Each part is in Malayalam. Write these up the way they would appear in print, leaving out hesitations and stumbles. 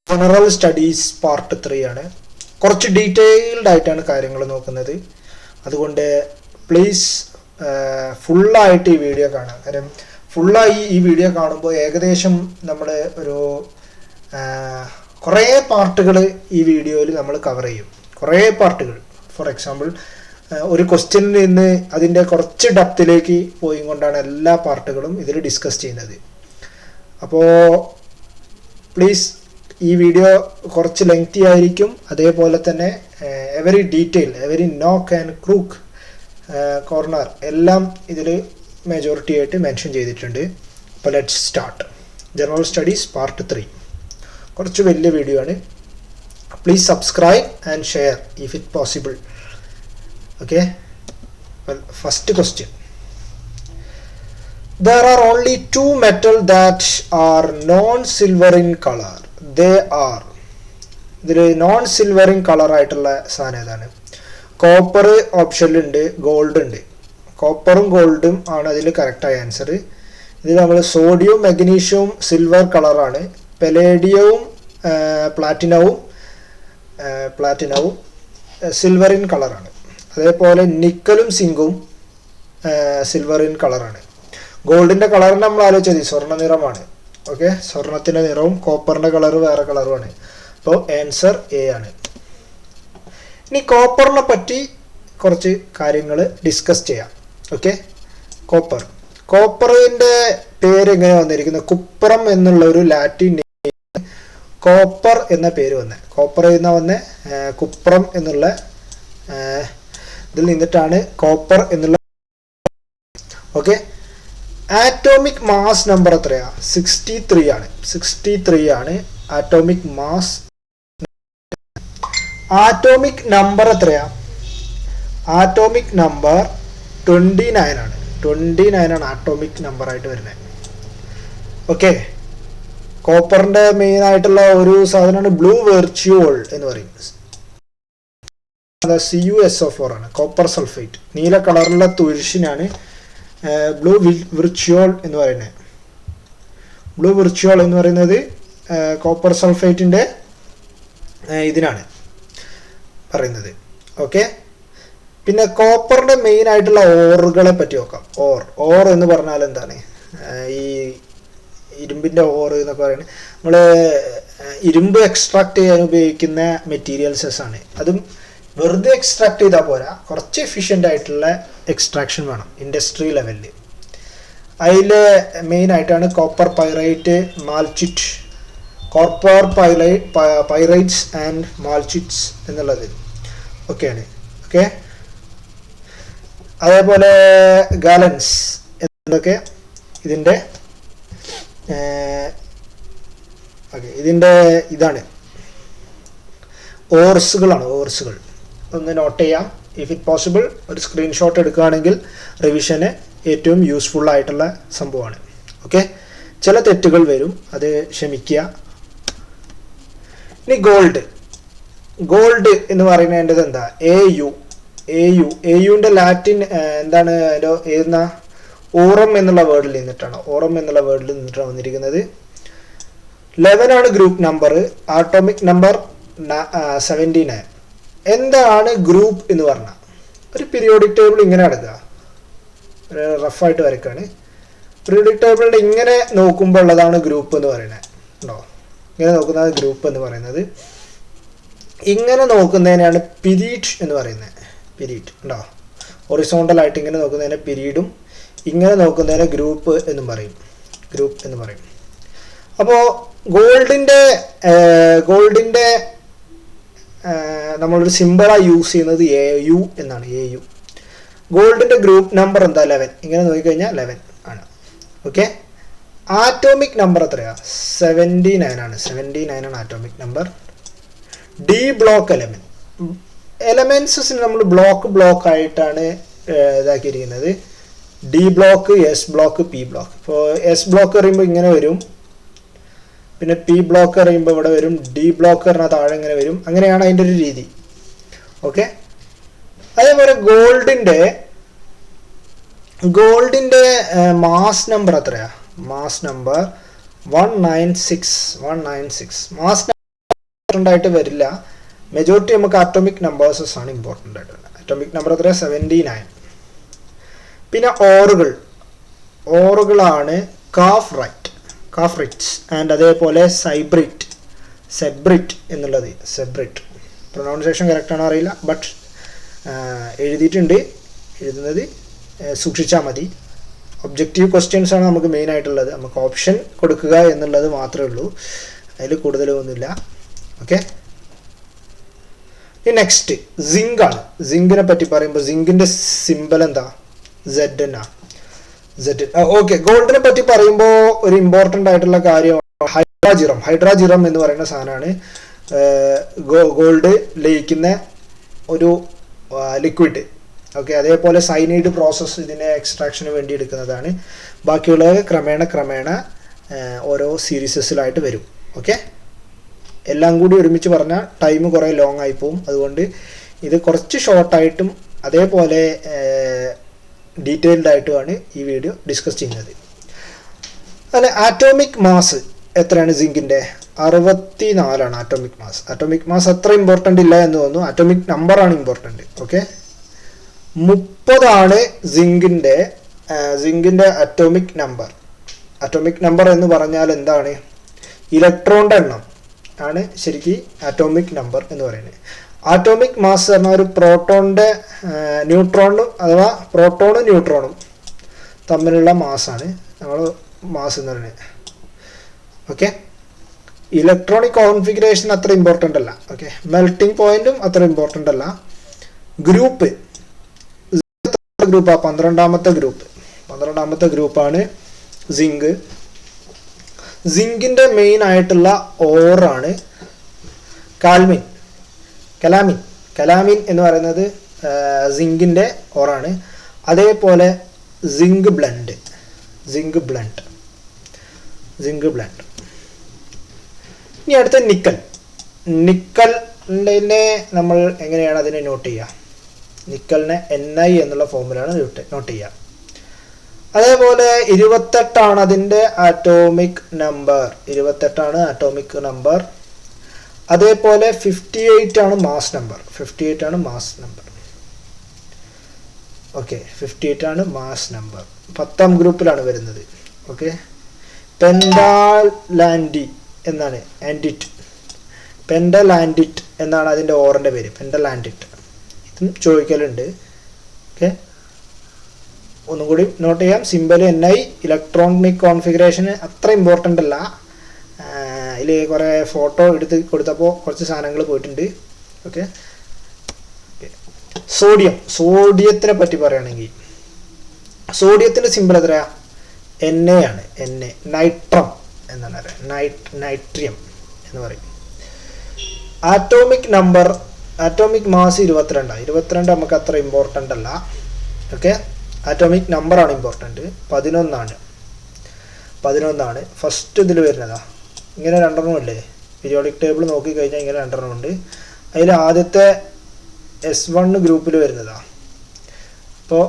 ജനറൽ സ്റ്റഡീസ് പാർട്ട് 3 ആണ്. കുറച്ച് ഡീറ്റെയിൽഡ് ആയിട്ടാണ് കാര്യങ്ങൾ നോക്കുന്നത്. അതുകൊണ്ട് പ്ലീസ് ഫുള്ളായിട്ട് ഈ വീഡിയോ കാണാം. കാര്യം ഫുള്ളായി ഈ വീഡിയോ കാണുമ്പോൾ ഏകദേശം നമ്മൾ ഒരു കുറേ പാർട്ടുകൾ ഈ വീഡിയോയിൽ നമ്മൾ കവർ ചെയ്യും. കുറേ പാർട്ടുകൾ. ഫോർ എക്സാമ്പിൾ ഒരു ക്വസ്റ്റ്യനിൽ നിന്ന് അതിൻ്റെ കുറച്ച് ഡെപ്തിലേക്ക് പോയി കൊണ്ടാണ് എല്ലാ പാർട്ടുകളും ഇതിൽ ഡിസ്കസ് ചെയ്യുന്നത്. അപ്പോൾ പ്ലീസ് ഈ വീഡിയോ കുറച്ച് ലെങ്തി ആയിരിക്കും. അതേപോലെ തന്നെ എവറി ഡീറ്റെയിൽ, എവറി നോക്ക് ആൻഡ് ക്രൂക്ക് കോർണർ എല്ലാം ഇതിൽ മെജോറിറ്റി ആയിട്ട് മെൻഷൻ ചെയ്തിട്ടുണ്ട്. അപ്പോൾ let's start. General studies part 3 കുറച്ച് വലിയ വീഡിയോ ആണ്. Please subscribe and share if it possible. Okay, first question. There are only two metals that are non-silver in color. They are. ഇതിൽ നോൺ സിൽവർ ഇൻ കളർ ആയിട്ടുള്ള സാധനം ഏതാണ്? കോപ്പർ ഓപ്ഷനിലുണ്ട്, ഗോൾഡ് ഉണ്ട്. കോപ്പറും ഗോൾഡും ആണ് അതിൽ കറക്റ്റായ ആൻസർ. ഇതിൽ നമ്മൾ സോഡിയവും മഗ്നീഷ്യവും സിൽവർ കളറാണ്. പെലേഡിയവും പ്ലാറ്റിനവും സിൽവർ ഇൻ കളറാണ്. അതേപോലെ നിക്കലും സിങ്കും സിൽവർ ഇൻ കളറാണ്. ഗോൾഡിൻ്റെ കളറിന് നമ്മൾ ആലോചിച്ചത് സ്വർണ്ണ നിറമാണ്. ഓക്കെ, സ്വർണത്തിൻ്റെ നിറവും കോപ്പറിൻ്റെ കളറ് വേറെ കളറുമാണ്. അപ്പോൾ ആൻസർ എ ആണ്. ഇനി കോപ്പറിനെ പറ്റി കുറച്ച് കാര്യങ്ങൾ ഡിസ്കസ് ചെയ്യാം. ഓക്കെ, കോപ്പറിൻ്റെ പേര് എങ്ങനെ വന്നിരിക്കുന്നത്? കുപ്രം എന്നുള്ള ഒരു ലാറ്റിൻ കോപ്പർ എന്ന പേര് വന്നത്. കോപ്പർ എന്ന വന്ന് കുപ്രം എന്നുള്ള ഇതിൽ നിന്നിട്ടാണ് കോപ്പർ എന്നുള്ള. ഓക്കെ, ആറ്റോമിക് മാസ് നമ്പർ എത്രയാ? 63 ആണ്. 63 ആണ് ആറ്റോമിക് മാസ്. ആറ്റോമിക് നമ്പർ എത്രയാ? ആറ്റോമിക് നമ്പർ 29 ആണ്. 29 ആണ് ആറ്റോമിക് നമ്പർ ആയിട്ട് വരുന്നത്. ഓക്കെ, കോപ്പറിന്റെ മെയിൻ ആയിട്ടുള്ള ഒരു സാധനമാണ് ബ്ലൂ വെർച്യൂൾ എന്ന് പറയുന്നത്. CuSO4 ആണ്. കോപ്പർ സൾഫേറ്റ് നീല കളറുള്ള തുരിശിനാണ് ബ്ലൂ വിർച്യൂൾ എന്ന് പറയുന്നത്. ബ്ലൂ വിർച്യൂൾ എന്ന് പറയുന്നത് കോപ്പർ സൾഫേറ്റിൻ്റെ ഇതിനാണ് പറയുന്നത്. ഓക്കെ, പിന്നെ കോപ്പറിൻ്റെ മെയിൻ ആയിട്ടുള്ള ഓറുകളെ പറ്റി നോക്കാം. ഓർ എന്ന് പറഞ്ഞാൽ എന്താണ്? ഈ ഇരുമ്പിൻ്റെ ഓർ എന്നൊക്കെ പറയുന്നത് നമ്മൾ ഇരുമ്പ് എക്സ്ട്രാക്ട് ചെയ്യാൻ ഉപയോഗിക്കുന്ന മെറ്റീരിയൽസസ് ആണ്. അതും വെറുതെ എക്സ്ട്രാക്ട് ചെയ്താൽ പോരാ, കുറച്ച് എഫിഷ്യൻ്റ് ആയിട്ടുള്ള എക്സ്ട്രാക്ഷൻ വേണം ഇൻഡസ്ട്രി ലെവലിൽ. അതിൽ മെയിൻ ആയിട്ടാണ് copper pyrite, malachite, copper pyrites and malachites എന്നുള്ളത് ഒക്കെയാണ്. ഓക്കെ, അതേപോലെ ഗാലൻസ് എന്നൊക്കെ ഇതിൻ്റെ ഇതാണ് ഓർസുകൾ. ഒന്ന് നോട്ട് ചെയ്യാം. ഇഫ് ഇറ്റ് പോസിബിൾ ഒരു സ്ക്രീൻഷോട്ട് എടുക്കുകയാണെങ്കിൽ റിവിഷന് ഏറ്റവും യൂസ്ഫുൾ ആയിട്ടുള്ള സംഭവമാണ്. ഓക്കെ, ചില തെറ്റുകൾ വരും, അത് ക്ഷമിക്കുക. ഇനി ഗോൾഡ് എന്ന് പറയുന്നതിൻ്റെത് എന്താ? AUൻ്റെ ലാറ്റിൻ എന്താണ്? ഏതെന്ന ഓറം എന്നുള്ള വേർഡിൽ നിന്നിട്ടാണ് വന്നിരിക്കുന്നത്. 11 ആണ് ഗ്രൂപ്പ് നമ്പർ. Atomic number 79. എന്താണ് ഗ്രൂപ്പ് എന്ന് പറഞ്ഞാൽ? ഒരു പീരിയോഡിക് ടേബിൾ ഇങ്ങനെ എടുക്കുക, ഒരു റഫായിട്ട് വരയ്ക്കുകയാണ്. പീരിയോഡിക് ടേബിളിൻ്റെ ഇങ്ങനെ നോക്കുമ്പോൾ ഉള്ളതാണ് ഗ്രൂപ്പ് എന്ന് പറയുന്നത്. ഉണ്ടോ? ഇങ്ങനെ നോക്കുന്നതാണ് ഗ്രൂപ്പ് എന്ന് പറയുന്നത്. ഇങ്ങനെ നോക്കുന്നതിനാണ് പിരീഡ് എന്ന് പറയുന്നത്. പിരീഡ് ഉണ്ടോ? ഹൊറിസോണ്ടലായിട്ട് ഇങ്ങനെ നോക്കുന്നതിന് പിരീഡും ഇങ്ങനെ നോക്കുന്നതിന് ഗ്രൂപ്പ് എന്നും പറയും. അപ്പോൾ ഗോൾഡിൻ്റെ നമ്മളൊരു സിമ്പിളായി യൂസ് ചെയ്യുന്നത് AU എന്നാണ്. AU. ഗോൾഡിൻ്റെ ഗ്രൂപ്പ് നമ്പർ എന്താ? 11. ഇങ്ങനെ നോക്കിക്കഴിഞ്ഞാൽ 11 ആണ്. ഓക്കെ, ആറ്റോമിക് നമ്പർ എത്രയാ? 79 ആണ്. 79 ആണ് ആറ്റോമിക് നമ്പർ. ഡി ബ്ലോക്ക് എലമെൻസിന് നമ്മൾ ബ്ലോക്ക് ആയിട്ടാണ് ഇതാക്കിയിരിക്കുന്നത്. D block, S block, P block. ഇപ്പോൾ എസ് ബ്ലോക്ക് പറയുമ്പോൾ ഇങ്ങനെ വരും, പിന്നെ പി ബ്ലോക്ക് പറയുമ്പോൾ ഇവിടെ വരും, ഡി ബ്ലോക്ക് പറഞ്ഞാൽ താഴെ ഇങ്ങനെ വരും. അങ്ങനെയാണ് അതിൻ്റെ ഒരു രീതി. ഓക്കെ, അതേപോലെ ഗോൾഡിൻ്റെ മാസ് നമ്പർ എത്രയാ? Mass number 196. മാസ് ഇമ്പോർട്ടൻ്റ് ആയിട്ട് വരില്ല. മെജോറിറ്റി നമുക്ക് ആറ്റോമിക് നമ്പേഴ്സസ് ആണ് ഇമ്പോർട്ടൻ്റ് ആയിട്ട്. ആറ്റോമിക് നമ്പർ എത്ര? 79. പിന്നെ ഓറുകളാണ് കാഫ്രിറ്റ്സ് ആൻഡ് അതേപോലെ സെബ്രിറ്റ് എന്നുള്ളത്. സെബ്രിറ്റ് പ്രൊനൗൺസിയേഷൻ കറക്റ്റാണോ അറിയില്ല, ബട്ട് എഴുതുന്നത് സൂക്ഷിച്ചാൽ മതി. ഒബ്ജക്റ്റീവ് ക്വസ്റ്റ്യൻസ് ആണ് നമുക്ക് മെയിൻ ആയിട്ടുള്ളത്. നമുക്ക് ഓപ്ഷൻ കൊടുക്കുക എന്നുള്ളത് മാത്രമേ ഉള്ളൂ, അതിൽ കൂടുതലൊന്നുമില്ല. ഓക്കെ, നെക്സ്റ്റ് സിങ്ക് ആണ്. സിങ്കിനെ പറ്റി പറയുമ്പോൾ സിങ്കിൻ്റെ സിമ്പൽ എന്താ? Z. ഓക്കെ, ഗോൾഡിനെ പറ്റി പറയുമ്പോൾ ഒരു ഇമ്പോർട്ടൻ്റ് ആയിട്ടുള്ള കാര്യമാണ് ഹൈഡ്രാജിറം എന്ന് പറയുന്ന സാധനമാണ്. ഗോൾഡ് ലയിക്കുന്ന ഒരു ലിക്വിഡ്. ഓക്കെ, അതേപോലെ സൈനൈഡ് പ്രോസസ്സ് ഇതിനെ എക്സ്ട്രാക്ഷന് വേണ്ടി എടുക്കുന്നതാണ്. ബാക്കിയുള്ളത് ക്രമേണ ഓരോ സീരീസസിലായിട്ട് വരും. ഓക്കെ, എല്ലാം കൂടി ഒരുമിച്ച് പറഞ്ഞാൽ ടൈം കുറേ ലോങ് ആയി പോവും. അതുകൊണ്ട് ഇത് കുറച്ച് ഷോർട്ടായിട്ടും അതേപോലെ ഡീറ്റെയിൽഡ് ആയിട്ടുമാണ് ഈ വീഡിയോ ഡിസ്കസ് ചെയ്യുന്നത്. അല്ലെ, ആറ്റോമിക് മാസ് എത്രയാണ് സിങ്കിൻ്റെ? 64 ആറ്റോമിക് മാസ് അത്ര ഇമ്പോർട്ടൻ്റ് ഇല്ല എന്ന് തോന്നുന്നു. ആറ്റോമിക് നമ്പറാണ് ഇമ്പോർട്ടൻ്റ്. ഓക്കെ, 30 സിങ്കിൻ്റെ അറ്റോമിക് നമ്പർ എന്ന് പറഞ്ഞാൽ എന്താണ്? ഇലക്ട്രോണിൻ്റെ എണ്ണം ആണ് ശരിക്കും ആറ്റോമിക് നമ്പർ എന്ന് പറയുന്നത്. ആറ്റോമിക് മാസ് പറഞ്ഞാൽ ഒരു ന്യൂട്രോണും അഥവാ പ്രോട്ടോണും ന്യൂട്രോണും തമ്മിലുള്ള മാസാണ് നമ്മൾ മാസ് എന്ന് പറയുന്നത്. ഓക്കെ, ഇലക്ട്രോണിക് കോൺഫിഗറേഷൻ അത്ര ഇമ്പോർട്ടൻ്റ് അല്ല. ഓക്കെ, മെൽറ്റിംഗ് പോയിന്റും അത്ര ഇമ്പോർട്ടൻ്റ് അല്ല. ഗ്രൂപ്പാണ് 12ാമത്തെ ഗ്രൂപ്പാണ് സിങ്ക്. സിങ്കിൻ്റെ മെയിൻ ആയിട്ടുള്ള ഓറാണ് കലാമിൻ എന്ന് പറയുന്നത് സിങ്കിൻ്റെ ഓറാണ്. അതേപോലെ സിങ്ക് ബ്ലണ്ട്. ഇനി അടുത്ത നിക്കലിനെ നമ്മൾ എങ്ങനെയാണ് അതിനെ നോട്ട് ചെയ്യുക? നിക്കലിനെ Ni എന്നുള്ള ഫോമുലാണ് നോട്ട് ചെയ്യുക. അതേപോലെ 28 അതിൻ്റെ ആറ്റോമിക് നമ്പർ. അതേപോലെ 58 ആണ് മാസ് നമ്പർ. ഓക്കെ, 58 ആണ് മാസ് നമ്പർ. 10ാം ഗ്രൂപ്പിലാണ് വരുന്നത്. ഓക്കെ, പെൻഡാലാൻഡിറ്റ് എന്നാണ് അതിൻ്റെ ഓറിൻ്റെ പേര്. പെൻഡലാൻഡിറ്റ് ഇതും ചോദിക്കലുണ്ട്. ഓക്കെ, ഒന്നും കൂടി നോട്ട് ചെയ്യാം. Symbol Ni. ഇലക്ട്രോണിക് കോൺഫിഗറേഷന് അത്ര ഇമ്പോർട്ടൻ്റ് അല്ല. അതിൽ കുറേ ഫോട്ടോ എടുത്ത് കൊടുത്തപ്പോൾ കുറച്ച് സാധനങ്ങൾ പോയിട്ടുണ്ട്. ഓക്കെ, സോഡിയത്തിനെ പറ്റി പറയുകയാണെങ്കിൽ സോഡിയത്തിൻ്റെ സിമ്പൽ എത്രയാ? Na ആണ്. നൈട്രം എന്നാണ് പറയുക. നൈട്രിയം എന്ന് പറയും. ആറ്റോമിക് മാസ് 22 നമുക്ക് അത്ര ഇമ്പോർട്ടൻ്റ് അല്ല. ഓക്കെ, ആറ്റോമിക് നമ്പറാണ് ഇമ്പോർട്ടൻ്റ്. 11 ഫസ്റ്റ് ഇതിൽ വരുന്നതാ. ഇങ്ങനെ 2 അല്ലേ? പീരിയോഡിക് ടേബിൾ നോക്കിക്കഴിഞ്ഞാൽ ഇങ്ങനെ 2 ഉണ്ട്. അതിൽ ആദ്യത്തെ S1 ഗ്രൂപ്പിൽ വരുന്നതാ. അപ്പോൾ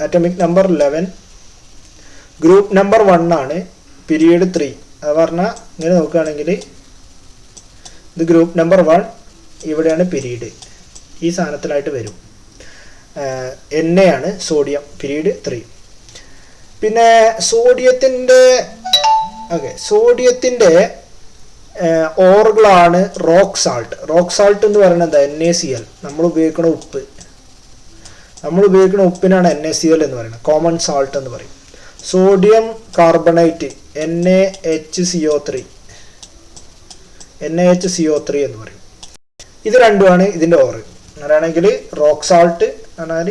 ആറ്റോമിക് നമ്പർ 11. ഗ്രൂപ്പ് നമ്പർ 1 ആണ്. പീരീഡ് 3. അത് പറഞ്ഞാൽ ഇങ്ങനെ നോക്കുകയാണെങ്കിൽ ഇത് ഗ്രൂപ്പ് നമ്പർ 1, ഇവിടെയാണ് പീരീഡ്. ഈ സാധനത്തിലായിട്ട് വരും. Na ആണ് സോഡിയം. പീരീഡ് 3. പിന്നെ സോഡിയത്തിൻ്റെ ഓറുകളാണ് റോക്ക് സാൾട്ട് എന്ന് പറയുന്നത് NaCl. നമ്മൾ ഉപയോഗിക്കുന്ന ഉപ്പിനാണ് NaCl എന്ന് പറയുന്നത്. കോമൺ സാൾട്ട് എന്ന് പറയും. സോഡിയം കാർബണേറ്റ് NaHCO3 എന്ന് പറയും. ഇത് രണ്ടുമാണ് ഇതിൻ്റെ ഓറ്. അങ്ങനെയാണെങ്കിൽ റോക്ക് സാൾട്ട് പറഞ്ഞാൽ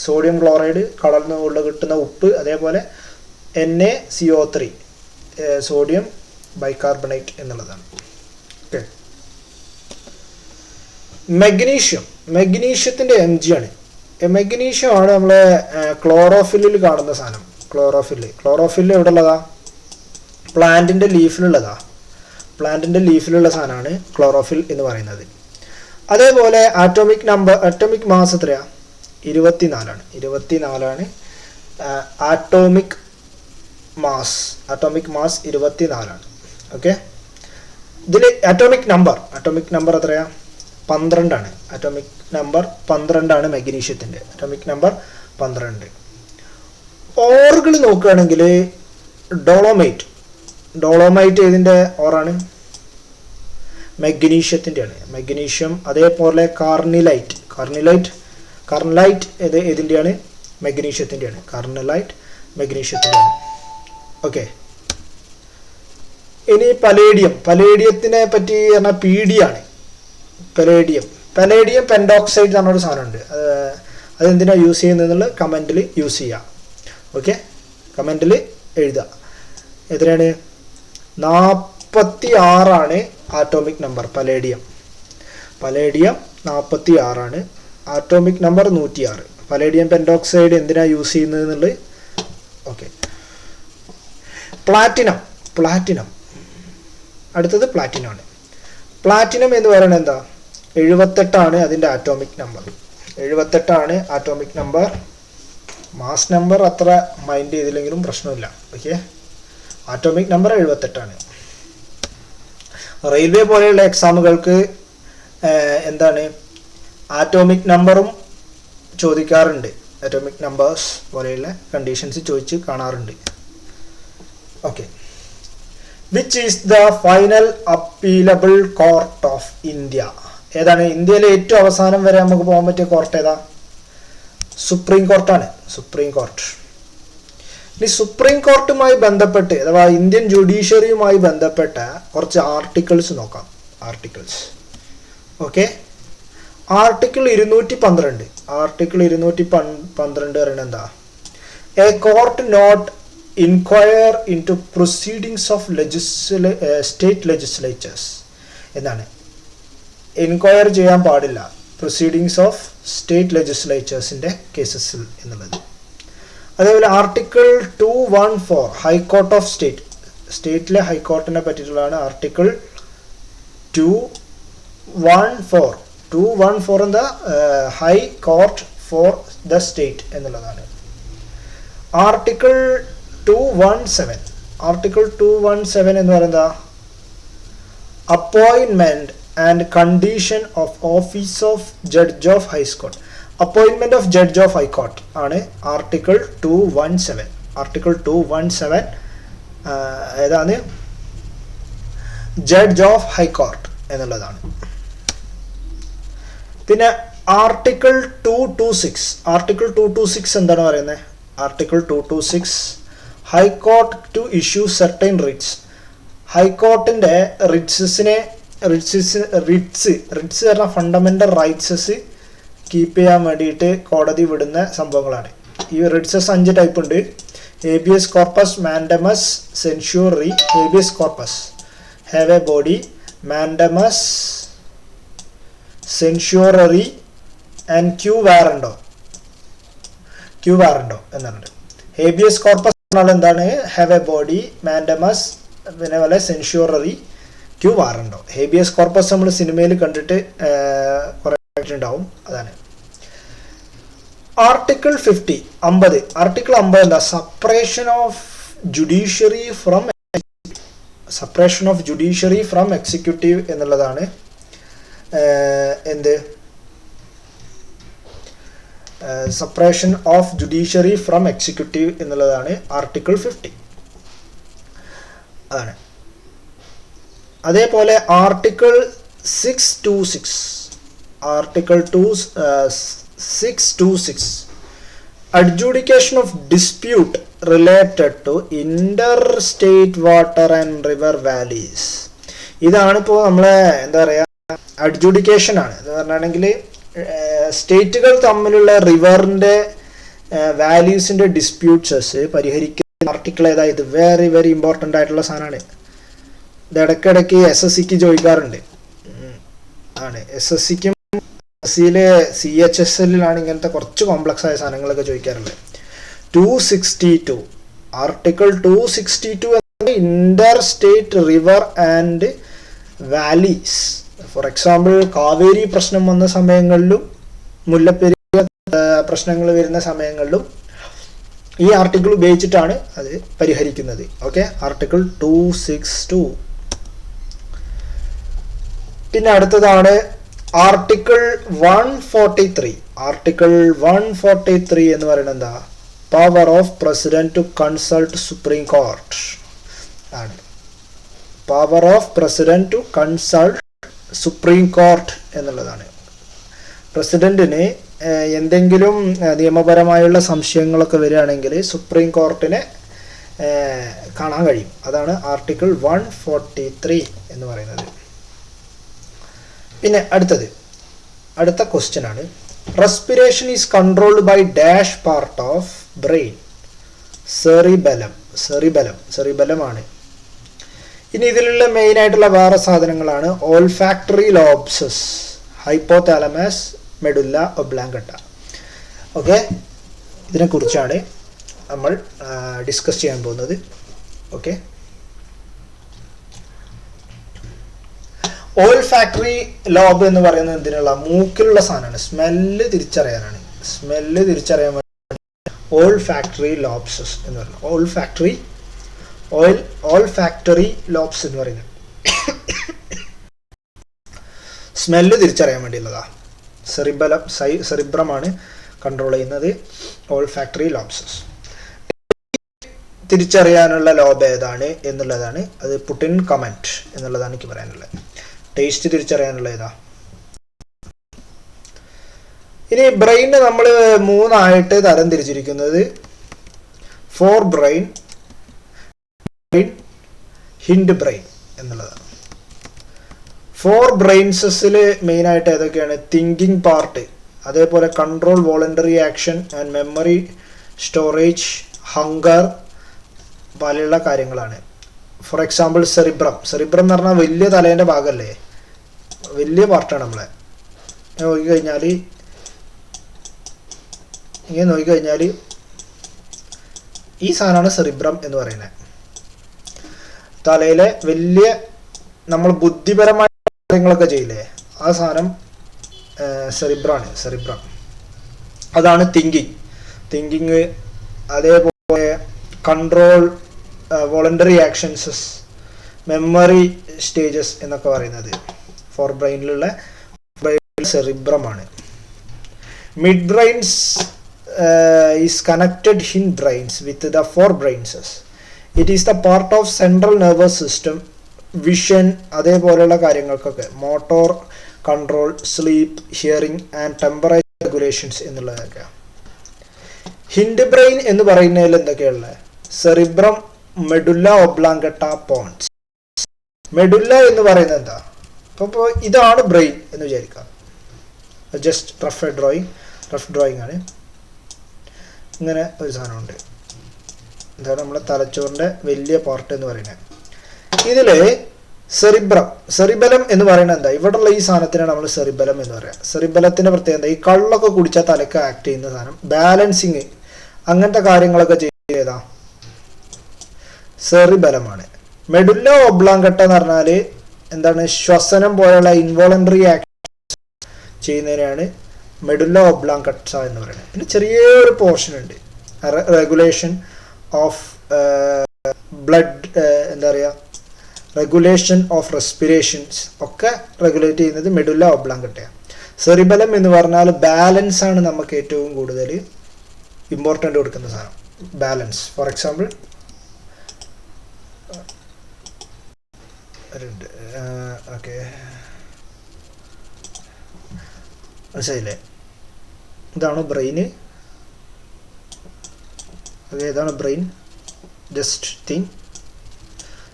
സോഡിയം ക്ലോറൈഡ് കടലിൽ നിന്ന് കിട്ടുന്ന ഉപ്പ്. അതേപോലെ NaCO3 സോഡിയം ബൈകാർബണേറ്റ് എന്നുള്ളതാണ്. ഓക്കെ, മെഗ്നീഷ്യത്തിൻ്റെ Mg ആണ്. മെഗ്നീഷ്യമാണ് നമ്മളെ ക്ലോറോഫില്ലിൽ കാണുന്ന സാധനം. ക്ലോറോഫില്ല് എവിടെ ഉള്ളതാ? പ്ലാന്റിൻ്റെ ലീഫിലുള്ള സാധനമാണ് ക്ലോറോഫിൽ എന്ന് പറയുന്നത്. അതേപോലെ ആറ്റോമിക് മാസ് എത്രയാ? 24 ആറ്റോമിക് മാസ് 24. ഓക്കെ, ഇതിൽ അറ്റോമിക് നമ്പർ എത്രയാ? 12 ആണ്. അറ്റോമിക് നമ്പർ 12 ആണ് മെഗ്നീഷ്യത്തിൻ്റെ. Atomic number 12. ഓറുകൾ നോക്കുകയാണെങ്കിൽ ഡോളോമൈറ്റ് ഏതിൻ്റെ ഓറാണ്? മെഗ്നീഷ്യത്തിൻ്റെയാണ്. മെഗ്നീഷ്യം. അതേപോലെ കാർണിലൈറ്റ് ഏതിൻ്റെയാണ്? മെഗ്നീഷ്യത്തിൻ്റെയാണ്. കാർണിലൈറ്റ് മെഗ്നീഷ്യത്തിൻ്റെയാണ്. ഓക്കെ. ഇനി പലേഡിയത്തിനെ പറ്റി പറഞ്ഞാൽ PD ആണ്. പലേഡിയം പെൻഡോക്സൈഡ് എന്ന് പറഞ്ഞൊരു സാധനമുണ്ട്. അതെന്തിനാണ് യൂസ് ചെയ്യുന്നതെന്നുള്ള കമൻറ്റിൽ യൂസ് ചെയ്യുക. ഓക്കെ, കമൻറ്റിൽ എഴുതുക. എത്രയാണ്? 46 ആണ് ആറ്റോമിക് നമ്പർ. പലേഡിയം 46 ആണ്. Atomic number 106. പലേഡിയം പെൻഡോക്സൈഡ് എന്തിനാണ് യൂസ് ചെയ്യുന്നത് എന്നുള്ളത്. ഓക്കെ. പ്ലാറ്റിനം അടുത്തത് പ്ലാറ്റിനം ആണ്. പ്ലാറ്റിനം എന്ന് പറയുന്നത് എന്താ? 78 ആണ് അതിൻ്റെ ആറ്റോമിക് നമ്പർ. 78 ആണ് ആറ്റോമിക് നമ്പർ. മാസ് നമ്പർ അത്ര മൈൻഡ് ചെയ്തില്ലെങ്കിലും പ്രശ്നമില്ല. ഓക്കെ, ആറ്റോമിക് നമ്പർ 78 ആണ്. റെയിൽവേ പോലെയുള്ള എക്സാമുകൾക്ക് എന്താണ് ആറ്റോമിക് നമ്പറും ചോദിക്കാറുണ്ട്. ആറ്റോമിക് നമ്പേഴ്സ് പോലെയുള്ള കണ്ടീഷൻസ് ചോദിച്ച് കാണാറുണ്ട്. Okay. Which is the final appealable court of India? ഏതാണ് ഇന്ത്യയിലെ ഏറ്റവും അവസാനം വരെ നമുക്ക് പോകാൻ പറ്റിയ കോർട്ട് ഏതാ? സുപ്രീം കോർട്ടാണ്. Supreme court. ഇനി സുപ്രീം കോർട്ടുമായി ബന്ധപ്പെട്ട് അഥവാ ഇന്ത്യൻ ജുഡീഷ്യറിയുമായി ബന്ധപ്പെട്ട കുറച്ച് ആർട്ടിക്കിൾസ് നോക്കാം. ഓക്കെ. ആർട്ടിക്കിൾ 212. ആർട്ടിക്കിൾ 212 പറയുന്നത് എന്താ? A court not inquire into proceedings of state legislatures എന്നാണ്. എൻക്വയർ ചെയ്യാൻ പാടില്ല പ്രൊസീഡിങ്സ് ഓഫ് സ്റ്റേറ്റ് ലെജിസ്ലേച്ചേഴ്സിൻ്റെ കേസസിൽ എന്നുള്ളത്. അതേപോലെ ആർട്ടിക്കിൾ 214 ഹൈക്കോർട്ട് ഓഫ് സ്റ്റേറ്റിലെ ഹൈക്കോർട്ടിനെ പറ്റിയിട്ടുള്ളതാണ്. ആർട്ടിക്കിൾ 214 എന്താ? High court for the state എന്നുള്ളതാണ്. ആർട്ടിക്കിൾ 217 എന്ന് പറയുന്നത് അപ്പോയിൻമെന്റ് and condition of office of judge of high court. അപ്പോയിൻമെന്റ് ഓഫ് ജഡ്ജ് ഓഫ് ഹൈക്കോർട്ട് ആണ് ആർട്ടിക്കിൾ 217. ആർട്ടിക്കിൾ 217 ഏതാണ്? ജഡ്ജ് ഓഫ് ഹൈക്കോർട്ട് എന്നുള്ളതാണ്. പിന്നെ ആർട്ടിക്കിൾ 226 എന്താണ് പറയുന്നത്? Article 226 high court to issue certain writs. ഹൈക്കോർട്ടിൻ്റെ റിറ്റ്സ് പറഞ്ഞാൽ ഫണ്ടമെൻ്റൽ റൈറ്റ്സസ് കീപ്പ് ചെയ്യാൻ വേണ്ടിയിട്ട് കോടതി വിടുന്ന സംഭവങ്ങളാണ്. ഈ റിറ്റ്സസ് 5 ടൈപ്പ് ഉണ്ട്. Habeas corpus, mandamus, certiorari. Habeas corpus have a body, mandamus, certiorari and quo warranto എന്നുണ്ട്. ഹേബിയസ് കോർപ്പസ് പറഞ്ഞാൽ എന്താണ്? ഹാവ് എ ബോഡി, മാൻഡമസ്, പിന്നെ പോലെ certiorari, quo warranto. Habeas corpus നമ്മൾ സിനിമയിൽ കണ്ടിട്ട് കുറേ ഉണ്ടാവും. അതാണ്. ആർട്ടിക്കിൾ 50 ആർട്ടിക്കിൾ 50 എന്താ? Separation of judiciary from executive എന്നുള്ളതാണ്. എന്ത്? Separation of judiciary from executive എന്നുള്ളതാണ് ആർട്ടിക്കിൾ 50. അതാണ്. അതേപോലെ article 626 adjudication of dispute related to interstate water and river valleys. ഇതാണ് ഇപ്പോൾ നമ്മളെ എന്താ പറയുക അഡ്ജുഡിക്കേഷൻ ആണ്. എന്ന് പറഞ്ഞാണെങ്കിൽ സ്റ്റേറ്റുകൾ തമ്മിലുള്ള റിവറിൻ്റെ വാല്യൂസിൻ്റെ ഡിസ്പ്യൂട്ട്സസ് പരിഹരിക്കുന്ന ആർട്ടിക്കിൾ ഏതാ? ഇത് വെരി വെരി ഇമ്പോർട്ടൻ്റ് ആയിട്ടുള്ള സാധനമാണ്. ഇത് ഇടയ്ക്കിടയ്ക്ക് SSCക്ക് ചോദിക്കാറുണ്ട്. ആണ് SSCക്കും SSCയിലെ CHSLലാണ് ഇങ്ങനത്തെ കുറച്ച് കോംപ്ലക്സ് ആയ സാധനങ്ങളൊക്കെ ചോദിക്കാറുള്ളത്. 262 article 262 Inter state river and valleys. For example Kaveri പ്രശ്നം വന്ന സമയങ്ങളിലും മുല്ലപ്പെരിയാർ പ്രശ്നങ്ങൾ വരുന്ന സമയങ്ങളിലും ഈ ആർട്ടിക്കിൾ ഉപയോഗിച്ചിട്ടാണ് അത് പരിഹരിക്കുന്നത്. Okay, article 262. പിന്നെ അടുത്തതാണ് ആർട്ടിക്കിൾ 143. ആർട്ടിക്കിൾ 143 എന്ന് പറയുന്നത് എന്താ? Power of president to consult supreme court ആണ്. Power of president to consult supreme court എന്നുള്ളതാണ്. പ്രസിഡന്റിന് എന്തെങ്കിലും നിയമപരമായുള്ള സംശയങ്ങളൊക്കെ വരികയാണെങ്കിൽ സുപ്രീം കോർട്ടിനെ കാണാൻ കഴിയും. അതാണ് ആർട്ടിക്കിൾ 143 എന്ന് പറയുന്നത്. പിന്നെ അടുത്ത ക്വസ്റ്റ്യൻ ആണ്, respiration is controlled by dash part of brain? സെറിബലമാണ്. ഇനി ഇതിലുള്ള മെയിൻ ആയിട്ടുള്ള വേറെ സാധനങ്ങളാണ് ഓൾഫാക്ടറി ലോബ്സസ്, ഹൈപ്പോതാലമസ്, മെഡുല്ല ഒബ്ലാങ്കട്ട. ഓക്കെ, ഇതിനെക്കുറിച്ചാണ് നമ്മൾ ഡിസ്കസ് ചെയ്യാൻ പോകുന്നത്. ഓക്കെ, ഓൾഫാക്ടറി ലോബ് എന്ന് പറയുന്നത് എന്തിനുള്ള? മൂക്കിലുള്ള സാധനമാണ്. സ്മെല്ല് തിരിച്ചറിയാൻ ഓൾഫാക്ടറി ലോബ്സസ് എന്ന് പറയുന്നത്. ഓൾഫാക്ടറി ലോബ്സ് എന്ന് പറയുന്നത് സ്മെല്ല് തിരിച്ചറിയാൻ വേണ്ടിയുള്ളതാ. സെറിബ്രമാണ് കൺട്രോൾ ചെയ്യുന്നത് ഓൾഫാക്ടറി ലോബ്സസ്. തിരിച്ചറിയാനുള്ള ലോബ് ഏതാണ് എന്നുള്ളതാണ്, അത് പുട്ട് ഇൻ കമന്റ് എന്നുള്ളതാണ് എനിക്ക് പറയാനുള്ളത്. ടേസ്റ്റ് തിരിച്ചറിയാനുള്ള ഏതാ? ഇനി ബ്രെയിന് നമ്മൾ 3 തരം തിരിച്ചിരിക്കുന്നത്. ഫോർ ബ്രെയിൻ, ഹിൻഡ് ബ്രെയിൻ എന്നുള്ളതാണ്. ഫോർ ബ്രെയിൻസസിൽ മെയിൻ ആയിട്ട് ഏതൊക്കെയാണ്? തിങ്കിങ് പാർട്ട്, അതേപോലെ control, voluntary action and memory, storage, hunger പോലെയുള്ള കാര്യങ്ങളാണ്. ഫോർ എക്സാമ്പിൾ സെറിബ്രം എന്ന് പറഞ്ഞാൽ വലിയ തലേൻ്റെ ഭാഗമല്ലേ, വലിയ പാർട്ടാണ്. നമ്മളെ നോക്കിക്കഴിഞ്ഞാൽ ഈ സാധനമാണ് സെറിബ്രം എന്ന് പറയുന്നത്. തലയിലെ വലിയ നമ്മൾ ബുദ്ധിപരമായ കാര്യങ്ങളൊക്കെ ചെയ്യില്ലേ, ആ സാധനം സെറിബ്രം. അതാണ് തിങ്കിങ്, അതേപോലെ കൺട്രോൾ, വോളണ്ടറി ആക്ഷൻസസ്, മെമ്മറി സ്റ്റേജസ് എന്നൊക്കെ പറയുന്നത് ഫോർ ബ്രെയിനിലുള്ള സെറിബ്രമാണ്. Mid brains is connected hind brains with the fore ബ്രെയിൻസസ്. It is the part of central nervous system, vision, അതേപോലെയുള്ള കാര്യങ്ങൾക്കൊക്കെ, motor control, sleep, hearing and temperature regulations എന്നുള്ളതൊക്കെയാണ്. ഹിൻഡ് ബ്രെയിൻ എന്ന് പറയുന്നതിൽ എന്തൊക്കെയുള്ളത്? Cerebrum, medulla oblongata, pons. Medulla എന്ന് പറയുന്നത് എന്താ? അപ്പോൾ ഇതാണ് ബ്രെയിൻ എന്ന് വിചാരിക്കാം. ജസ്റ്റ് റഫ് ഡ്രോയിങ് ആണ്. ഇങ്ങനെ ഒരു സാധനമുണ്ട്. ഇതാണ് നമ്മളെ തലച്ചോറിൻ്റെ വലിയ പാർട്ട് എന്ന് പറയുന്നത്. ഇതിൽ സെറിബലം എന്ന് പറയുന്നത് എന്താ? ഇവിടെയുള്ള ഈ സാധനത്തിനാണ് നമ്മൾ സെറിബലം എന്ന് പറയുക. സെറിബലത്തിൻ്റെ പ്രത്യേകത, ഈ കള്ളൊക്കെ കുടിച്ചാൽ തലക്ക് ആക്ട് ചെയ്യുന്ന സാധനം, ബാലൻസിങ് അങ്ങനത്തെ കാര്യങ്ങളൊക്കെ ചെയ്താ സെറിബലമാണ്. മെഡുല്ല ഒബ്ലാങ്കട്ട എന്ന് പറഞ്ഞാൽ എന്താണ്? ശ്വസനം പോലുള്ള ഇൻവോളണ്ടറി ആക്ഷൻ ചെയ്യുന്നതിനാണ് മെഡുല്ല ഒബ്ലാങ്കട്ട എന്ന് പറയുന്നത്. പിന്നെ ചെറിയൊരു പോർഷൻ ഉണ്ട്, റെഗുലേഷൻ ഓഫ് ബ്ലഡ്, എന്താ പറയുക, റെഗുലേഷൻ ഓഫ് റെസ്പിറേഷൻസ് ഒക്കെ റെഗുലേറ്റ് ചെയ്യുന്നത് മെഡുല്ല ഒബ്ലാങ്കട്ടയാണ്. സെറിബലം എന്ന് പറഞ്ഞാൽ ബാലൻസ് ആണ് നമുക്ക് ഏറ്റവും കൂടുതൽ ഇമ്പോർട്ടൻ്റ് കൊടുക്കുന്ന സാധനം, ബാലൻസ്. ഫോർ എക്സാമ്പിൾ ഓക്കെ, മനസ്സിലായില്ലേ? ഇതാണ് ബ്രെയിന്. ഏതാണ് ബ്രെയിൻ? Just think.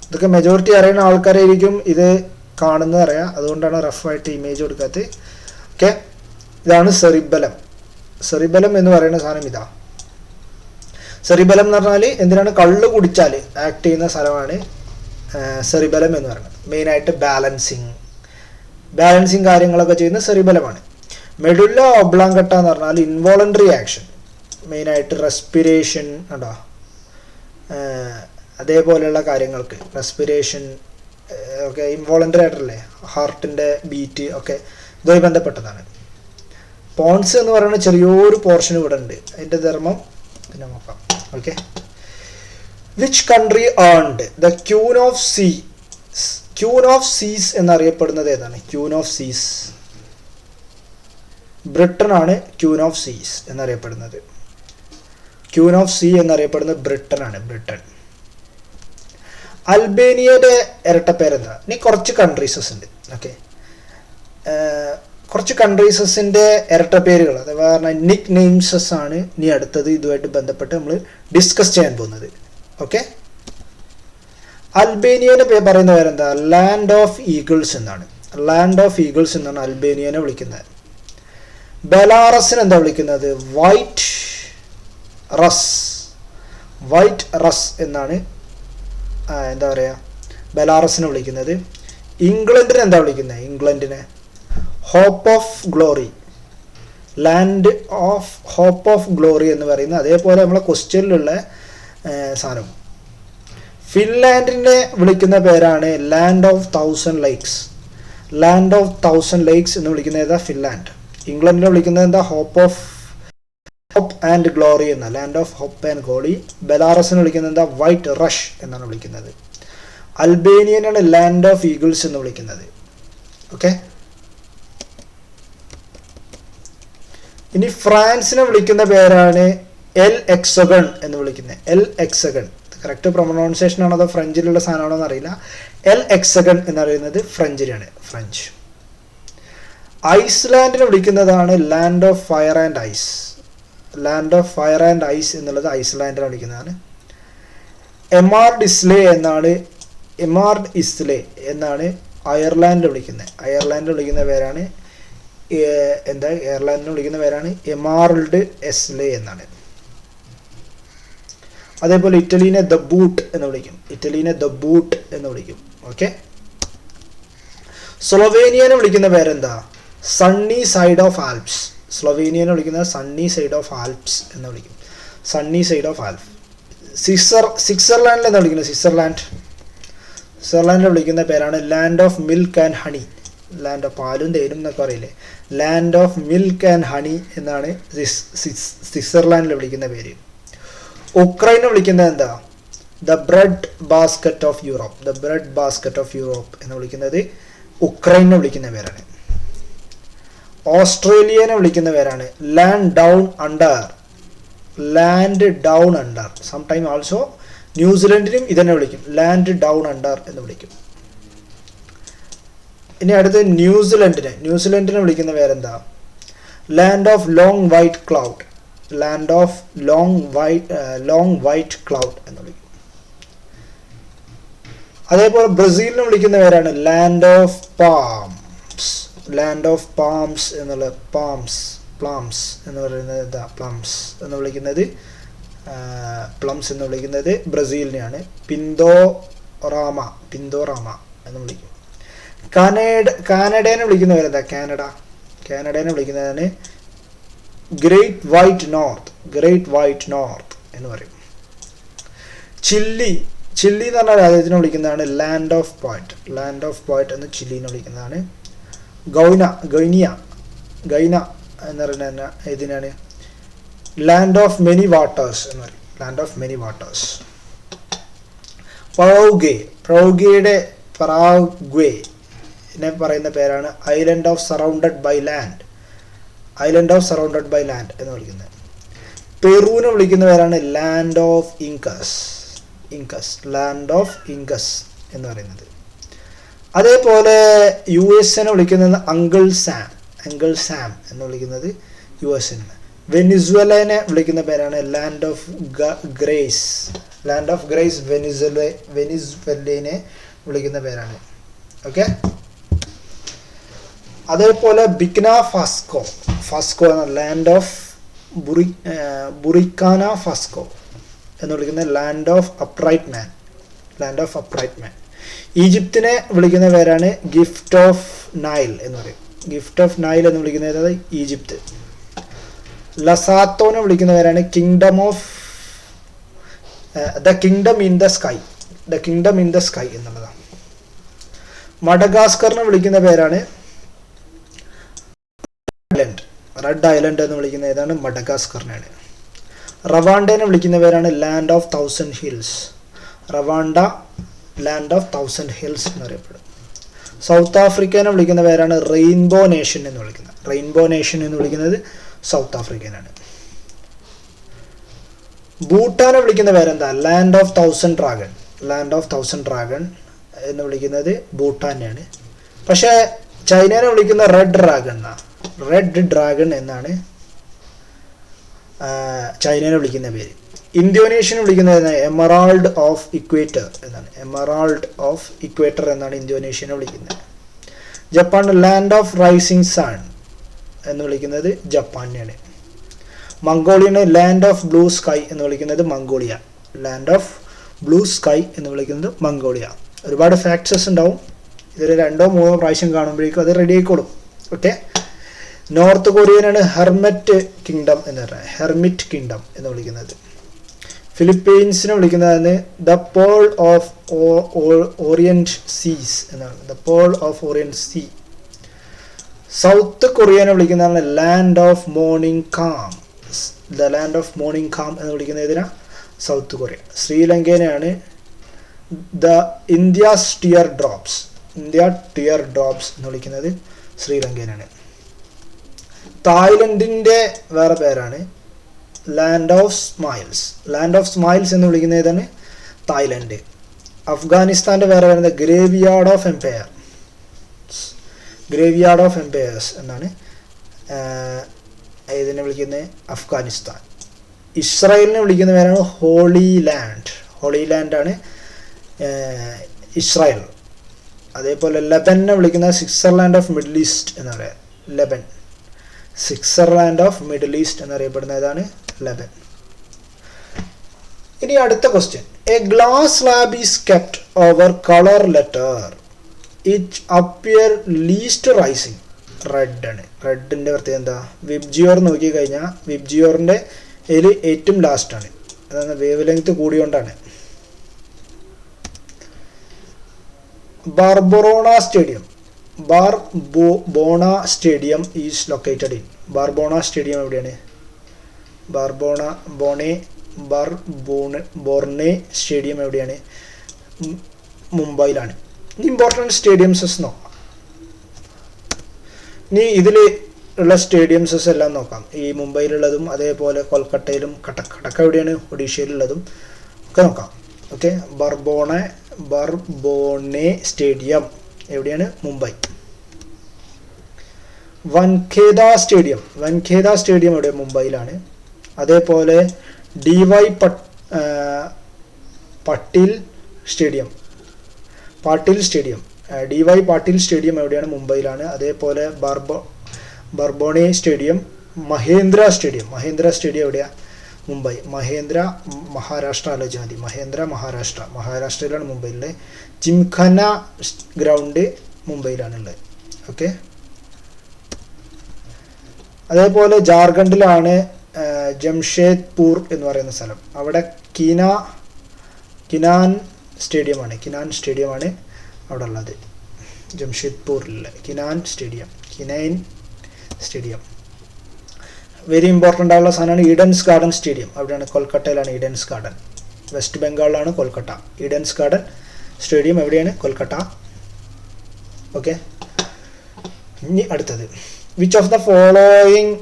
ഇതൊക്കെ മെജോറിറ്റി അറിയുന്ന ആൾക്കാരായിരിക്കും ഇത് കാണുന്നത് അറിയാം, അതുകൊണ്ടാണ് റഫായിട്ട് ഇമേജ് കൊടുക്കാത്തത്. ഓക്കെ, ഇതാണ് സെറിബലം എന്ന് പറയുന്ന സാധനം. ഇതാ സെറിബലം എന്ന് പറഞ്ഞാൽ എന്തിനാണ്? കള്ള് കുടിച്ചാൽ ആക്ട് ചെയ്യുന്ന സ്ഥലമാണ് സെറിബലം എന്ന് പറയുന്നത്. മെയിനായിട്ട് ബാലൻസിങ് കാര്യങ്ങളൊക്കെ ചെയ്യുന്ന സെറിബലമാണ്. മെഡുല്ല ഒബ്ലാങ്കട്ട എന്ന് പറഞ്ഞാൽ ഇൻവോളണ്ടറി ആക്ഷൻ, മെയിനായിട്ട് റെസ്പിറേഷൻ ഉണ്ടോ, അതേപോലെയുള്ള കാര്യങ്ങൾക്ക് റെസ്പിറേഷൻ ഒക്കെ ഇൻവോളണ്ടറി ആയിട്ടല്ലേ, ഹാർട്ടിൻ്റെ ബീറ്റ് ഒക്കെ ഇതുമായി ബന്ധപ്പെട്ടതാണ്. പോൺസ് എന്ന് പറയുന്ന ചെറിയൊരു പോർഷൻ ഇവിടെ ഉണ്ട്, അതിൻ്റെ ധർമ്മം പിന്നെ നോക്കാം. Okay, which country earned the queen of sea queen of സീസ് എന്നറിയപ്പെടുന്നത് ഏതാണ്? ക്യൂൻ ഓഫ് സീസ്, ബ്രിട്ടൻ ആണ് ക്യൂൻ ഓഫ് സീസ് എന്നറിയപ്പെടുന്നത്. ക്യൂൻ ഓഫ് സീ എന്നറിയപ്പെടുന്നത് ബ്രിട്ടൻ ആണ്, ബ്രിട്ടൻ. അൽബേനിയയുടെ ഇരട്ടപ്പേരെന്താ? ഇനി കുറച്ച് കൺട്രീസസ് ഉണ്ട്. ഓക്കെ, കുറച്ച് കൺട്രീസസിൻ്റെ ഇരട്ടപ്പേരുകൾ അഥവാ നിക് നെയിംസസ് ആണ് ഇനി അടുത്തത് ഇതുമായിട്ട് ബന്ധപ്പെട്ട് നമ്മൾ ഡിസ്കസ് ചെയ്യാൻ പോകുന്നത്. ഓക്കെ, അൽബേനിയയുടെ പറയുന്ന പേരെന്താ? ലാൻഡ് ഓഫ് ഈഗിൾസ് എന്നാണ്. ലാൻഡ് ഓഫ് ഈഗിൾസ് എന്നാണ് അൽബേനിയനെ വിളിക്കുന്നത്. ബെലാറസിന് എന്താ വിളിക്കുന്നത്? വൈറ്റ് റസ്, വൈറ്റ് റസ് എന്നാണ് എന്താ പറയുക ബെലാറസിനെ വിളിക്കുന്നത്. ഇംഗ്ലണ്ടിനെ എന്താ വിളിക്കുന്നത്? ഇംഗ്ലണ്ടിനെ hope of glory, land of hope of glory എന്ന് പറയുന്നത്. അതേപോലെ നമ്മളെ ക്വസ്റ്റ്യനിലുള്ള സാധനം. ഫിൻലാൻഡിനെ വിളിക്കുന്ന പേരാണ് land of 1000 lakes, land of 1000 lakes എന്ന് വിളിക്കുന്നത് ഏതാ? ഫിൻലാൻഡ്. ഇംഗ്ലണ്ടിനെ വിളിക്കുന്നത് എന്താ? ഹോപ്പ് ആൻഡ് ഗ്ലോറി എന്ന, land of hope and glory. ബെലാറസിനെ വിളിക്കുന്നത് എന്താ? വൈറ്റ് റഷ് എന്നാണ് വിളിക്കുന്നത്. അൽബേനിയനാണ് ലാൻഡ് ഓഫ് ഈഗിൾസ് എന്ന് വിളിക്കുന്നത്. ഓക്കെ, ഇനി ഫ്രാൻസിനെ വിളിക്കുന്ന പേരാണ് എൽ എക്സഗൺ എന്ന് വിളിക്കുന്നത്. എൽ എക്സഗൺ കറക്റ്റ് പ്രൊണൗൺസിയേഷൻ ആണോ അതോ ഫ്രഞ്ചിലുള്ള സാധനമാണോ എന്നറിയില്ല. എൽ എക്സഗൺ എന്ന് പറയുന്നത് ഫ്രഞ്ചിനാണ്, ഫ്രഞ്ച്. ഐസ്ലാൻഡിനെ വിളിക്കുന്നതാണ് land of fire and ice, land of fire and ice എന്നുള്ളത് ഐസ്ലാൻഡിനെ വിളിക്കുന്നതാണ്. എമാർഡ് ഇസ്ലേ എന്നാണ് അയർലാൻഡിൽ വിളിക്കുന്നത്. അയർലാൻഡിൽ വിളിക്കുന്ന പേരാണ് എയർലാൻഡിനെ വിളിക്കുന്ന പേരാണ് എമാർഡ് എസ്ലേ എന്നാണ്. അതേപോലെ ഇറ്റലീനെ ദ ബൂട്ട് എന്ന് വിളിക്കും, ഇറ്റലീനെ ദ ബൂട്ട് എന്ന് വിളിക്കും. ഓക്കെ, സ്ലൊവേനിയനെ വിളിക്കുന്ന പേരെന്താ? Sunny side of Alps. സ്ലൊവേനിയനെ വിളിക്കുന്നത് സണ്ണി സൈഡ് ഓഫ് ആൽപ്സ് എന്ന് വിളിക്കും, സണ്ണി സൈഡ് ഓഫ് ആൽപ്സ്. സ്വിറ്റ്സർലാൻഡിൽ എന്താ വിളിക്കുന്നത്? സ്വിറ്റ്സർലാൻഡിൽ വിളിക്കുന്ന പേരാണ് land of milk and honey, land of പാലും തേനും എന്നൊക്കെ പറയില്ലേ, land of milk and honey എന്നാണ് സ്വിറ്റ്സർലാൻഡിൽ വിളിക്കുന്ന പേര്. ഉക്രൈനെ വിളിക്കുന്നത് എന്താ? The bread basket of Europe, the bread basket of Europe എന്ന് വിളിക്കുന്നത് ഉക്രൈനെ വിളിക്കുന്ന പേരാണ്. ഓസ്ട്രേലിയനെ വിളിക്കുന്ന പേരാണ് land down under, land down under. Sometime also ന്യൂസിലൻഡിനും ഇതന്നെ വിളിക്കും, ലാൻഡ് ഡൗൺ അണ്ടർ എന്ന് വിളിക്കും. ഇനി അടുത്ത് ന്യൂസിലൻഡിനെ വിളിക്കുന്ന പേരെന്താ? Land of long white cloud, land of long white cloud എന്ന് വിളിക്കും. അതേപോലെ ബ്രസീലിനെ വിളിക്കുന്ന പേരാണ് land of palms, land of palms എന്നുള്ള പ്ലംസ് എന്ന് പറയുന്നത് പ്ലംസ് എന്ന് വിളിക്കുന്നത് ബ്രസീലിനെയാണ്. പിന്തോറാമ എന്ന് വിളിക്കും. കാനഡേനെ വിളിക്കുന്ന പേരെന്താ? കാനഡേനെ വിളിക്കുന്നതാണ് ഗ്രേറ്റ് വൈറ്റ് നോർത്ത് എന്ന് പറയും. ചില്ലി എന്ന് പറഞ്ഞ രാജ്യത്തിനെ വിളിക്കുന്നതാണ് ലാൻഡ് ഓഫ് പോയിന്റ് എന്ന് ചില്ലിനെ വിളിക്കുന്നതാണ്. ഗൈന എന്ന് പറയുന്ന ഇതിനാണ് ലാൻഡ് ഓഫ് മെനി വാട്ടേഴ്സ് എന്ന് പറയും, land of many waters. Paraguay പറയുന്ന പേരാണ് island of surrounded by land എന്ന് വിളിക്കുന്നത്. പെറുവിനെ വിളിക്കുന്ന പേരാണ് ലാൻഡ് ഓഫ് ഇൻകസ് എന്ന് പറയുന്നത്. അതേപോലെ യു എസിനെ വിളിക്കുന്നത് അങ്കിൾ സാം എന്ന് വിളിക്കുന്നത് യു എസിന്. വെനിസ്വേലനെ വിളിക്കുന്ന പേരാണ് ലാൻഡ് ഓഫ് ഗ്രേസ് വെനിസ്വേലനെ വിളിക്കുന്ന പേരാണ്. ഓക്കെ, അതേപോലെ ഫാസ്കോ എന്ന ലാൻഡ് ഓഫ് ബുറിക്കാന ഫാസ്കോ എന്ന് വിളിക്കുന്ന ലാൻഡ് ഓഫ് അപ്രൈറ്റ് മാൻ. ഈജിപ്തിനെ വിളിക്കുന്ന പേരാണ് ഗിഫ്റ്റ് ഓഫ് നൈൽ എന്ന് പറയും, ഗിഫ്റ്റ് ഓഫ് നൈൽ എന്ന് വിളിക്കുന്നത് ഈജിപ്ത്. ലസാത്തോനെ വിളിക്കുന്ന പേരാണ് the kingdom in the sky എന്നുള്ളതാണ്. മഡഗാസ്കറിനെ വിളിക്കുന്ന പേരാണ് റെഡ് ഐലൻഡ് എന്ന് വിളിക്കുന്ന ഏതാണ്? മഡഗാസ്കറിനാണ്. റവാണ്ടനെ വിളിക്കുന്ന പേരാണ് land of 1000 hills, land of 1000 hills എന്നറിയപ്പെടും. സൗത്ത് ആഫ്രിക്കനെ വിളിക്കുന്ന പേരാണ് റെയിൻബോ നേഷൻ എന്ന് വിളിക്കുന്നത്. റെയിൻബോ നേഷൻ എന്ന് വിളിക്കുന്നത് സൗത്ത് ആഫ്രിക്കനാണ്. ഭൂട്ടാനെ വിളിക്കുന്ന പേരെന്താ? Land of 1000 dragon. Land of 1000 dragon എന്ന് വിളിക്കുന്നത് ഭൂട്ടാനെയാണ്. പക്ഷേ ചൈനനെ വിളിക്കുന്ന റെഡ് ഡ്രാഗൺ എന്നാണ്. റെഡ് ഡ്രാഗൺ എന്നാണ് ചൈനനെ വിളിക്കുന്ന പേര്. ഇന്തോനേഷ്യനെ വിളിക്കുന്നത് എമറാൾഡ് ഓഫ് ഇക്വേറ്റർ എന്നാണ്. എമറാൾഡ് ഓഫ് ഇക്വേറ്റർ എന്നാണ് ഇന്തോനേഷ്യനെ വിളിക്കുന്നത്. Japan land of rising sun എന്ന് വിളിക്കുന്നത് ജപ്പാനെയാണ്. മംഗോളിയനെ ലാൻഡ് ഓഫ് ബ്ലൂ സ്കൈ എന്ന് വിളിക്കുന്നത് Mongolia. Land of blue sky എന്ന് വിളിക്കുന്നത് മംഗോളിയ. ഒരുപാട് ഫാക്ട്സസ് ഉണ്ടാവും. ഇതൊരു 2-3 പ്രാവശ്യം കാണുമ്പോഴേക്കും അത് റെഡി ആയിക്കോളും. ഓക്കെ. നോർത്ത് കൊറിയനാണ് ഹെർമിറ്റ് കിങ്ഡം എന്ന് പറയുന്നത്. ഹെർമിറ്റ് കിങ്ഡം എന്ന് വിളിക്കുന്നത്. ഫിലിപ്പീൻസിനെ വിളിക്കുന്നതാണ് the pearl of orient seas എന്നാണ്. The pearl of orient sea. South കൊറിയനെ വിളിക്കുന്നതാണ് land of morning calm. The land of morning calm എന്ന് വിളിക്കുന്ന ഇതിനാ സൗത്ത് കൊറിയ. ശ്രീലങ്കേനെയാണ് the India's teardrops. India teardrops എന്ന് വിളിക്കുന്നത് ശ്രീലങ്കേനാണ്. തായ്ലൻഡിൻ്റെ വേറെ പേരാണ് land of smiles. Land of smiles എന്ന് വിളിക്കുന്ന ഏതാണ്? തായ്ലൻഡ്. അഫ്ഗാനിസ്ഥാൻ്റെ വേറെ വരുന്നത് graveyard of empire. Graveyard of empires എന്നാണ് ഇതിനെ വിളിക്കുന്നത് അഫ്ഗാനിസ്ഥാൻ. ഇസ്രായേലിനെ വിളിക്കുന്ന പേരാണ് ഹോളി ലാൻഡ്. Holy ലാൻഡാണ് Israel. അതേപോലെ ലെബനെ വിളിക്കുന്നത് സ്വിറ്റ്സർലാൻഡ് ഓഫ് മിഡിൽ ഈസ്റ്റ് എന്ന് പറയാം. Lebanon. Switzerland of Middle East എന്നറിയപ്പെടുന്ന ഏതാണ്? ലെബൻ. ഇനി അടുത്ത question. A glass slab is kept over colour letter it appear least rising. Red ആണ്. റെഡിൻ്റെ പ്രത്യേകത എന്താ? വിബ്ജിയോർ നോക്കിക്കഴിഞ്ഞാൽ വിബ്ജിയോറിൻ്റെ ഇതിൽ ഏറ്റവും ലാസ്റ്റാണ്. അതാണ് വേവ് ലെങ്ത് കൂടിയോണ്ടാണ്. Brabourne stadium. Brabourne stadium is located in. Brabourne stadium എവിടെയാണ്? ബോർണെ സ്റ്റേഡിയം എവിടെയാണ്? മുംബൈയിലാണ്. ഇമ്പോർട്ടൻറ്റ് സ്റ്റേഡിയംസസ് നോക്കാം. ഇനി ഇതിൽ ഉള്ള സ്റ്റേഡിയംസസ് എല്ലാം നോക്കാം. ഈ മുംബൈയിലുള്ളതും അതേപോലെ കൊൽക്കട്ടയിലും കട്ടക്ക എവിടെയാണ്? ഒഡീഷയിലുള്ളതും ഒക്കെ നോക്കാം. ഓക്കെ. ബാർബോണെ സ്റ്റേഡിയം എവിടെയാണ്? മുംബൈ. വൻഖേദ സ്റ്റേഡിയം എവിടെ? മുംബൈയിലാണ്. അതേപോലെ DY Patil stadium. DY Patil stadium എവിടെയാണ്? മുംബൈയിലാണ്. അതേപോലെ ബാർബോണെ സ്റ്റേഡിയം. മഹേന്ദ്ര സ്റ്റേഡിയം എവിടെയാണ്? മുംബൈ. മഹാരാഷ്ട്ര ആലോചിച്ചാൽ മതി. മഹാരാഷ്ട്രയിലാണ് മുംബൈയിലെ. ജിംഖാന ഗ്രൗണ്ട് മുംബൈയിലാണുള്ളത്. ഓക്കെ. അതേപോലെ ജാർഖണ്ഡിലാണ് ജംഷേദ്പൂർ എന്ന് പറയുന്ന സ്ഥലം. അവിടെ കിനാൻ സ്റ്റേഡിയമാണ് അവിടെ ഉള്ളത്. ജംഷേദ്പൂരിലെ കിനൈൻ സ്റ്റേഡിയം. വെരി ഇമ്പോർട്ടൻ്റ് ആയുള്ള സാധനമാണ് ഈഡൻസ് ഗാർഡൻ സ്റ്റേഡിയം. അവിടെയാണ്. കൊൽക്കട്ടയിലാണ് ഈഡൻസ് ഗാർഡൻ. വെസ്റ്റ് ബംഗാളിലാണ് കൊൽക്കട്ട. ഈഡൻസ് ഗാർഡൻ സ്റ്റേഡിയം എവിടെയാണ്? കൊൽക്കട്ട. ഓക്കെ. ഇനി അടുത്തത്. Which of the following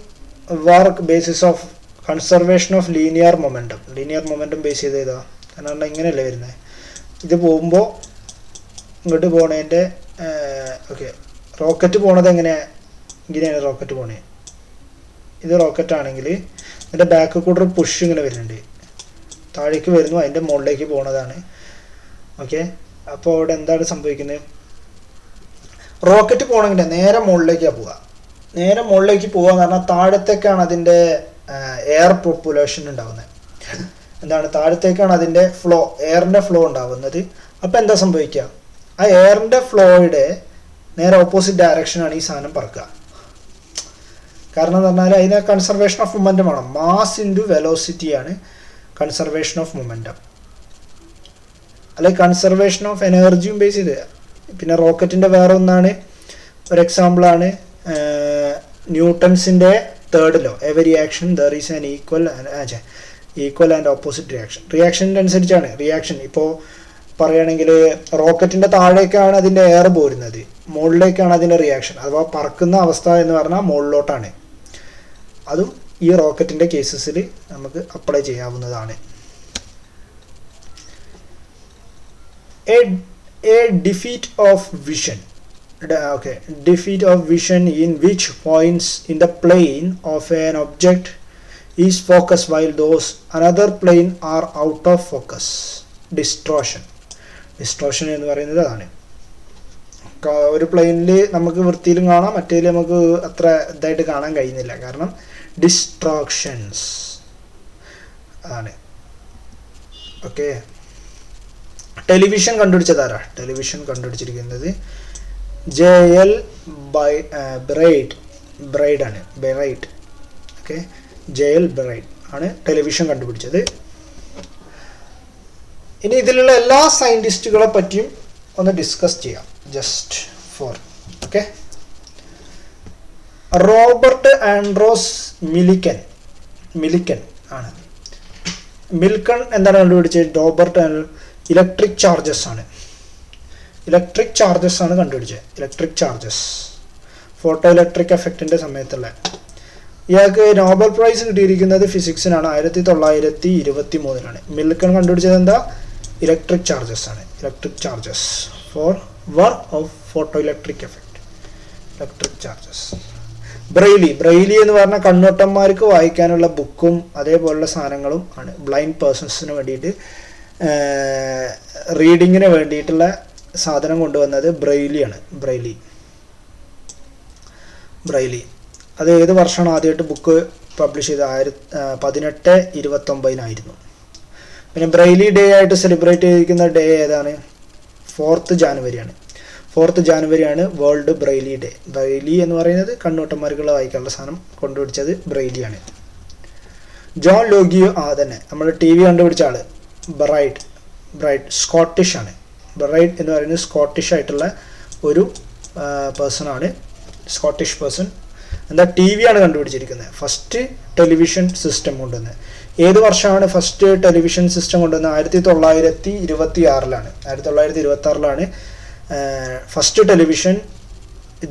work basis of conservation of linear momentum base ചെയ്ത് ചെയ്താ? കാരണം ഇങ്ങനെയല്ലേ വരുന്നത്. ഇത് പോകുമ്പോൾ ഇങ്ങോട്ട് പോണതിൻ്റെ ഓക്കെ. റോക്കറ്റ് പോണത് ഇങ്ങനെയാണ് റോക്കറ്റ് പോണേ. ഇത് റോക്കറ്റ് ആണെങ്കിൽ ഇതിൻ്റെ ബാക്ക് കൂടെ ഒരു പുഷ് ഇങ്ങനെ വരുന്നുണ്ട്. താഴേക്ക് വരുന്നു, അതിൻ്റെ മുകളിലേക്ക് പോണതാണ്. ഓക്കെ. അപ്പോൾ അവിടെ എന്താണ് സംഭവിക്കുന്നത്? റോക്കറ്റ് പോകണമെങ്കിൽ നേരെ മുകളിലേക്കാണ് പോവുക. എന്ന് പറഞ്ഞാൽ താഴത്തേക്കാണ് അതിൻ്റെ എയർ പോപ്പുലേഷൻ ഉണ്ടാകുന്നത്. താഴത്തേക്കാണ് അതിൻ്റെ എയറിൻ്റെ ഫ്ലോ ഉണ്ടാകുന്നത്. അപ്പോൾ എന്താ സംഭവിക്കുക? ആ എയറിൻ്റെ ഫ്ലോയുടെ നേരെ ഓപ്പോസിറ്റ് ഡയറക്ഷനാണ് ഈ സാധനം പറക്കുക. കാരണം എന്ന് പറഞ്ഞാൽ അതിന് കൺസർവേഷൻ ഓഫ് മൊമെൻറ്റം ആണ്. മാസ് ഇൻറ്റു വെലോസിറ്റിയാണ് കൺസർവേഷൻ ഓഫ് മൊമെൻറ്റം. അല്ലെങ്കിൽ കൺസർവേഷൻ ഓഫ് എനർജിയും ബേസ് ചെയ്ത്. പിന്നെ റോക്കറ്റിൻ്റെ വേറെ ഒന്നാണ്, ഒരു എക്സാമ്പിളാണ് ന്യൂട്ടൺസിൻ്റെ third law. Every action there is an equal and opposite reaction. റിയാക്ഷൻ്റെ അനുസരിച്ചാണ്. ഇപ്പോൾ പറയുകയാണെങ്കിൽ റോക്കറ്റിൻ്റെ താഴേക്കാണ് അതിൻ്റെ എയർ പോരുന്നത്, മുകളിലേക്കാണ് അതിൻ്റെ റിയാക്ഷൻ, അഥവാ പറക്കുന്ന അവസ്ഥ എന്ന് പറഞ്ഞാൽ മുകളിലോട്ടാണ്. അതും ഈ റോക്കറ്റിൻ്റെ കേസസിൽ നമുക്ക് അപ്ലൈ ചെയ്യാവുന്നതാണ്. A defeat of vision. Okay, defeat of vision in which points in the plane of an object is focused while those another plane are out of focus. Distortion. Distortion എന്ന് പറയുന്നത് അതാണ്. ഒരു പ്ലെയിനിൽ നമുക്ക് വൃത്തിയിലും കാണാം, മറ്റേതിൽ നമുക്ക് അത്ര ഇതായിട്ട് കാണാൻ കഴിയുന്നില്ല, കാരണം ഡിസ്ട്രാക്ഷൻസ് ആണ്. ഓക്കെ, ടെലിവിഷൻ കണ്ടുപിടിച്ചതാരാ? ടെലിവിഷൻ കണ്ടുപിടിച്ചിരിക്കുന്നത് JL ബ്രൈഡ് ആണ്. ബെറൈറ്റ്. ഓക്കെ, JL ബ്രൈഡ് ആണ് ടെലിവിഷൻ കണ്ടുപിടിച്ചത്. ഇനി ഇതിലുള്ള എല്ലാ സയൻറ്റിസ്റ്റുകളെ പറ്റിയും ഒന്ന് ഡിസ്കസ് ചെയ്യാം, just for. Okay, Robert Andrews Millikan ആണ്. മിൽക്കൺ എന്താണ് കണ്ടുപിടിച്ചത്? റോബർട്ട് ഇലക്ട്രിക് ചാർജസ് ആണ്. ഇലക്ട്രിക് ചാർജസ് ആണ് കണ്ടുപിടിച്ചത്. ഇലക്ട്രിക് ചാർജസ്, ഫോട്ടോ ഇലക്ട്രിക് എഫക്റ്റിൻ്റെ സമയത്തുള്ള. ഇയാൾക്ക് നോബൽ പ്രൈസ് കിട്ടിയിരിക്കുന്നത് ഫിസിക്സിനാണ്, 1923. മിൽക്കൺ കണ്ടുപിടിച്ചത് എന്താ? ഇലക്ട്രിക് ചാർജസ് ആണ്. Electric charges four work of photo electric effect. Electric charges. Braille എന്ന് പറഞ്ഞാൽ കണ്ണോട്ടന്മാർക്ക് വായിക്കാനുള്ള ബുക്കും അതേപോലുള്ള സാധനങ്ങളും ആണ്. ബ്ലൈൻഡ് പേഴ്സൺസിന് വേണ്ടിയിട്ട് റീഡിങ്ങിന് വേണ്ടിയിട്ടുള്ള സാധനം കൊണ്ടുവന്നത് ബ്രെയിലിയാണ്. ബ്രെയിലി അത് ഏത് വർഷമാണ് ആദ്യമായിട്ട് ബുക്ക് പബ്ലിഷ് ചെയ്തത്? 1829. പിന്നെ ബ്രെയിലി ഡേ ആയിട്ട് സെലിബ്രേറ്റ് ചെയ്തിരിക്കുന്ന ഡേ ഏതാണ്? 4th ജാനുവരിയാണ്. 4th ജാനുവരിയാണ് വേൾഡ് ബ്രെയിലി ഡേ. ബ്രെയിലി എന്ന് പറയുന്നത് കണ്ണൂട്ടന്മാർക്കുള്ള വായിക്കാനുള്ള സാധനം കൊണ്ടുപിടിച്ചത് ബ്രെയിലിയാണ്. ജോൺ ലോഗിയോ തന്നെ നമ്മൾ TV കണ്ടുപിടിച്ച ആള്. ബ്രൈറ്റ് സ്കോട്ടിഷ് ആണ്. ബ്രൈറ്റ് എന്ന് പറയുന്നത് സ്കോട്ടിഷ് ആയിട്ടുള്ള ഒരു പേഴ്സണാണ്. Scottish person. എന്താ? TV ആണ് കണ്ടുപിടിച്ചിരിക്കുന്നത്. ഫസ്റ്റ് ടെലിവിഷൻ സിസ്റ്റം കൊണ്ടുവന്നത് ഏത് വർഷമാണ്? ഫസ്റ്റ് ടെലിവിഷൻ സിസ്റ്റം കൊണ്ടുവന്നത് 1926-ലാണ്. 1926-ലാണ് ഫസ്റ്റ് ടെലിവിഷൻ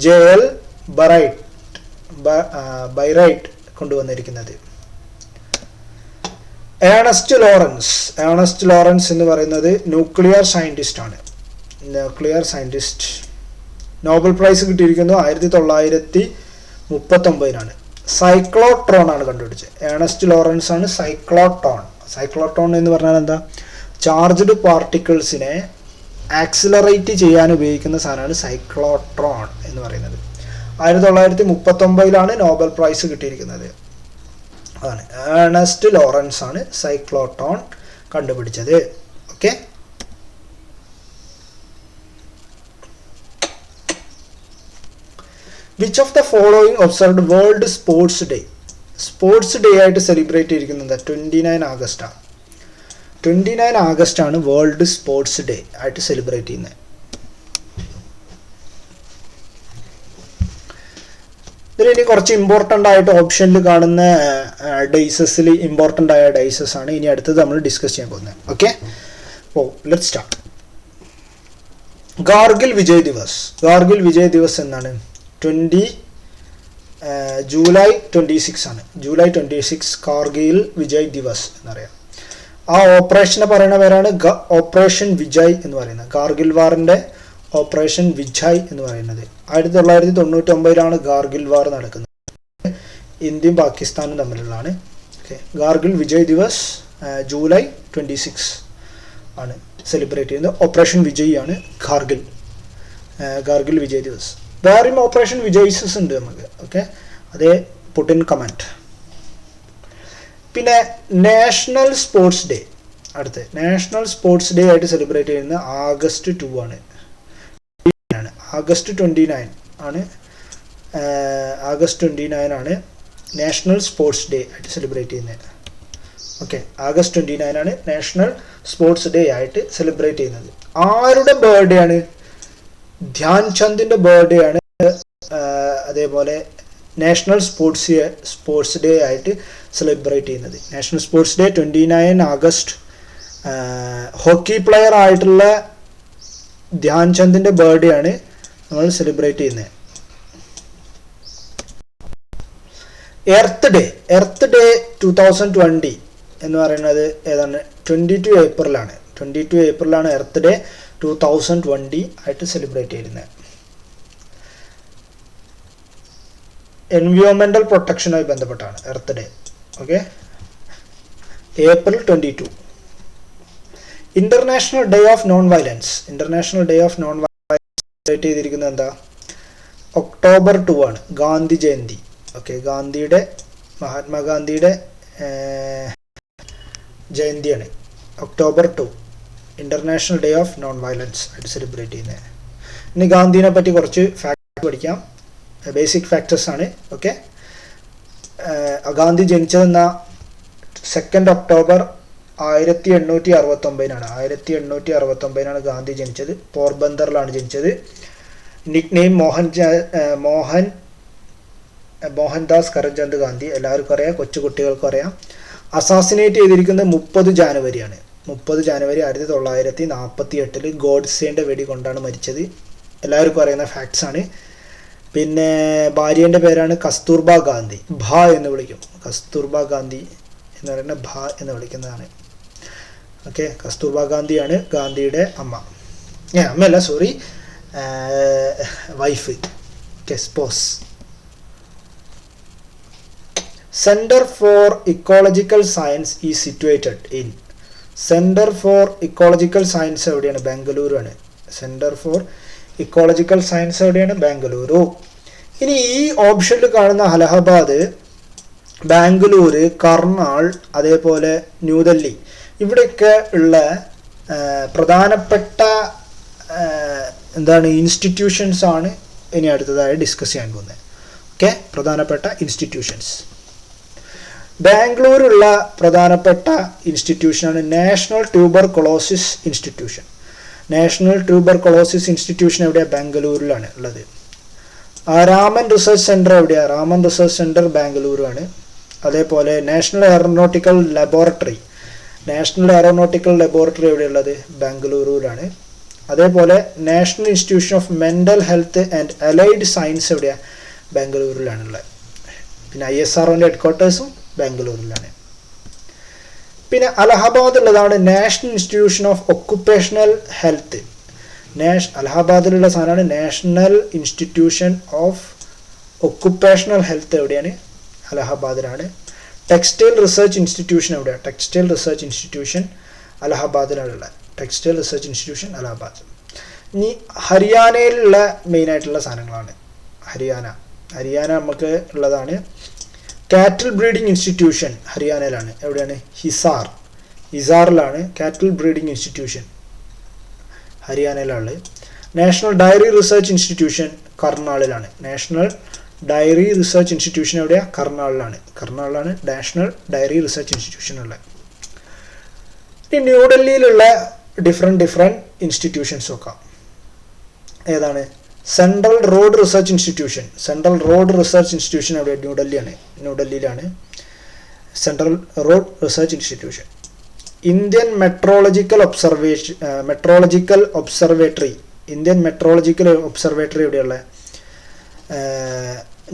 JL ബൈറൈറ്റ് കൊണ്ടുവന്നിരിക്കുന്നത്. ഏണസ്റ്റ് ലോറൻസ് എന്ന് പറയുന്നത് ന്യൂക്ലിയർ സയൻറ്റിസ്റ്റ് ആണ്. നോബൽ പ്രൈസ് കിട്ടിയിരിക്കുന്നത് 1939-ലാണ്. സൈക്ലോട്രോൺ ആണ് കണ്ടുപിടിച്ചത്. ഏണസ്റ്റ് ലോറൻസ് ആണ് സൈക്ലോട്രോൺ എന്ന് പറഞ്ഞാൽ എന്താ? ചാർജ്ഡ് പാർട്ടിക്കിൾസിനെ ആക്സിലറേറ്റ് ചെയ്യാൻ ഉപയോഗിക്കുന്ന സാധനമാണ് സൈക്ലോട്രോൺ എന്ന് പറയുന്നത്. 1939-ലാണ് നോബൽ പ്രൈസ് കിട്ടിയിരിക്കുന്നത്. അതാണ് ഏണസ്റ്റ് ലോറൻസ് ആണ് സൈക്ലോട്രോൺ കണ്ടുപിടിച്ചത്. Okay, which of the following observed world sports day ആയിട്ട് സെലിബ്രേറ്റ് ചെയ്തിരിക്കുന്നത് 29 ആഗസ്റ്റാണ്. 29 ആഗസ്റ്റ് ആണ് വേൾഡ് സ്പോർട്സ് ഡേ ആയിട്ട് സെലിബ്രേറ്റ് ചെയ്യുന്നത്. ഇതിൽ കുറച്ച് ഇമ്പോർട്ടൻ്റ് ആയിട്ട് ഓപ്ഷനിൽ കാണുന്ന ഡേയ്സസിൽ ഇമ്പോർട്ടൻ്റ് ആയ ഡേയ്സസ് ആണ് ഇനി അടുത്തത് നമ്മൾ ഡിസ്കസ് ചെയ്യാൻ പോകുന്നത്. ഓക്കെ, അപ്പോൾ ലെറ്റ്സ് സ്റ്റാർട്ട്. ഗാർഗിൽ വിജയ് ദിവസ് എന്നാണ്? ജൂലൈ 26 ആണ്. ജൂലൈ 26 കാർഗിൽ വിജയ് ദിവസ് എന്നറിയാം. ആ ഓപ്പറേഷനെ പറയുന്ന പേരാണ് ഓപ്പറേഷൻ വിജയ് എന്ന് പറയുന്നത്. കാർഗിൽ വാറിൻ്റെ ഓപ്പറേഷൻ വിജയ് എന്ന് പറയുന്നത് 1999-ലാണ് കാർഗിൽ വാർ നടക്കുന്നത്. ഇന്ത്യയും പാകിസ്ഥാനും തമ്മിലുള്ളതാണ്. ഓക്കെ, കാർഗിൽ വിജയ് ദിവസ് ജൂലൈ 26 ആണ് സെലിബ്രേറ്റ് ചെയ്യുന്നത്. ഓപ്പറേഷൻ വിജയ് ആണ് കാർഗിൽ വിജയ് ദിവസ്. വേറെയും ഓപ്പറേഷൻ വിജയ്സസ് ഉണ്ട് നമുക്ക്. ഓക്കെ, അതേ പുട്ടിൻ കമൻറ്റ്. പിന്നെ നാഷണൽ സ്പോർട്സ് ഡേ, അടുത്ത് നാഷണൽ സ്പോർട്സ് ഡേ ആയിട്ട് സെലിബ്രേറ്റ് ചെയ്യുന്നത് August 2 ആണ്. August 29 ആണ്. August 29 ആണ് നാഷണൽ സ്പോർട്സ് ഡേ ആയിട്ട് സെലിബ്രേറ്റ് ചെയ്യുന്നത്. ഓക്കെ, August 29 ആണ് നാഷണൽ സ്പോർട്സ് ഡേ ആയിട്ട് സെലിബ്രേറ്റ് ചെയ്യുന്നത്. ആരുടെ ബർത്ത്ഡേ ആണ്? ധ്യാൻ ചന്ദിൻ്റെ ബർത്ത്ഡേ ആണ്. അതേപോലെ നാഷണൽ സ്പോർട്സ് ഡേ ആയിട്ട് സെലിബ്രേറ്റ് ചെയ്യുന്നത്. National sports day 29 August hockey player ആയിട്ടുള്ള ധ്യാൻചന്ദിൻ്റെ ബർത്ത്ഡേ ആണ് നമ്മൾ സെലിബ്രേറ്റ് ചെയ്യുന്നത്. എർത്ത് ഡേ 2020 എന്ന് പറയുന്നത് ഏതാണ് 22 ഏപ്രിലാണ്. 22 ഏപ്രിലാണ് എർത്ത് ഡേ 2020 ആയിട്ട് സെലിബ്രേറ്റ് ചെയ്യുന്നത്. എൻവിയോൺമെൻ്റൽ പ്രൊട്ടക്ഷനുമായി ബന്ധപ്പെട്ടാണ് earth day. Okay, April 22. International day of non violence. International day of non violence celebrate ചെയ്തിരിക്കുന്നത് എന്താ? October 2 ആണ്, ഗാന്ധി ജയന്തി. ഓക്കെ, മഹാത്മാഗാന്ധിയുടെ ജയന്തിയാണ് October 2, international day of non violence ആയിട്ട് സെലിബ്രേറ്റ് ചെയ്യുന്നത്. ഇനി ഗാന്ധിനെ പറ്റി കുറച്ച് ഫാക്ട് പഠിക്കാം, ബേസിക് ഫാക്ടേഴ്സ് ആണ്. ഓക്കെ, ഗാന്ധി ജനിച്ചതെന്ന 2 October 1869 1869 ഗാന്ധി ജനിച്ചത്. പോർബന്ദറിലാണ് ജനിച്ചത്. നിക് നെയിം മോഹൻദാസ് കരംചന്ദ് ഗാന്ധി, എല്ലാവർക്കും അറിയാം, കൊച്ചുകുട്ടികൾക്കും അറിയാം. അസാസിനേറ്റ് ചെയ്തിരിക്കുന്നത് 30 ജാനുവരിയാണ്. 30 ജാനുവരി 1948 ഗോഡ്സേൻ്റെ വെടി കൊണ്ടാണ് മരിച്ചത്. എല്ലാവർക്കും അറിയുന്ന ഫാക്ട്സ് ആണ്. പിന്നെ ഭാര്യേൻ്റെ പേരാണ് കസ്തൂർബ ഗാന്ധി, ഭ എന്ന് വിളിക്കും. കസ്തൂർബ ഗാന്ധി എന്ന് പറയുന്നത് ഭ എന്ന് വിളിക്കുന്നതാണ്. ഓക്കെ, കസ്തൂർബ ഗാന്ധിയാണ് ഗാന്ധിയുടെ അമ്മയല്ല, sorry, wife. Okay, spouse. Centre for ecological science is situated in. Centre for ecological science എവിടെയാണ്? ബാംഗ്ലൂരു ആണ്. സെൻറ്റർ ഫോർ ഇക്കോളജിക്കൽ സയൻസ് എവിടെയാണ്? ബാംഗ്ലൂരു. ഇനി ഈ ഓപ്ഷനിൽ കാണുന്ന അലഹബാദ്, ബാംഗ്ലൂര്, കർണാൾ, അതേപോലെ ന്യൂഡൽഹി, ഇവിടെയൊക്കെ ഉള്ള പ്രധാനപ്പെട്ട ഇൻസ്റ്റിറ്റ്യൂഷൻസ് ആണ് ഇനി അടുത്തതായി ഡിസ്കസ് ചെയ്യാൻ പോകുന്നത്. ഓക്കെ, പ്രധാനപ്പെട്ട ഇൻസ്റ്റിറ്റ്യൂഷൻസ്. ബാംഗ്ലൂരുള്ള പ്രധാനപ്പെട്ട ഇൻസ്റ്റിറ്റ്യൂഷനാണ് national tuberculosis institution. National tuberculosis institution എവിടെയാണ്? ബാംഗ്ലൂരിലാണ് ഉള്ളത്. രാമൻ റിസർച്ച് സെൻറ്റർ എവിടെയാണ്? രാമൻ റിസർച്ച് സെൻറ്റർ ബാംഗ്ലൂരു ആണ്. അതേപോലെ നാഷണൽ എയറോനോട്ടിക്കൽ ലബോറട്ടറി എവിടെയുള്ളത്? ബാംഗ്ലൂരുവിലാണ്. അതേപോലെ national institution of mental health and allied science എവിടെയാണ്? ബാംഗ്ലൂരിലാണുള്ളത്. പിന്നെ ISROൻ്റെ ഹെഡ്ക്വാർട്ടേഴ്സും ബാംഗ്ലൂരിലാണ്. പിന്നെ അലഹബാദ് ഉള്ളതാണ് national institution of occupational health. അലഹബാദിലുള്ള സാധനമാണ് national institution of occupational health. എവിടെയാണ്? അലഹബാദിലാണ്. ടെക്സ്റ്റൈൽ റിസർച്ച് ഇൻസ്റ്റിറ്റ്യൂഷൻ എവിടെയാണ്? ടെക്സ്റ്റൈൽ റിസർച്ച് ഇൻസ്റ്റിറ്റ്യൂഷൻ അലഹബാദിലുള്ള ടെക്സ്റ്റൈൽ റിസർച്ച് ഇൻസ്റ്റിറ്റ്യൂഷൻ അലഹബാദ്. ഇനി ഹരിയാനയിലുള്ള മെയിനായിട്ടുള്ള സാധനങ്ങളാണ്. ഹരിയാന നമുക്ക് ഉള്ളതാണ് കാറ്റിൽ ബ്രീഡിംഗ് ഇൻസ്റ്റിറ്റ്യൂഷൻ. ഹരിയാനയിലാണ്. എവിടെയാണ്? ഹിസാറിലാണ് കാറ്റിൽ breeding institution ഹരിയാനയിലാണ്. National dairy research institution കർണാളിലാണ്. National dairy research institution എവിടെയാണ്? കർണാളിലാണ് നാഷണൽ ഡയറി റിസർച്ച് ഇൻസ്റ്റിറ്റ്യൂഷൻ ഉള്ളത്. ഇനി ന്യൂഡൽഹിയിലുള്ള ഡിഫറെൻറ്റ് ഇൻസ്റ്റിറ്റ്യൂഷൻസ് നോക്കാം. ഏതാണ്? Central road research institution. എവിടെയാണ്? ന്യൂഡൽഹിയിലാണ് central road research institution. Indian metrological observatory എവിടെയുള്ള?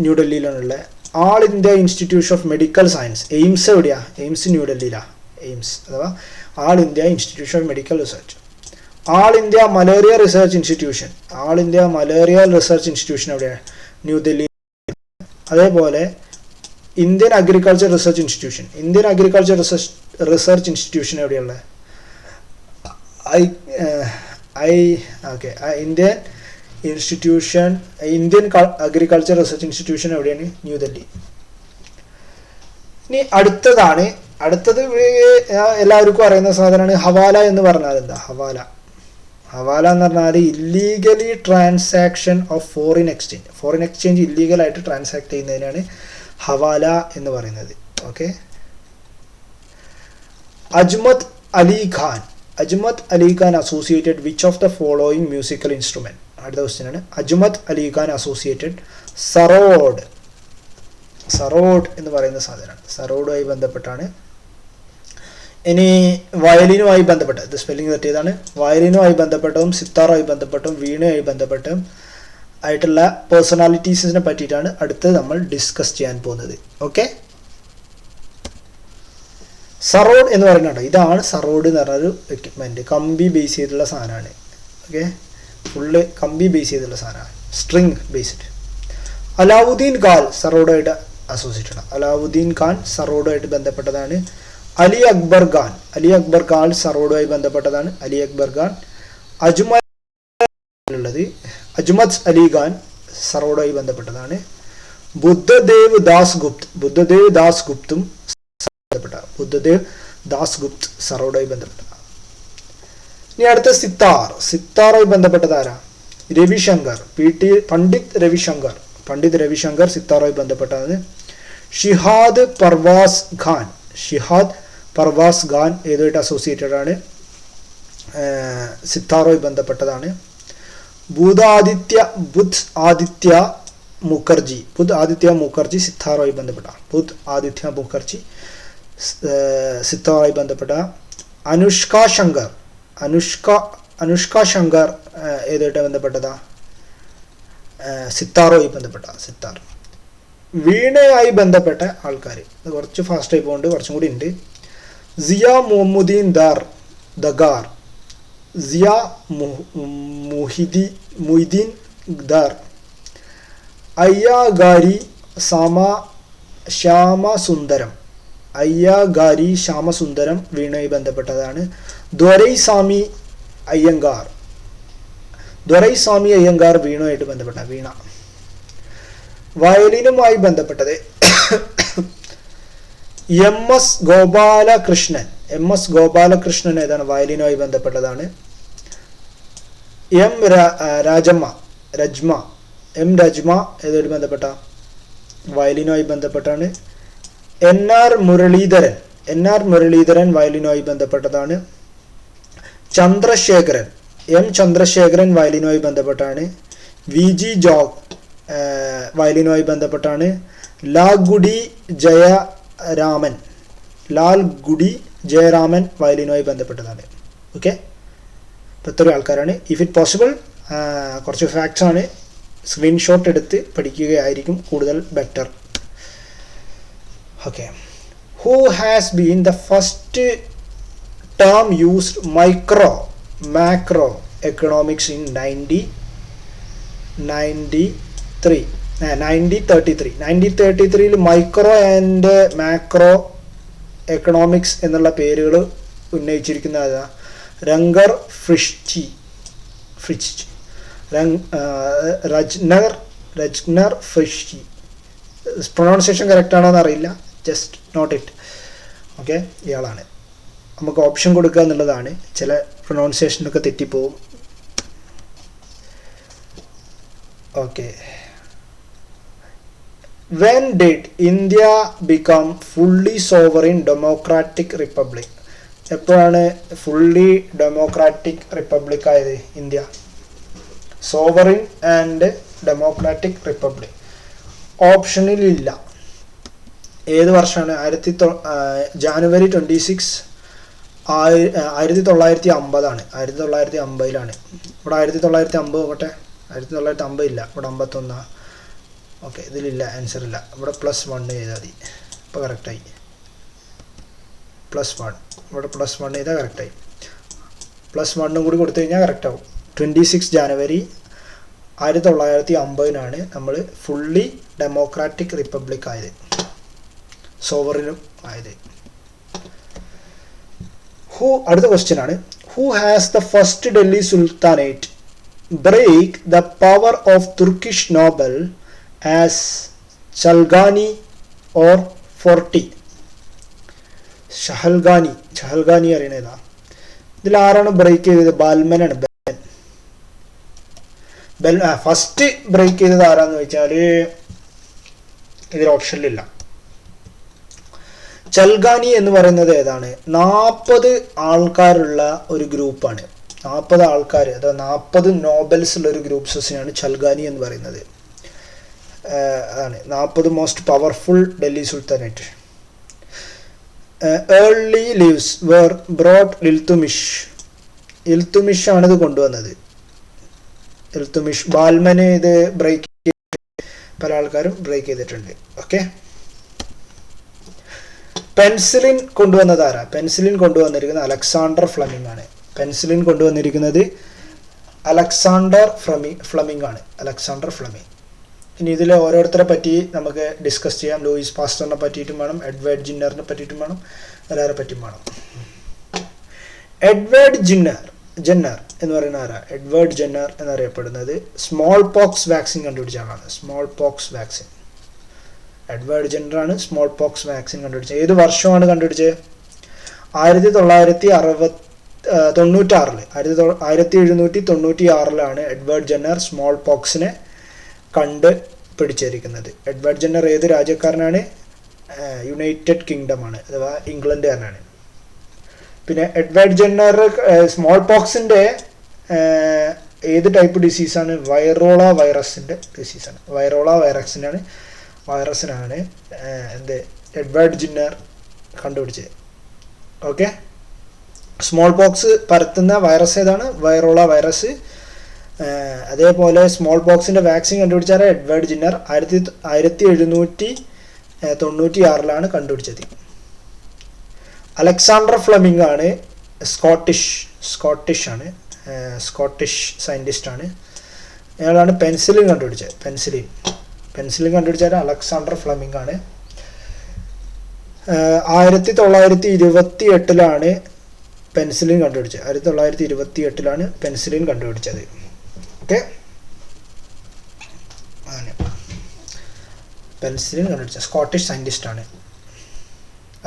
ന്യൂഡൽഹിയിലാണുള്ളത്. All India institution of medical science, AIIMS എവിടെയാണ്? എയിംസ് ന്യൂഡൽഹിയിലാണ്. അഥവാ ആൾ India institution of medical research. All India malaria research institution എവിടെയാണ്? ന്യൂഡൽഹി. അതേപോലെ Indian agriculture research institution എവിടെയുള്ളത്? Indian agriculture research institution എവിടെയാണ്? ന്യൂഡൽഹി. ഇനി അടുത്തത് എല്ലാവർക്കും അറിയുന്ന സാധനമാണ് ഹവാല എന്ന് പറഞ്ഞാൽ എന്താ? ഹവാല എന്ന് പറഞ്ഞാൽ illegally transaction of foreign exchange ഇല്ലീഗലായിട്ട് ട്രാൻസാക്ട് ചെയ്യുന്നതിനാണ് ഹവാല എന്ന് പറയുന്നത്. Okay. Ajmat Ali Khan associated which of the following musical instrument? അടുത്ത ക്വസ്റ്റ്യൻ ആണ്. അജ്മത് അലി ഖാൻ അസോസിയേറ്റഡ് സറോഡ് എന്ന് പറയുന്ന സാധനമാണ്. സറോഡുമായി ബന്ധപ്പെട്ടാണ് ഇനി വയലിനുമായി ബന്ധപ്പെട്ട ഇത് സ്പെല്ലിംഗ് തെറ്റിയതാണ്. വയലിനുമായി ബന്ധപ്പെട്ടതും സിത്താറുമായി ബന്ധപ്പെട്ടും വീണയുമായി ബന്ധപ്പെട്ടും ആയിട്ടുള്ള പേഴ്സണാലിറ്റീസിനെ പറ്റിയിട്ടാണ് അടുത്ത് നമ്മൾ ഡിസ്കസ് ചെയ്യാൻ പോകുന്നത്. ഓക്കെ, സറോഡ് എന്ന് പറയുന്നുണ്ട്. ഇതാണ് സറോഡ് എന്ന് പറഞ്ഞൊരു എക്യുപ്മെൻറ്റ്. കമ്പി ബേസ് ചെയ്തിട്ടുള്ള സാധനമാണ്. ഓക്കെ, ഫുള്ള് കമ്പി ബേസ് ചെയ്തിട്ടുള്ള സാധനമാണ്, സ്ട്രിങ് ബേസ്ഡ്. അലാവുദ്ദീൻ ഖാൻ സറോഡുമായിട്ട് അസോസിയേറ്റഡ് ആണ്. അലാവുദ്ദീൻ ഖാൻ സറോഡുമായിട്ട് ബന്ധപ്പെട്ടതാണ്. അലി അക്ബർ ഖാൻ, അലി അക്ബർ ഖാൻ സറോഡുമായി ബന്ധപ്പെട്ടതാണ്. അലി അക്ബർ ഖാൻ. ഉള്ളത് അജ്മത് അലി ഖാൻ സറോഡുമായി ബന്ധപ്പെട്ടതാണ്. ബുദ്ധദേവ് ദാസ് ഗുപ്ത്, ബുദ്ധദേവ് ദാസ് ഗുപ്തും ബന്ധപ്പെട്ട ബുദ്ധദേവ് ദാസ് ഗുപ്ത് സറോഡുമായി ബന്ധപ്പെട്ടതാണ്. ഇനി അടുത്ത സിത്താർ, സിത്താറുമായി ബന്ധപ്പെട്ടത് ആരാ? രവിശങ്കർ, പണ്ഡിത് രവിശങ്കർ, പണ്ഡിത് രവിശങ്കർ സിത്താറുമായി ബന്ധപ്പെട്ടതാണ്. ഷിഹാദ് പർവാസ് ഖാൻ, ഷിഹാദ് പർവാസ് ഖാൻ ഏതുമായിട്ട് അസോസിയേറ്റഡ് ആണ്? സിത്താറുമായി ബന്ധപ്പെട്ടതാണ്. ബുധ് ആദിത്യ മുഖർജി, ബുധ് ആദിത്യ മുഖർജി സിത്താറുമായി ബന്ധപ്പെട്ട, ബുധ് ആദിത്യ മുഖർജി സിത്താറുമായി ബന്ധപ്പെട്ട. അനുഷ്ക ശങ്കർ, അനുഷ്ക ശങ്കർ ഏതായിട്ട് ബന്ധപ്പെട്ടതാ? സിത്താറുമായി ബന്ധപ്പെട്ട, സിത്താർ. വീണയായി ബന്ധപ്പെട്ട ആൾക്കാർ ഇത് കുറച്ച് ഫാസ്റ്റായി പോകുന്നുണ്ട്, കുറച്ചും കൂടി ഉണ്ട്. സിയ മുഹമ്മദീൻ ദഗാർ, സിയ മുഹിദ്ദീൻ ദാർ. അയ്യാഗാരി ശ്യാമസുന്ദരം, അയ്യാഗാരി ശ്യാമസുന്ദരം വീണയുമായി ബന്ധപ്പെട്ടതാണ്. ദ്വരൈസ്വാമി അയ്യങ്കാർ, ദ്വരൈസ്വാമി അയ്യങ്കാർ വീണയുമായിട്ട് ബന്ധപ്പെട്ട വീണ. വയലിനുമായി ബന്ധപ്പെട്ടത് M S Gopalakrishnan, M S Gopalakrishnan ഏതാണ്? വയലിനുമായി ബന്ധപ്പെട്ടതാണ്. എം രജ്മ, എം രജ്മ ഏതായിട്ട് ബന്ധപ്പെട്ട? വയലിനുമായി ബന്ധപ്പെട്ടാണ്. എൻ ആർ മുരളീധരൻ വയലിനുമായി ബന്ധപ്പെട്ടതാണ്. ചന്ദ്രശേഖരൻ, എം ചന്ദ്രശേഖരൻ വയലിനുമായി ബന്ധപ്പെട്ടാണ്. വി ജി ജോഗ് വയലിനുമായി ബന്ധപ്പെട്ടാണ്. ലാൽഗുഡി ജയരാമൻ വയലിനുമായി ബന്ധപ്പെട്ടതാണ്. ഓക്കെ, ഇപ്പോൾ ഇത്രയും ആൾക്കാരാണ്. ഇഫ് ഇറ്റ് പോസിബിൾ കുറച്ച് ഫാക്ട്സ് ആണ്, സ്ക്രീൻഷോട്ട് എടുത്ത് പഠിക്കുകയായിരിക്കും കൂടുതൽ better. Okay, who has been the first term used macro economics in 1933 micro and macro economics എന്നുള്ള പേരുകൾ ഉന്നയിച്ചിരിക്കുന്നത് രംഗർ ഫ്രിഷ്ചി, രജ്നർ ഫ്രിഷ്ചി. പ്രൊനൗൺസിയേഷൻ കറക്റ്റ് ആണോ എന്നറിയില്ല, ജസ്റ്റ് നോട്ട് ഇറ്റ്. ഓക്കെ, ഇയാളാണ്. നമുക്ക് ഓപ്ഷൻ കൊടുക്കുക എന്നുള്ളതാണ്, ചില പ്രൊനൗൺസിയേഷനൊക്കെ തെറ്റിപ്പോവും. Okay, when did India become fully sovereign democratic republic? എപ്പോഴാണ് ഫുള്ളി ഡെമോക്രാറ്റിക് റിപ്പബ്ലിക് ആയത് India? Sovereign and democratic republic ഓപ്ഷനിൽ ഇല്ല. ഏത് വർഷമാണ്? ജാനുവരി 26 1950 1950 ഇവിടെ 1950 നോക്കട്ടെ. 1950 ഇല്ല, ഇവിടെ 51. ഓക്കെ, ഇതിലില്ല, ആൻസർ ഇല്ല. ഇവിടെ +1 ചെയ്താൽ മതി. ഇപ്പോൾ കറക്റ്റായി. +1 ഇവിടെ +1 ചെയ്താൽ കറക്റ്റായി. +1 കൂടി കൊടുത്തു കഴിഞ്ഞാൽ കറക്റ്റാവും. 26 ജാനുവരി 1950 നമ്മൾ ഫുള്ളി ഡെമോക്രാറ്റിക് റിപ്പബ്ലിക് ആയത്, സോവറിനും ആയത്. അടുത്ത ക്വസ്റ്റ്യൻ ആണ്, who has the first Delhi sultanate break the power of Turkish noble as Chahalgani or forty? Chahalgani അറിയണേതാ? ഇതിൽ ആരാണ് ബ്രേക്ക് ചെയ്തത്? ബാൽമനാണ്. ഫസ്റ്റ് ബ്രേക്ക് ചെയ്തത് ആരാന്ന് ചോദിച്ചാൽ ഇതിൽ ഓപ്ഷനിലില്ല. ചൽഗാനി എന്ന് പറയുന്നത് ഏതാണ്? 40 ആൾക്കാരുള്ള ഒരു ഗ്രൂപ്പാണ്. 40 ആൾക്കാർ, അഥവാ 40 നോബൽസ് ഉള്ള ഒരു ഗ്രൂപ്പ് സൊസൈറ്റിയാണ് ചൽഗാനി എന്ന് പറയുന്നത്. അതാണ് 40 most powerful Delhi sultanate. Early leaves were brought Iltutmish. Iltutmish ആണ് ഇത് കൊണ്ടുവന്നത്. ഇൽത്തുമിഷ്. ബാൽമന് ഇത് ബ്രേക്ക്, പല ആൾക്കാരും ബ്രേക്ക് ചെയ്തിട്ടുണ്ട്. ഓക്കെ. പെൻസിലിൻ കൊണ്ടുവന്നത് ആരാ? പെൻസിലിൻ കൊണ്ടുവന്നിരിക്കുന്നത് അലക്സാണ്ടർ ഫ്ലെമിംഗ് ആണ്. പെൻസിലിൻ കൊണ്ടുവന്നിരിക്കുന്നത് അലക്സാണ്ടർ ഫ്ലെമിംഗ് ആണ്. Alexander Fleming. ഇനി ഇതിൽ ഓരോരുത്തരെ പറ്റി നമുക്ക് ഡിസ്കസ് ചെയ്യാം. ലൂയിസ് പാസ്റ്ററിനെ പറ്റിയിട്ടും വേണം, എഡ്വേർഡ് ജിന്നറിനെ പറ്റിയിട്ടും വേണം, എല്ലാവരെ പറ്റിയും വേണം. എഡ്വേർഡ് ജെന്നർ എന്ന് പറയുന്ന ആരാ? എഡ്വേർഡ് ജെന്നർ എന്നറിയപ്പെടുന്നത് സ്മോൾ പോക്സ് വാക്സിൻ കണ്ടുപിടിച്ച ആളാണ്. Smallpox vaccine. Edward Jenner ആണ് സ്മോൾ പോക്സ് വാക്സിൻ കണ്ടുപിടിച്ചത്. ഏത് വർഷമാണ് കണ്ടുപിടിച്ചത്? 1796 എഡ്വേർഡ് ജെന്നർ സ്മോൾ പോക്സിനെ കണ്ടുപിടിച്ചിരിക്കുന്നത്. എഡ്വേർഡ് ജെന്നർ ഏത് രാജ്യക്കാരനാണ്? യുണൈറ്റഡ് കിങ്ഡം ആണ്, അഥവാ ഇംഗ്ലണ്ടുകാരനാണ്. പിന്നെ എഡ്വേർഡ് ജെന്നർ സ്മോൾ പോക്സിൻ്റെ ഏത് ടൈപ്പ് ഡിസീസാണ്? വൈറോള വൈറസിൻ്റെ ഡിസീസാണ്. വൈറോള വൈറസിനാണ് എന്ത് എഡ്വേർഡ് ജെന്നർ കണ്ടുപിടിച്ചത്. ഓക്കെ. സ്മോൾ പോക്സ് പരത്തുന്ന വൈറസ് ഏതാണ്? വൈറോള വൈറസ്. അതേപോലെ സ്മോൾ പോക്സിൻ്റെ വാക്സിൻ കണ്ടുപിടിച്ചാൽ എഡ്വേർഡ് ജെന്നർ 1796 കണ്ടുപിടിച്ചത്. അലക്സാണ്ടർ ഫ്ലെമിംഗ് ആണ് സ്കോട്ടിഷ് ആണ്, സ്കോട്ടിഷ് സയൻറ്റിസ്റ്റ് ആണ്. അയാളാണ് പെൻസിലിൻ കണ്ടുപിടിച്ചത്. പെൻസിലിൻ കണ്ടുപിടിച്ചാൽ അലക്സാണ്ടർ ഫ്ലെമിംഗ് ആണ്. 1928 പെൻസിലിൻ കണ്ടുപിടിച്ചത്. 1928 പെൻസിലിൻ കണ്ടുപിടിച്ചത്. ഓക്കെ. അങ്ങനെ പെൻസിലിൻ കണ്ടുപിടിച്ച സ്കോട്ടിഷ് സയൻറ്റിസ്റ്റ് ആണ്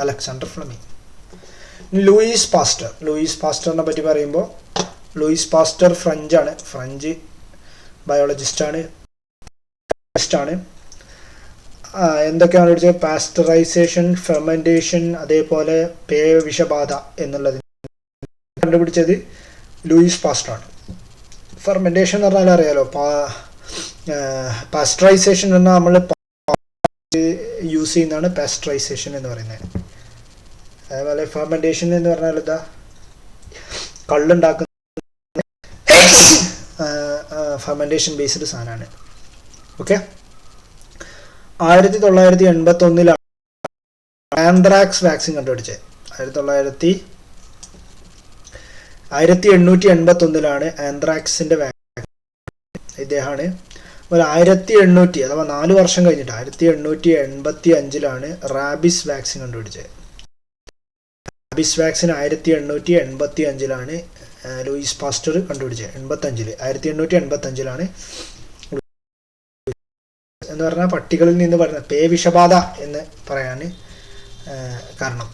അലക്സാണ്ടർ ഫ്ലെമിംഗ്. ലൂയിസ് പാസ്റ്ററിനെ പറ്റി പറയുമ്പോൾ, ലൂയിസ് പാസ്റ്റർ ഫ്രഞ്ച് ബയോളജിസ്റ്റാണ്. എന്തൊക്കെയാണ് കണ്ടുപിടിച്ചത്? പാസ്റ്ററൈസേഷൻ, ഫെർമെൻറ്റേഷൻ, അതേപോലെ പേവിഷബാധ എന്നുള്ളത് കണ്ടുപിടിച്ചത് ലൂയിസ് പാസ്റ്ററാണ്. ഫെർമെൻറ്റേഷൻ എന്ന് പറഞ്ഞാൽ അറിയാലോ, പാസ്റ്ററൈസേഷൻ എന്നാൽ നമ്മൾ യൂസ് ചെയ്യുന്നതാണ് പാസ്റ്ററൈസേഷൻ എന്ന് പറയുന്നത്. അതേപോലെ ഫെർമെൻറ്റേഷൻ എന്ന് പറഞ്ഞാൽ എന്താ? കള്ളുണ്ടാക്കുന്ന ഫെർമെൻറ്റേഷൻ ബേസ്ഡ് സാധനമാണ്. ഓക്കെ. 1981 ആന്ത്രാക്സ് വാക്സിൻ കണ്ടുപിടിച്ചത്. 1881 ആന്ത്രാക്സിന്റെ വാക്സിൻ ഇദ്ദേഹമാണ്. 1800 അഥവാ 4 വർഷം കഴിഞ്ഞിട്ട് 1885 റാബിസ് വാക്സിൻ കണ്ടുപിടിച്ചത്. റാബിസ് വാക്സിൻ 1885 ലൂയിസ് പാസ്റ്റർ കണ്ടുപിടിച്ചത്. 1885 എന്ന് പറഞ്ഞാൽ പട്ടികളിൽ നിന്ന് പറയുന്ന പേവിഷബാധ എന്ന് പറയാൻ കാരണം.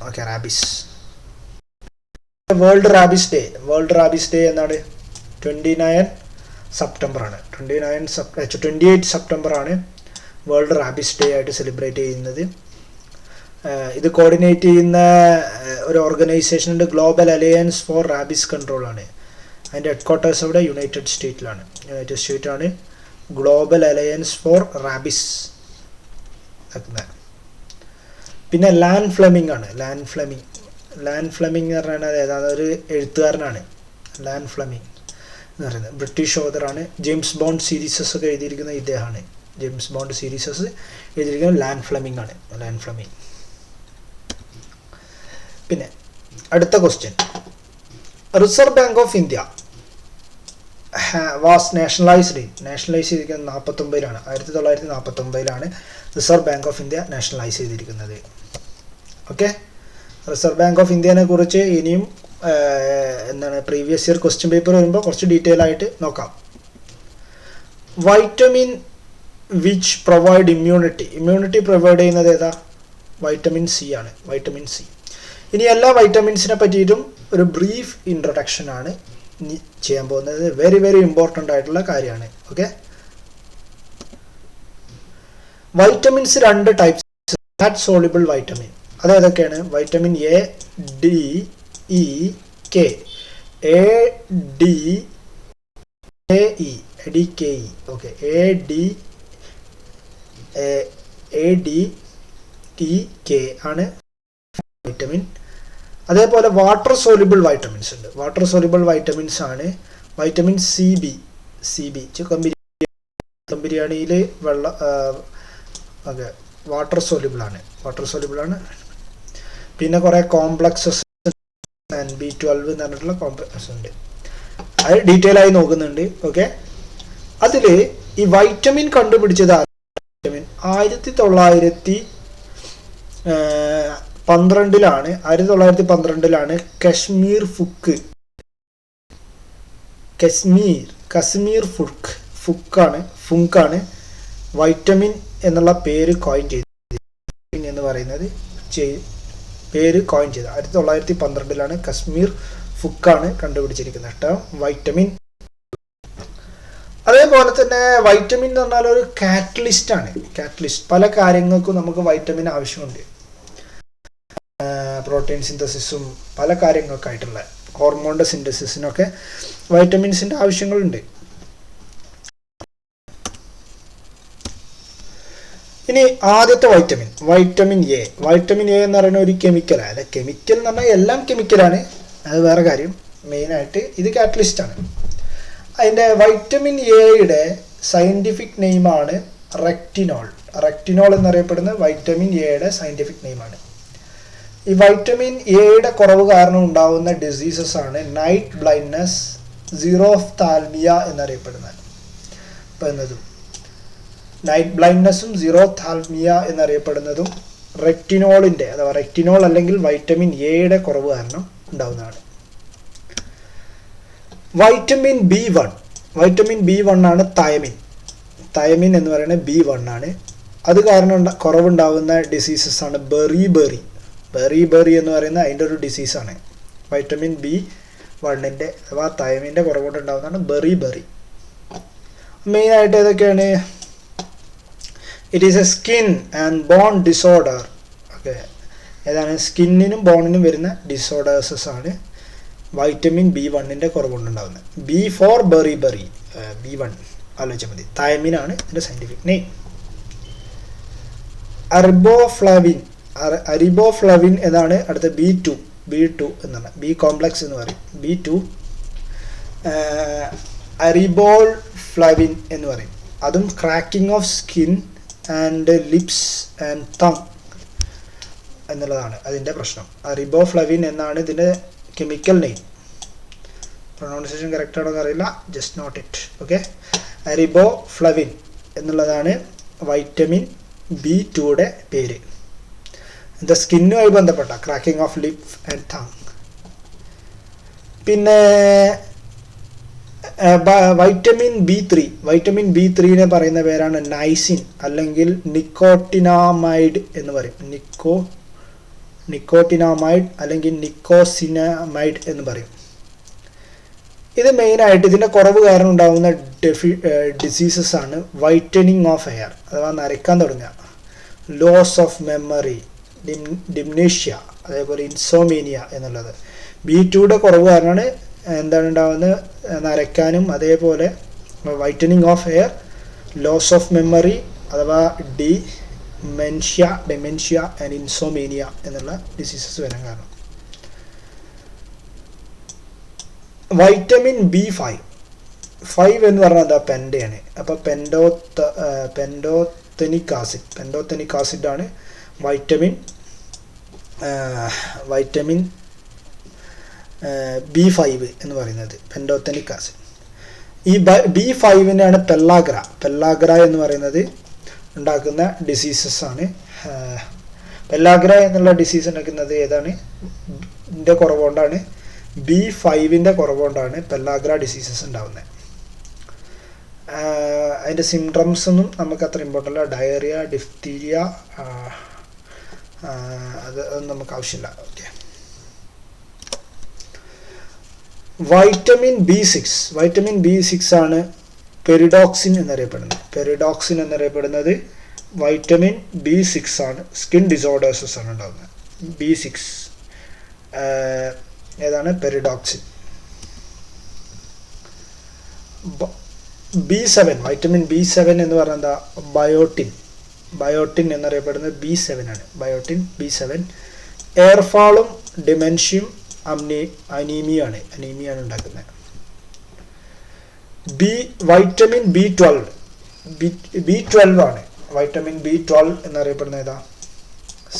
Okay. Rabies. World rabies day എന്നാണ് 29 സെപ്റ്റംബർ ആണ്. 28 സെപ്റ്റംബർ ആണ് വേൾഡ് റാബിസ് ഡേ ആയിട്ട് സെലിബ്രേറ്റ് ചെയ്യുന്നത്. ഇത് കോർഡിനേറ്റ് ചെയ്യുന്ന ഒരു ഓർഗനൈസേഷൻ ഉണ്ട്, global alliance for rabies control ആണ്. അതിൻ്റെ ഹെഡ്ക്വാർട്ടേഴ്സ് അവിടെ യുണൈറ്റഡ് സ്റ്റേറ്റാണ്. Global alliance for rabies. പിന്നെ ലാൻ ഫ്ലെമിംഗ് എന്ന് പറഞ്ഞാൽ ഏതാണ്? ഒരു എഴുത്തുകാരനാണ് ലാൻ ഫ്ലെമിംഗ് എന്ന് പറയുന്നത്. ബ്രിട്ടീഷ് ഓതറാണ്. ജെയിംസ് ബോണ്ട് സീരീസസ് ഒക്കെ എഴുതിയിരിക്കുന്ന ഇദ്ദേഹമാണ്. ജെയിംസ് ബോണ്ട് സീരീസസ് എഴുതിയിരിക്കുന്നത് ലാൻ ഫ്ലെമിംഗ് ആണ്. പിന്നെ അടുത്ത question. Reserve bank of India was nationalise ചെയ്തിരിക്കുന്നത് 1949 1949 reserve bank of India nationalise ചെയ്തിരിക്കുന്നത്. ഓക്കെ. റിസർവ് ബാങ്ക് ഓഫ് ഇന്ത്യനെ കുറിച്ച് ഇനിയും പ്രീവിയസ് ഇയർ ക്വസ്റ്റ്യൻ പേപ്പർ വരുമ്പോൾ കുറച്ച് ഡീറ്റെയിൽ ആയിട്ട് നോക്കാം. Vitamin which provide immunity provide ചെയ്യുന്നത് ഏതാ? വൈറ്റമിൻ സി ആണ്. ഇനി എല്ലാ വൈറ്റമിൻസിനെ പറ്റിയിട്ടും ഒരു ബ്രീഫ് ഇൻട്രൊഡക്ഷൻ ആണ് ചെയ്യാൻ പോകുന്നത്. വെരി വെരി ഇമ്പോർട്ടൻ്റ് ആയിട്ടുള്ള കാര്യമാണ്. Okay. Vitamins 2 types. Fat soluble vitamin അതേതൊക്കെയാണ്? Vitamin A, D, E, K. A D K E. Okay. A D E K ആണ് വൈറ്റമിൻ. അതേപോലെ വാട്ടർ സോല്യുബിൾ വൈറ്റമിൻസ് ഉണ്ട്. വാട്ടർ സോല്യുബിൾ വൈറ്റമിൻസ് ആണ് വൈറ്റമിൻ CB ചിക്കൻ ബിരിയാണിയിൽ ഓക്കെ വാട്ടർ സോല്യുബിൾ ആണ്. പിന്നെ കുറേ കോംപ്ലക്സസ് B12 എന്ന് പറഞ്ഞിട്ടുള്ള കോംപ്ലക്സസ് ഉണ്ട്, അത് ഡീറ്റെയിൽ ആയി നോക്കുന്നുണ്ട്. ഓക്കെ, അതിൽ ഈ വൈറ്റമിൻ കണ്ടുപിടിച്ചത് 1912 കശ്മീർ ഫുക്കാണ് വൈറ്റമിൻ എന്നുള്ള പേര് കോയിൻ ചെയ്തത് എന്ന് പറയുന്നത് പേര് കോയിൻ ചെയ്തത് 1912 കശ്മീർ ഫുക്കാണ് കണ്ടുപിടിച്ചിരിക്കുന്നത് കേട്ടോ വൈറ്റമിൻ. അതേപോലെ തന്നെ വൈറ്റമിൻ എന്ന് പറഞ്ഞാൽ ഒരു കാറ്റലിസ്റ്റ് ആണ്. പല കാര്യങ്ങൾക്കും നമുക്ക് വൈറ്റമിൻ ആവശ്യമുണ്ട്. പ്രോട്ടീൻ സിന്തസിസും പല കാര്യങ്ങൾക്കായിട്ടുള്ള ഹോർമോണിൻ്റെ സിന്തസിസിനൊക്കെ വൈറ്റമിൻസിൻ്റെ ആവശ്യങ്ങളുണ്ട്. ഇനി ആദ്യത്തെ വൈറ്റമിൻ എ എന്ന് പറയുന്ന ഒരു കെമിക്കലാണ്. അല്ല, കെമിക്കൽ എന്ന് പറഞ്ഞാൽ എല്ലാം കെമിക്കലാണ്, അത് വേറെ കാര്യം. മെയിനായിട്ട് ഇത് കാറ്റലിസ്റ്റ് ആണ്. അതിൻ്റെ വൈറ്റമിൻ എയുടെ സയൻറ്റിഫിക് നെയിമാണ് റെക്റ്റിനോൾ എന്നറിയപ്പെടുന്ന വൈറ്റമിൻ എയുടെ സയൻറ്റിഫിക് നെയിമാണ്. ഈ വൈറ്റമിൻ എയുടെ കുറവ് കാരണം ഉണ്ടാകുന്ന ഡിസീസസ് ആണ് നൈറ്റ് ബ്ലൈൻഡ്നെസ്, സീറോഫ്താൽമിയ എന്നറിയപ്പെടുന്നത്. നൈറ്റ് ബ്ലൈൻഡ്നെസ്സും സീറോഫ്താൽമിയ എന്നറിയപ്പെടുന്നതും റെക്റ്റിനോൾ അല്ലെങ്കിൽ വൈറ്റമിൻ എയുടെ കുറവ് കാരണം ഉണ്ടാകുന്നതാണ്. വൈറ്റമിൻ B1 ആണ് തയമിൻ എന്ന് പറയുന്നത് B1 ആണ്. അത് കാരണം കുറവുണ്ടാകുന്ന ഡിസീസസ് ആണ് ബെറി എന്ന് പറയുന്ന അതിൻ്റെ ഒരു ഡിസീസാണ്. വൈറ്റമിൻ B1 അഥവാ തയമിൻ്റെ കുറവുകൊണ്ടുണ്ടാകുന്നതാണ് ബെറി. മെയിനായിട്ട് ഏതൊക്കെയാണ്? It is a skin and bone disorder. Okay, ഏതാണ്? സ്കിന്നിനും ബോണിനും വരുന്ന ഡിസോർഡേഴ്സസ് ആണ് വൈറ്റമിൻ B1 കുറവുകൊണ്ടുണ്ടാകുന്നത്. B ഫോർ ബെറി B1 ആലോചിച്ചാൽ മതി. തയമിനാണ് ഇതിൻ്റെ സയൻറ്റിഫിക് നെയിം. അരിബോഫ്ലവിൻ എന്നാണ് അടുത്ത B2 എന്നാണ്. B കോംപ്ലക്സ് എന്ന് പറയും. B2 അരിബോഫ്ലവിൻ എന്ന് പറയും. അതും cracking of skin and lips and tongue എന്നുള്ളതാണ് അതിൻ്റെ പ്രശ്നം. അരിബോഫ്ലവിൻ എന്നാണ് ഇതിൻ്റെ കെമിക്കൽ നെയിം. പ്രൊനൗൺസിയേഷൻ കറക്റ്റ് ആണോ എന്നറിയില്ല, ജസ്റ്റ് നോട്ട് ഇറ്റ്. ഓക്കെ, അരിബോഫ്ലവിൻ എന്നുള്ളതാണ് വൈറ്റമിൻ B2യുടെ പേര്. എന്താ? സ്കിന്നുമായി ബന്ധപ്പെട്ട cracking of lip and tongue. പിന്നെ വൈറ്റമിൻ B3 പറയുന്ന പേരാണ് നൈസിൻ അല്ലെങ്കിൽ നിക്കോട്ടിനാമൈഡ് എന്ന് പറയും. നിക്കോട്ടിനാമൈഡ് അല്ലെങ്കിൽ നിക്കോസിനാമൈഡ് എന്ന് പറയും. ഇത് മെയിനായിട്ട് ഇതിൻ്റെ കുറവ് കാരണം ഉണ്ടാകുന്ന ഡിസീസസ് ആണ് വൈറ്റനിങ് ഓഫ് ഹെയർ അഥവാ നരയ്ക്കാൻ തുടങ്ങുക, ലോസ് ഓഫ് മെമ്മറി, ഡിംനേഷ്യ, അതേപോലെ ഇൻസോമീനിയ എന്നുള്ളത്. B2യുടെ കുറവ് കാരണമാണ് എന്താണ് ഉണ്ടാകുന്നത്? നരയ്ക്കാനും അതേപോലെ whitening of hair, loss of memory അഥവാ ഡെമെൻഷ്യ ആൻഡ് ഇൻസോമീനിയ എന്നുള്ള ഡിസീസസ് വരാൻ കാരണം. വൈറ്റമിൻ B5 എന്ന് പറഞ്ഞാൽ എന്താ? പെൻഡയാണ്. അപ്പോൾ പെൻഡോതെനിക് ആസിഡ് ആണ് വൈറ്റമിൻ B5 എന്ന് പറയുന്നത്. പെൻഡോതെനിക് ആസിഡ്. ഈ B5-നെയാണ് പെല്ലാഗ്ര എന്ന് പറയുന്നത് ഉണ്ടാക്കുന്ന ഡിസീസസ് ആണ്. പെല്ലാഗ്ര എന്നുള്ള ഡിസീസ് ഉണ്ടാക്കുന്നത് ഏതാണ്? ഇതിൻ്റെ കുറവുകൊണ്ടാണ്. B5-ൻ്റെ കുറവുകൊണ്ടാണ് പെല്ലാഗ്ര ഡിസീസസ് ഉണ്ടാകുന്നത്. അതിൻ്റെ സിംറ്റംസ് ഒന്നും നമുക്ക് അത്ര ഇമ്പോർട്ടൻ്റ് അല്ല. ഡയറിയ, ഡിഫ്തീരിയ, അതൊന്നും നമുക്ക് ആവശ്യമില്ല. ഓക്കെ, വൈറ്റമിൻ B6 ആണ് പെരിഡോക്സിൻ എന്നറിയപ്പെടുന്നത്. വൈറ്റമിൻ B6 ആണ്. സ്കിൻ ഡിസോർഡേഴ്സസ് ആണ് ഉണ്ടാകുന്നത്. B6 ഏതാണ്? പെരിഡോക്സിൻ. വൈറ്റമിൻ B7 എന്ന് പറഞ്ഞാൽ എന്താ? ബയോട്ടിൻ എന്നറിയപ്പെടുന്നത് B7 ആണ്. B7 എയർഫാളും ഡിമെൻഷ്യയും അനീമിയാണ് ഉണ്ടാക്കുന്നത്. വൈറ്റമിൻ B12 ആണ്. വൈറ്റമിൻ B12 എന്നറിയപ്പെടുന്ന ഏതാ?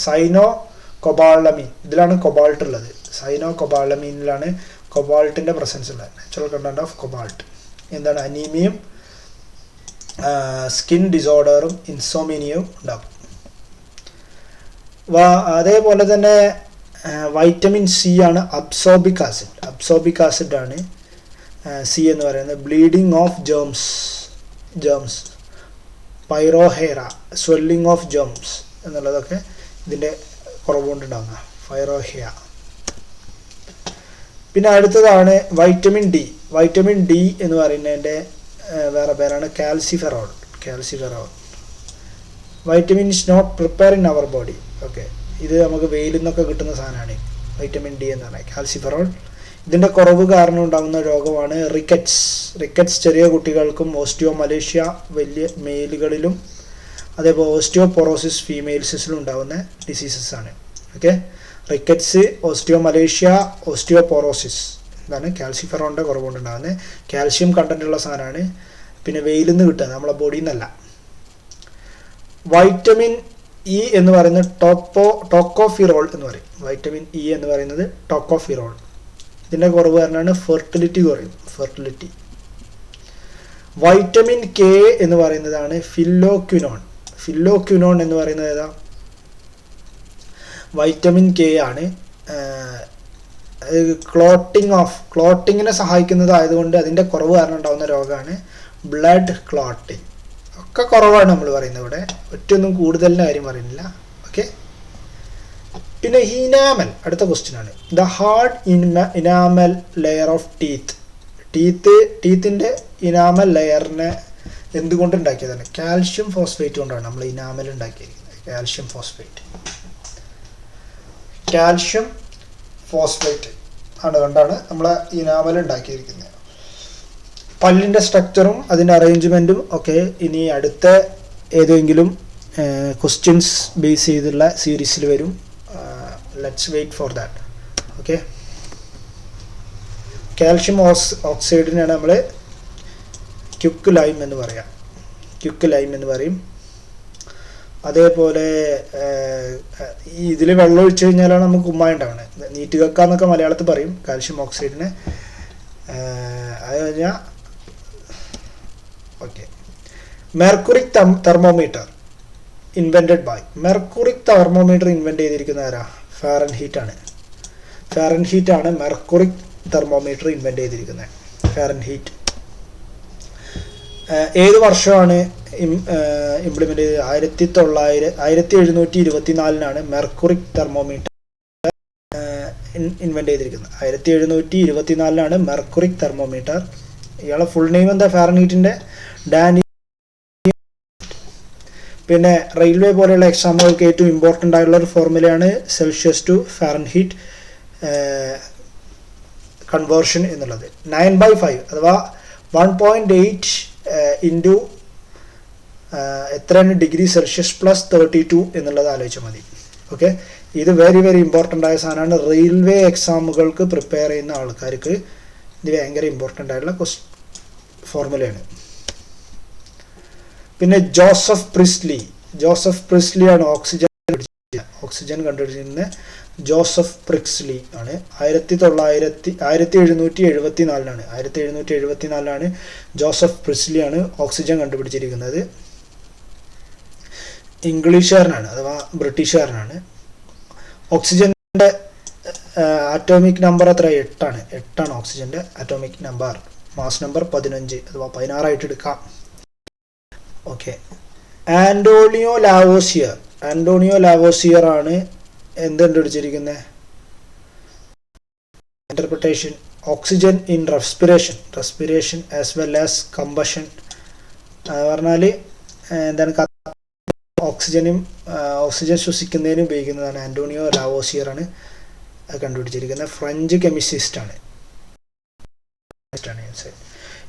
സൈനോ കൊബാളമീൻ. ഇതിലാണ് കൊബാൾട്ട് ഉള്ളത്. സൈനോ കൊബാളമീനിലാണ് കൊബാൾട്ടിന്റെ പ്രസൻസ് ഉള്ളത്. Natural content of cobalt. എന്താണ്? അനീമിയും സ്കിൻ ഡിസോർഡറും ഇൻസോമിനിയയും ഉണ്ടാകും. അതേപോലെ തന്നെ വൈറ്റമിൻ സി ആണ് അബ്സോർബിക് ആസിഡ് ആണ് സി എന്ന് പറയുന്നത്. Bleeding of gums pyorrhoea, swelling of gums എന്നുള്ളതൊക്കെ ഇതിൻ്റെ കുറവുകൊണ്ടുണ്ടാകുന്ന പൈറോഹേയ. പിന്നെ അടുത്തതാണ് വൈറ്റമിൻ ഡി എന്ന് പറയുന്നതിൻ്റെ വേറെ പേരാണ് calciferol. Vitamin is not prepare in our body. Okay, ഇത് നമുക്ക് വെയിലിൽ നിന്നൊക്കെ കിട്ടുന്ന സാധനമാണ് വൈറ്റമിൻ ഡി എന്ന് പറഞ്ഞാൽ കാൽസിഫെറോൾ. ഇതിൻ്റെ കുറവ് കാരണം ഉണ്ടാകുന്ന രോഗമാണ് റിക്കറ്റ്സ്. ചെറിയ കുട്ടികൾക്കും ഓസ്റ്റിയോമലേഷ്യ വലിയ മെയിലുകളിലും അതേപോലെ ഓസ്റ്റിയോപൊറോസിസ് ഫീമെയിൽസിലും ഉണ്ടാകുന്ന ഡിസീസസ് ആണ്. ഓക്കെ, റിക്കറ്റ്സ്, ഓസ്റ്റിയോമലേഷ്യ, ഓസ്റ്റിയോപൊറോസിസ് ഇതാണ് കാൽസിഫെറോണിൻ്റെ കുറവുകൊണ്ടുണ്ടാകുന്നത്. കാൽഷ്യം കണ്ടൻറ്റുള്ള സാധനമാണ്. പിന്നെ വെയിലിൽ നിന്ന് കിട്ടുക, നമ്മളെ ബോഡിയിൽ നിന്നല്ല. വൈറ്റമിൻ ഇ എന്ന് പറയുന്നത് ടോക്കോഫിറോൾ എന്ന് പറയും. വൈറ്റമിൻ ഇ എന്ന് പറയുന്നത് ടോക്കോഫിറോൾ. ഇതിൻ്റെ കുറവ് കാരണമാണ് ഫെർട്ടിലിറ്റി കുറയും. വൈറ്റമിൻ കെ എന്ന് പറയുന്നതാണ് ഫില്ലോക്വിനോൺ എന്ന് പറയുന്നത് ഏതാ? വൈറ്റമിൻ കെ ആണ്. ക്ലോട്ടിങ്ങിനെ സഹായിക്കുന്നതായതുകൊണ്ട് അതിൻ്റെ കുറവ് കാരണം ഉണ്ടാകുന്ന രോഗമാണ് ബ്ലഡ് ക്ലോട്ടിങ്. ഒക്കെ കുറവാണ് നമ്മൾ പറയുന്നത് ഇവിടെ, ഒറ്റൊന്നും കൂടുതലിൻ്റെ കാര്യം പറയുന്നില്ല. ഓക്കെ, പിന്നെ ഇനാമൽ അടുത്ത ക്വസ്റ്റ്യൻ ആണ്. The hard enamel layer of ടീത്തിൻ്റെ ഇനാമൽ ലെയറിനെ എന്തുകൊണ്ട് ഉണ്ടാക്കിയതാണ്? കാൽഷ്യം ഫോസ്ഫേറ്റ് കൊണ്ടാണ് നമ്മൾ ഇനാമൽ ഉണ്ടാക്കിയിരിക്കുന്നത്. കാൽഷ്യം ഫോസ്ഫേറ്റ് അതുകൊണ്ടാണ് നമ്മൾ ഇനാമൽ ഉണ്ടാക്കിയിരിക്കുന്നത്. പല്ലിൻ്റെ സ്ട്രക്ചറും അതിൻ്റെ അറേഞ്ച്മെൻറ്റും ഒക്കെ ഇനി അടുത്ത ഏതെങ്കിലും ക്വസ്റ്റ്യൻസ് ബേസ് ചെയ്തുള്ള സീരീസിൽ വരും. Let's wait for that. Okay, calcium ഓക്സൈഡിനാണ് നമ്മൾ ക്യുക്ക് ലൈം എന്ന് പറയും. അതേപോലെ ഇതിൽ വെള്ളം ഒഴിച്ചു കഴിഞ്ഞാലാണ് നമുക്ക് കുമ്മായ ഉണ്ടാവുന്നത്. നീറ്റ് കക്ക എന്നൊക്കെ മലയാളത്തിൽ പറയും കാൽഷ്യം ഓക്സൈഡിന്. അത് കഴിഞ്ഞാൽ okay, mercuric thermometer invented by. Mercuric thermometer invent ചെയ്തിരിക്കുന്ന ആരാ? ഫാരൻഹീറ്റ് ആണ് മെർക്കുറിക് തെർമോമീറ്റർ ഇൻവെൻറ്റ് ചെയ്തിരിക്കുന്നത്. ഫാരൻഹീറ്റ്. ഏത് വർഷമാണ് ഇംപ്ലിമെൻ്റ് ചെയ്തത്? 1724 മെർക്കുറിക് തെർമോമീറ്റർ ഇൻവെൻറ്റ് ചെയ്തിരിക്കുന്നത്. 1724 മെർക്കുറിക് തെർമോമീറ്റർ. ഇയാളെ ഫുൾ നെയിം എന്താ? ഫാരൻഹീറ്റിൻ്റെ ഡാനി. പിന്നെ റെയിൽവേ പോലെയുള്ള എക്സാമുകൾക്ക് ഏറ്റവും ഇമ്പോർട്ടൻ്റ് ആയിട്ടുള്ള ഒരു ഫോർമുലയാണ് സെൽഷ്യസ് ടു ഫാരൻഹീറ്റ് കൺവേർഷൻ എന്നുള്ളത്. 9/5 അഥവാ 1.8 ഇൻറ്റു എത്രയാണ് ഡിഗ്രി സെൽഷ്യസ് പ്ലസ് 32 എന്നുള്ളത് ആലോചിച്ചാൽ മതി. ഓക്കെ, ഇത് വെരി ഇമ്പോർട്ടൻ്റ് ആയ സാധനമാണ്. റെയിൽവേ എക്സാമുകൾക്ക് പ്രിപ്പയർ ചെയ്യുന്ന ആൾക്കാർക്ക് ഇത് ഭയങ്കര ഇമ്പോർട്ടൻ്റ് ആയിട്ടുള്ള ഫോർമുലയാണ്. പിന്നെ ജോസഫ് പ്രിസ്ലി ആണ് ഓക്സിജൻ കണ്ടുപിടിച്ചിരുന്നത്. ജോസഫ് പ്രിസ്ലി ആണ്. 1774 ജോസഫ് പ്രിസ്ലി ആണ് ഓക്സിജൻ കണ്ടുപിടിച്ചിരിക്കുന്നത്. ഇംഗ്ലീഷുകാരനാണ് അഥവാ ബ്രിട്ടീഷുകാരനാണ്. ഓക്സിജൻ്റെ ആറ്റോമിക് നമ്പർ എത്ര? 8 ആണ് ഓക്സിജൻ്റെ ആറ്റോമിക് നമ്പർ. മാസ് നമ്പർ 15 അഥവാ 16 ആയിട്ട് എടുക്കാം. ഓക്കെ, ആന്റോണിയോ ലാവോസിയർ ആണ് എന്ത് കണ്ടുപിടിച്ചിരിക്കുന്നത്? Interpretation oxygen in respiration as well as combustion. പറഞ്ഞാൽ എന്താണ്? ഓക്സിജൻ ശ്വസിക്കുന്നതിന് ഉപയോഗിക്കുന്നതാണ്. ആന്റോണിയോ ലാവോസിയർ ആണ് കണ്ടുപിടിച്ചിരിക്കുന്നത്. ഫ്രഞ്ച് കെമിസിസ്റ്റ് ആണ്.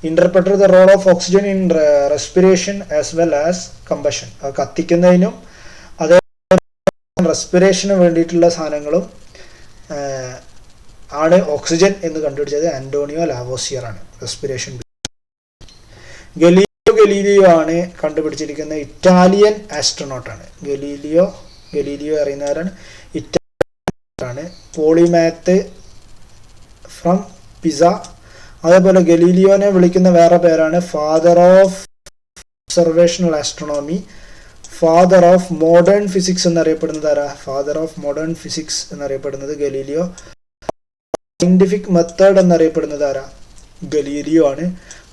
Interpreter the role of oxygen in respiration as well as combustion. കത്തിക്കുന്നതിനും അതേ റെസ്പിറേഷന് വേണ്ടിയിട്ടുള്ള സാധനങ്ങളും ആണ് ഓക്സിജൻ എന്ന് കണ്ടുപിടിച്ചത് ആന്റോണിയോ ലാവോസിയർ ആണ്. റെസ്പിറേഷൻ. ഗലീലിയോ ആണ് കണ്ടുപിടിച്ചിരിക്കുന്ന ഇറ്റാലിയൻ ആസ്ട്രോനോട്ടാണ്. ഗലീലിയോ അറിയുന്നവരാണ്. ഇറ്റാലിയൻ. Polymath from Pisa. അതേപോലെ ഗലീലിയോനെ വിളിക്കുന്ന വേറെ പേരാണ് father of observational astronomy, father of modern physics എന്നറിയപ്പെടുന്നത് ആരാ? ഫാദർ ഓഫ് മോഡേൺ ഫിസിക്സ് എന്നറിയപ്പെടുന്നത് ഗലീലിയോ. സയന്റിഫിക് മെത്തേഡ് എന്നറിയപ്പെടുന്നത് ആരാ? ഗലീലിയോ ആണ്.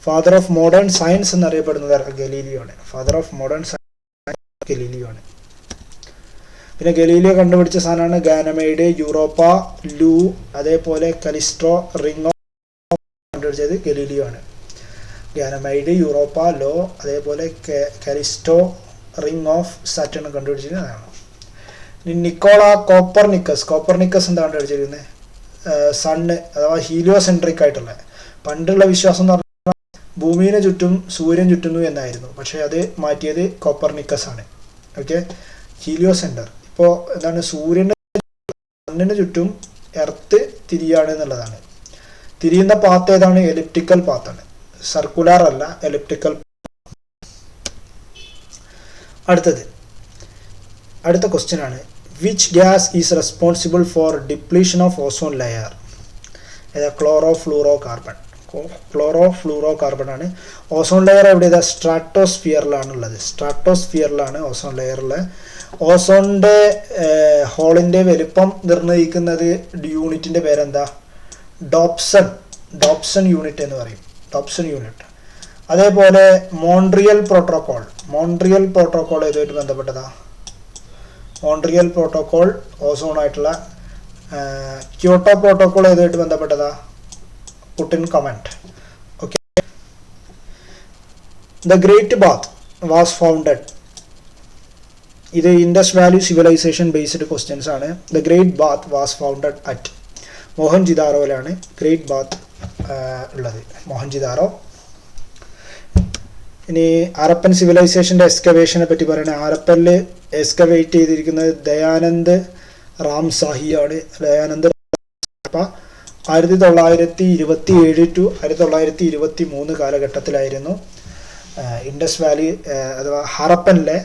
ഫാദർ ഓഫ് മോഡേൺ സയൻസ് എന്നറിയപ്പെടുന്നത് ആരാ? ഗലീലിയോ ആണ്. Father of modern science Galileo ആണ്. പിന്നെ ഗലീലിയോ കണ്ടുപിടിച്ച സാധനമാണ് ഗാനമൈഡ്, യൂറോപ്പ, ലൂ, അതേപോലെ കലിസ്റ്റോ, റിംഗ് കണ്ടുപിടിച്ചത് ഗലീലിയോ ആണ്. ഗാനമൈഡ്, യൂറോപ്പ, ലോ, അതേപോലെ കലിസ്റ്റോ, റിംഗ് ഓഫ് സാറ്റേൺ കണ്ടുപിടിച്ചിരിക്കുന്നതാണ്. നിക്കോള കോപ്പർനിക്കസ് എന്താ കണ്ടുപിടിച്ചിരിക്കുന്നത്? സണ്ണ് അഥവാ ഹീലിയോസെൻട്രിക് ആയിട്ടുള്ള, പണ്ടുള്ള വിശ്വാസം എന്ന് പറഞ്ഞാൽ ഭൂമിയെ ചുറ്റും സൂര്യൻ ചുറ്റുന്നു എന്നായിരുന്നു. പക്ഷേ അത് മാറ്റിയത് കോപ്പർനിക്കസ് ആണ്. ഓക്കെ, ഹീലിയോസെൻറ്റർ. ഇപ്പോൾ എന്താണ്? സണ്ണിന് ചുറ്റും എർത്ത് തിരിയാണ് എന്നുള്ളതാണ്. തിരിയുന്ന പാത്ത് ഏതാണ്? എലിപ്റ്റിക്കൽ പാത്താണ്. സർക്കുലർ അല്ല, എലിപ്റ്റിക്കൽ. അടുത്ത ക്വസ്റ്റ്യൻ ആണ്, which gas is responsible for depletion of ozone layer? ഏതാ? ക്ലോറോ ഫ്ലൂറോ കാർബൺ ആണ്. ഓസോൺ ലെയർ എവിടെ? സ്ട്രാറ്റോസ്ഫിയറിലാണുള്ളത്. സ്ട്രാറ്റോസ്ഫിയറിലാണ് ഓസോൺ ലെയറിൽ. ഓസോണിൻ്റെ ഹോളിൻ്റെ വലിപ്പം നിർണ്ണയിക്കുന്നത് യൂണിറ്റിൻ്റെ പേരെന്താ? ഡോപ്സൺ യൂണിറ്റ് എന്ന് പറയും. Dobson unit. അതേപോലെ മോൺട്രിയൽ പ്രോട്ടോകോൾ ഏതുമായിട്ട് ബന്ധപ്പെട്ടതാ? മോൺട്രിയൽ പ്രോട്ടോകോൾ ഓസോണായിട്ടുള്ള. ക്യോട്ടോ പ്രോട്ടോകോൾ ഏതുമായിട്ട് ബന്ധപ്പെട്ടതാ? പുട്ടിൻ comment. Okay. The great bath was founded. ഇത് Indus valley civilisation based questions ആണ്. The great bath was founded at മോഹൻജിദാരോയിലാണ് ഗ്രേറ്റ് ബാത്ത് ഉള്ളത്. മോഹൻജിദാരോ. ഇനി ഹരപ്പൻ സിവിലൈസേഷൻ്റെ എക്സ്കവേഷനെ പറ്റി പറയണേ. ഹരപ്പനിൽ എക്സ്കവേറ്റ് ചെയ്തിരിക്കുന്നത് ദയാനന്ദ് റാംസാഹി ആണ്. 1927 to 1923 കാലഘട്ടത്തിലായിരുന്നു ഇൻഡസ് വാലി അഥവാ ഹരപ്പനിലെ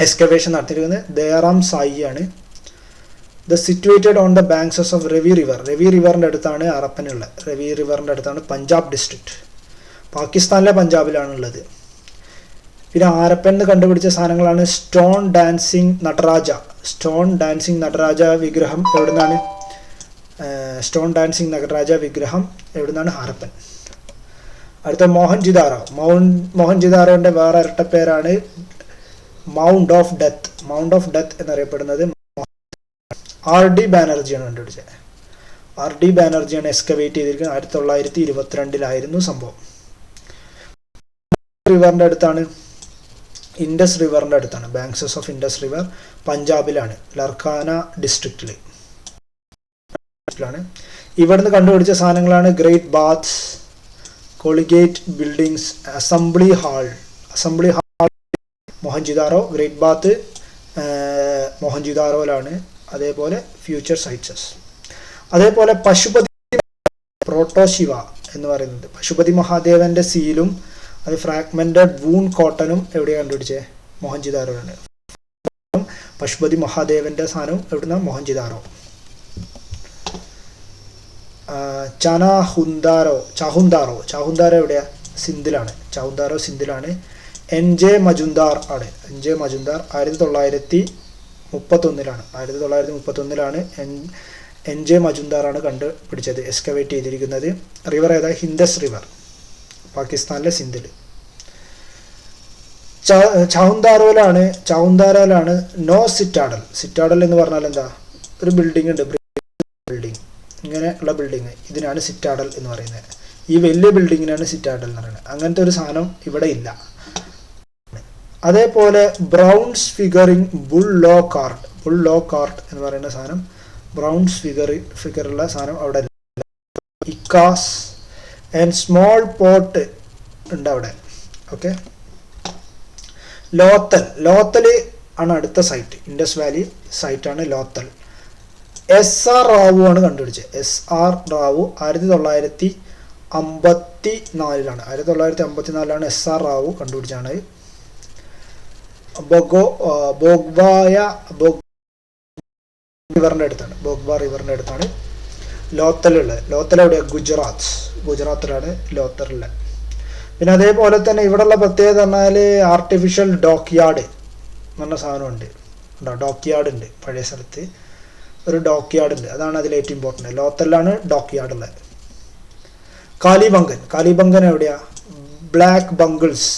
എക്സ്കവേഷൻ നടത്തിയിരിക്കുന്നത്. ദയാറാം സായി ആണ്. The situated on the banks of Ravi റിവറിൻ്റെ അടുത്താണ് ഹരപ്പനുള്ളത്. രവി റിവറിൻ്റെ അടുത്താണ് പഞ്ചാബ് ഡിസ്ട്രിക്റ്റ്. പാകിസ്ഥാനിലെ പഞ്ചാബിലാണുള്ളത്. പിന്നെ ഹരപ്പനിൽ കണ്ടുപിടിച്ച സാധനങ്ങളാണ് സ്റ്റോൺ ഡാൻസിങ് നടരാജ വിഗ്രഹം. എവിടുന്നാണ്? സ്റ്റോൺ ഡാൻസിങ് നടരാജ വിഗ്രഹം എവിടുന്നാണ്? ഹരപ്പൻ. അടുത്ത മോഹൻജിദാരോൻ്റെ വേറെ ഇരട്ടപ്പേരാണ് മൗണ്ട് ഓഫ് ഡെത്ത് എന്നറിയപ്പെടുന്നത്. R.D. ബാനർജിയാണ് കണ്ടുപിടിച്ചത്. R.D. ബാനർജിയാണ് എക്സ്കവേറ്റ് ചെയ്തിരിക്കുന്നത്. 1922 സംഭവം. റിവറിൻ്റെ അടുത്താണ്, ഇൻഡസ് റിവറിൻ്റെ അടുത്താണ്. ബാങ്ക്സസ് ഓഫ് ഇൻഡസ് റിവർ പഞ്ചാബിലാണ്, ലർക്കാന ഡിസ്ട്രിക്റ്റിലാണ്. ഇവിടുന്ന് കണ്ടുപിടിച്ച സാധനങ്ങളാണ് great baths, collegiate buildings, assembly hall Mohenjodaro. Great bath മോഹൻജിദാരോയിലാണ്. അതേപോലെ ഫ്യൂച്ചർ സൈറ്റ്സസ്. അതേപോലെ പശുപതി പ്രോട്ടോശിവ എന്ന് പറയുന്നത് പശുപതി മഹാദേവന്റെ സീലും അത് ഫ്രാഗ്മെന്റഡ് വൂൺ കോട്ടനും എവിടെയാണ് കണ്ടുപിടിച്ചത്? മോഹൻജിദാരോയാണ്. പശുപതി മഹാദേവന്റെ സാധനവും എവിടുന്ന? മോഹൻജിദാരോ. ചാഹുന്താരോ എവിടെയാ? സിന്ധിലാണ്. സിന്ധിലാണ്. N.J. മജുംദാർ ആണ്. N.J. മജുംദാർ 1931 N.J. മജുംദാറാണ് കണ്ടുപിടിച്ചത്, എക്സ്കവേറ്റ് ചെയ്തിരിക്കുന്നത്. റിവർ ഏതാ? ഹിന്ദസ് റിവർ, പാകിസ്ഥാനിലെ സിന്ധിൽ. ചൗന്താരോയിലാണ് നോ സിറ്റാഡൽ എന്ന് പറഞ്ഞാൽ എന്താ? ഒരു ബിൽഡിംഗ് ഉണ്ട്, ബിൽഡിംഗ്, ഇങ്ങനെയുള്ള ബിൽഡിങ്, ഇതിനാണ് സിറ്റാഡൽ എന്ന് പറയുന്നത്. ഈ വലിയ ബിൽഡിങ്ങിനാണ് സിറ്റാഡൽ എന്ന് പറയുന്നത്. അങ്ങനത്തെ ഒരു സാധനം ഇവിടെ ഇല്ല. അതേപോലെ browns figuring bull low cart എന്ന് പറയുന്ന സാധനം, ബ്രൗൺസ് ഫിഗറുള്ള സാധനം അവിടെ ഇല്ല. ഇക്കാസ് ആൻഡ് സ്മോൾ പോട്ട് ഉണ്ട് അവിടെ. ഓക്കെ. ലോത്തൽ ആണ് അടുത്ത സൈറ്റ്. ഇൻഡസ് വാലി സൈറ്റാണ് ലോത്തൽ. SR റാവു ആണ് കണ്ടുപിടിച്ചത്. SR Rao 1954 1954 SR Rao കണ്ടുപിടിച്ചാണ്. ബോഗ്ബായ റിവറിൻ്റെ അടുത്താണ് ലോത്തലുള്ളത്. ലോത്തൽ എവിടെയാണ്? ഗുജറാത്തിലാണ് ലോത്തലുള്ളത്. പിന്നെ അതേപോലെ തന്നെ ഇവിടെയുള്ള പ്രത്യേകത പറഞ്ഞാൽ ആർട്ടിഫിഷ്യൽ ഡോക്ക് യാർഡ് എന്ന് പറഞ്ഞ സാധനമുണ്ട്. ഡോക്ക് യാർഡ് ഉണ്ട്, പഴയ സ്ഥലത്ത് ഒരു ഡോക്ക് യാർഡ് ഉണ്ട്. അതാണ് അതിൽ ഏറ്റവും ഇമ്പോർട്ടൻ്റ്. ലോത്തലിലാണ് ഡോക്ക് യാർഡ് ഉള്ളത്. കാലിബംഗൻ എവിടെയാ? ബ്ലാക്ക് ബംഗിൾസ്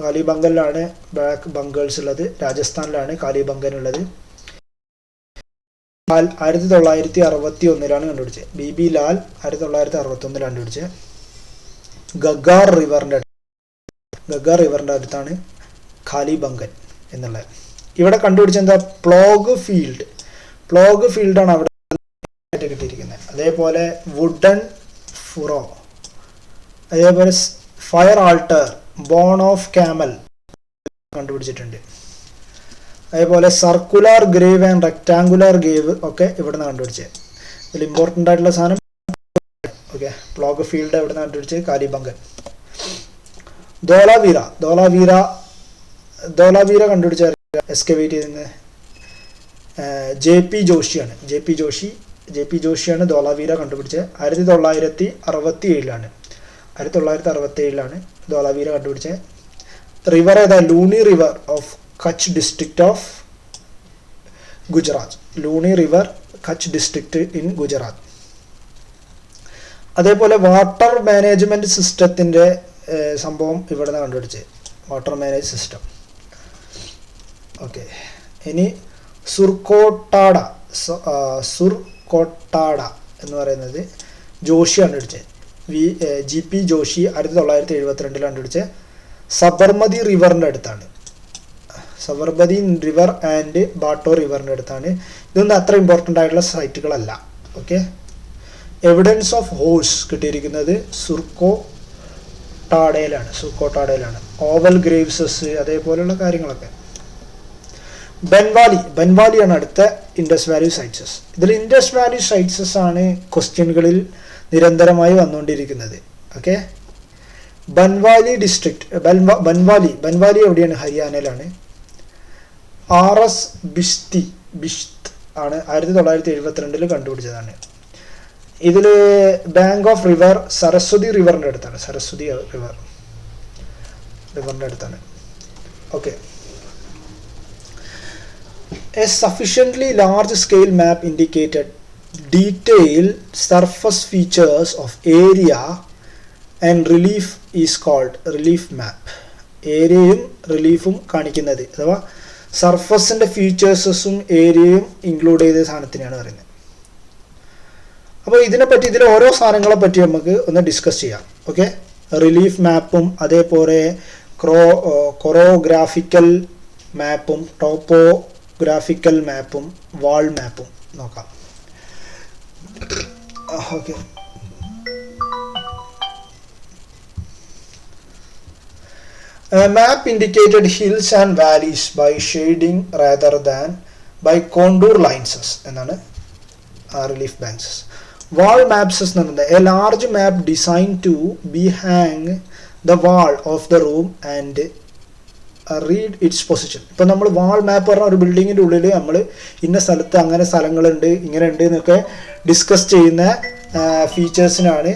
കാലിബംഗനിലാണ് ബ്ലാക്ക് ബംഗിൾസ് ഉള്ളത്. രാജസ്ഥാനിലാണ് കാലിബംഗൻ ഉള്ളത്. 1961 കണ്ടുപിടിച്ചത്. BB ലാൽ 1961 കണ്ടുപിടിച്ചത്. ഗഗാർ റിവറിൻ്റെ അടുത്താണ് കാലിബംഗൻ എന്നുള്ളത്. ഇവിടെ കണ്ടുപിടിച്ച എന്താ? പ്ലോഗ് ഫീൽഡാണ് അവിടെ കിട്ടിയിരിക്കുന്നത്. അതേപോലെ വുഡൻ ഫുറോ, അതേപോലെ fire altar, bone of camel കണ്ടുപിടിച്ചിട്ടുണ്ട്. അതേപോലെ circular grave and rectangular grave ഒക്കെ ഇവിടുന്ന് കണ്ടുപിടിച്ചത്. ഇതിൽ ഇമ്പോർട്ടൻ്റ് ആയിട്ടുള്ള സാധനം ഓക്കെ. പ്ലോഗ് ഫീൽഡ് എവിടുന്ന് കണ്ടുപിടിച്ചത്? കാലിബംഗൻ. ധോലാവീര കണ്ടുപിടിച്ച എക്സ്കവേറ്റ് ചെയ്യുന്നത് JP ജോഷിയാണ് ധോലാവീര കണ്ടുപിടിച്ചത്. 1967 ധോലാവീര കണ്ടുപിടിച്ചത്. റിവർ ഏതാ? Luni river of Kutch district of Gujarat. In Gujarat. അതേപോലെ വാട്ടർ മാനേജ്മെന്റ് സിസ്റ്റത്തിന്റെ സംഭവം ഇവിടെ നിന്ന് കണ്ടുപിടിച്ചത്. Water manage system. ഓക്കെ. ഇനി സുർകോട്ടാഡ എന്ന് പറയുന്നത് ജോഷി കണ്ടുപിടിച്ചത്. GP ജോഷി 1972 കണ്ടുപിടിച്ചത്. സബർമതി റിവറിൻ്റെ അടുത്താണ്. സബർമതി റിവർ ആൻഡ് ബാട്ടോ റിവറിൻ്റെ അടുത്താണ്. ഇതൊന്നും അത്ര ഇമ്പോർട്ടൻ്റ് ആയിട്ടുള്ള സൈറ്റുകളല്ല. ഓക്കെ. എവിഡൻസ് ഓഫ് ഹോഴ്സ് കിട്ടിയിരിക്കുന്നത് സുർകോട്ടാഡയിലാണ്. ഓവൽ ഗ്രേവ്സസ് അതേപോലെയുള്ള കാര്യങ്ങളൊക്കെ. ബൻവാലിയാണ് അടുത്ത ഇൻഡസ് വാലി സൈറ്റ്സസ്. ഇതിൽ ഇൻഡസ് വാലി സൈറ്റ്സസ് ആണ് ക്വസ്റ്റ്യനുകളിൽ നിരന്തരമായി വന്നുകൊണ്ടിരിക്കുന്നത്. ഓക്കെ. ബൻവാലി ഡിസ്ട്രിക്ട്, ബൻവാലി എവിടെയാണ്? ഹരിയാനയിലാണ്. RS ബിഷ്ത് ആണ് 1972 കണ്ടുപിടിച്ചതാണ്. ഇതിൽ ബാങ്ക് ഓഫ് റിവർ സരസ്വതി റിവറിൻ്റെ അടുത്താണ്. Okay. A sufficiently large scale map indicated detailed surface features of area and relief is called relief map. ഏരിയയും റിലീഫും കാണിക്കുന്നത് അഥവാ സർഫസിൻ്റെ ഫീച്ചേഴ്സും ഏരിയയും ഇൻക്ലൂഡ് ചെയ്ത സാധനത്തിനാണ് പറയുന്നത്. അപ്പോൾ ഇതിനെപ്പറ്റി ഇതിൽ ഓരോ സാധനങ്ങളെ പറ്റി നമുക്ക് ഒന്ന് ഡിസ്കസ് ചെയ്യാം. ഓക്കെ. റിലീഫ് മാപ്പും അതേപോലെ കൊറോഗ്രാഫിക്കൽ മാപ്പും ടോപ്പോഗ്രാഫിക്കൽ മാപ്പും വാൾ മാപ്പും നോക്കാം. Okay. A map indicated hills and valleys by shading rather than by contour lines എന്നാണ് relief banks. Wall maps എന്ന് പറയുന്നത് a large map designed to be hang the wall of the room and read its position. ഇപ്പം നമ്മൾ വാൾ മാപ്പ് പറഞ്ഞ ഒരു ബിൽഡിങ്ങിൻ്റെ ഉള്ളിൽ നമ്മൾ ഇന്ന സ്ഥലത്ത് അങ്ങനെ സ്ഥലങ്ങളുണ്ട് ഇങ്ങനെ ഉണ്ട് എന്നൊക്കെ ഡിസ്കസ് ചെയ്യുന്ന ഫീച്ചേഴ്സിനാണ്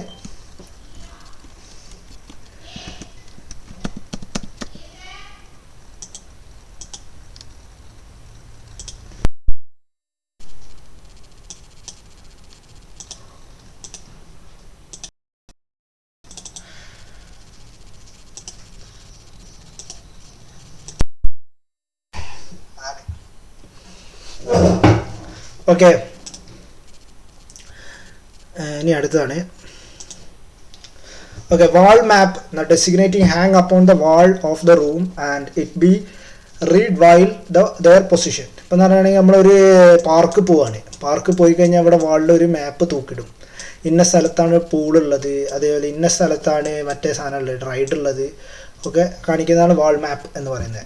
ഓക്കെ. ഇനി അടുത്തതാണ്. Okay. Wall map designating hang upon the wall of the room and it be read while their position. ഇപ്പം എന്ന് പറയുകയാണെങ്കിൽ നമ്മളൊരു പാർക്ക് പോവാണ്. പാർക്ക് പോയി കഴിഞ്ഞാൽ അവിടെ വാളിൽ ഒരു മാപ്പ് തൂക്കിടും. ഇന്ന സ്ഥലത്താണ് പൂളുള്ളത്, അതേപോലെ ഇന്ന സ്ഥലത്താണ് മറ്റേ സാധനമുള്ളത് റൈഡ് ഉള്ളത് ഒക്കെ കാണിക്കുന്നതാണ് വാൾ മാപ്പ് എന്ന് പറയുന്നത്.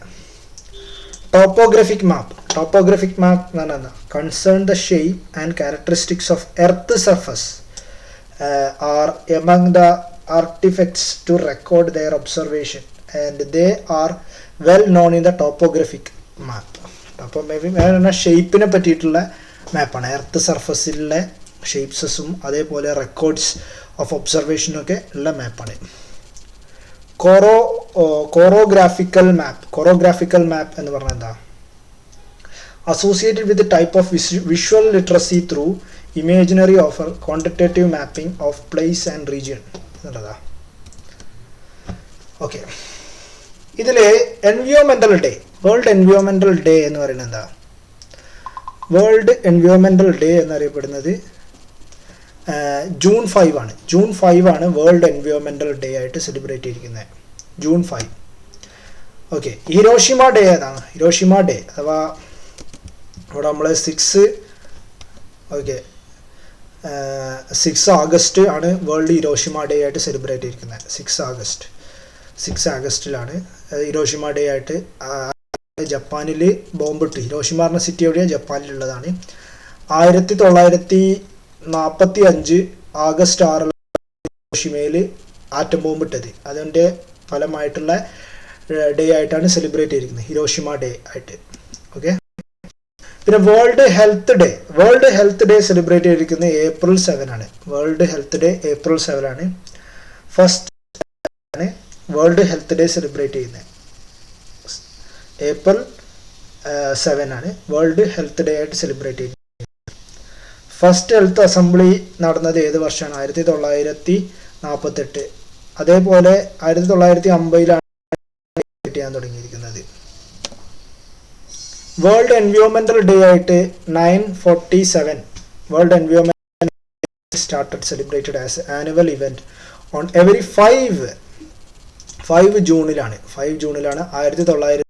ടോപ്പോഗ്രഫിക് മാപ്പ് എന്ന് പറഞ്ഞാൽ എന്താ? Concern the shape and characteristics of earth surface are among the artefacts to record their observation and they are well known in the topographic map. അപ്പോൾ ഷേപ്പിനെ പറ്റിയിട്ടുള്ള മാപ്പാണ്. എർത്ത് സർഫസിലെ ഷേപ്സസും അതേപോലെ റെക്കോർഡ്സ് ഓഫ് ഒബ്സർവേഷനൊക്കെ ഉള്ള മാപ്പാണ്. കോറോഗ്രാഫിക്കൽ മാപ്പ് എന്ന് പറഞ്ഞാൽ എന്താ? Associated with type of visual literacy through imaginary of quantitative mapping of place and region എന്നുള്ളതാ. ഓക്കെ, ഇതിൽ എൻവയോൺമെന്റൽ ഡേ, വേൾഡ് എൻവയോൺമെന്റൽ ഡേ എന്ന് പറയുന്നത് എന്താ? വേൾഡ് എൻവയോൺമെന്റൽ ഡേ എന്നറിയപ്പെടുന്നത് ജൂൺ 5 ആണ്. ജൂൺ 5 ആണ് വേൾഡ് എൻവയോൺമെന്റൽ ഡേ ആയിട്ട് സെലിബ്രേറ്റ് ചെയ്തിരിക്കുന്നത്. ജൂൺ 5. ഓക്കെ, ഹിരോഷിമ ഡേ ഏതാണ്? ഹിരോഷിമ ഡേ അഥവാ ഇവിടെ നമ്മൾ 6 ആഗസ്റ്റ് ആണ് വേൾഡ് ഹിരോഷിമ ഡേ ആയിട്ട് സെലിബ്രേറ്റ് ചെയ്തിരിക്കുന്നത്. 6 ആഗസ്റ്റിലാണ് ഹിരോഷിമ ഡേ ആയിട്ട് ജപ്പാനിൽ ബോംബിട്ട്. ഹിരോഷിമ പറഞ്ഞ സിറ്റി എവിടെയാണ്? ജപ്പാനിലുള്ളതാണ്. 1945 ആഗസ്റ്റ് 6 ഹിരോഷിമയിൽ ആറ്റം ബോംബിട്ടത്. അതിൻ്റെ ഫലമായിട്ടുള്ള ഡേ ആയിട്ടാണ് സെലിബ്രേറ്റ് ചെയ്തിരിക്കുന്നത്, ഹിരോഷിമ ഡേ ആയിട്ട്. ഓക്കെ, പിന്നെ വേൾഡ് ഹെൽത്ത് ഡേ സെലിബ്രേറ്റ് ചെയ്തിരിക്കുന്നത് April 7 ആണ്. വേൾഡ് ഹെൽത്ത് ഡേ April 7 ആണ്. ഫസ്റ്റ് ആണ് വേൾഡ് ഹെൽത്ത് ഡേ സെലിബ്രേറ്റ് ചെയ്യുന്നത്. April 7 ആണ് വേൾഡ് ഹെൽത്ത് ഡേ ആയിട്ട് സെലിബ്രേറ്റ് ചെയ്യുന്നത്. ഫസ്റ്റ് ഹെൽത്ത് അസംബ്ലി നടന്നത് ഏത് വർഷമാണ്? 1948. അതേപോലെ 1950 ചെയ്യാൻ തുടങ്ങിയിരിക്കുന്നത്. വേൾഡ് എൻവയോൺമെന്റൽ ഡേ ആയിട്ട് 947 വേൾഡ് എൻവയോൺമെന്റൽ started celebrated as annual event on every 5 ജൂണിലാണ്. 1904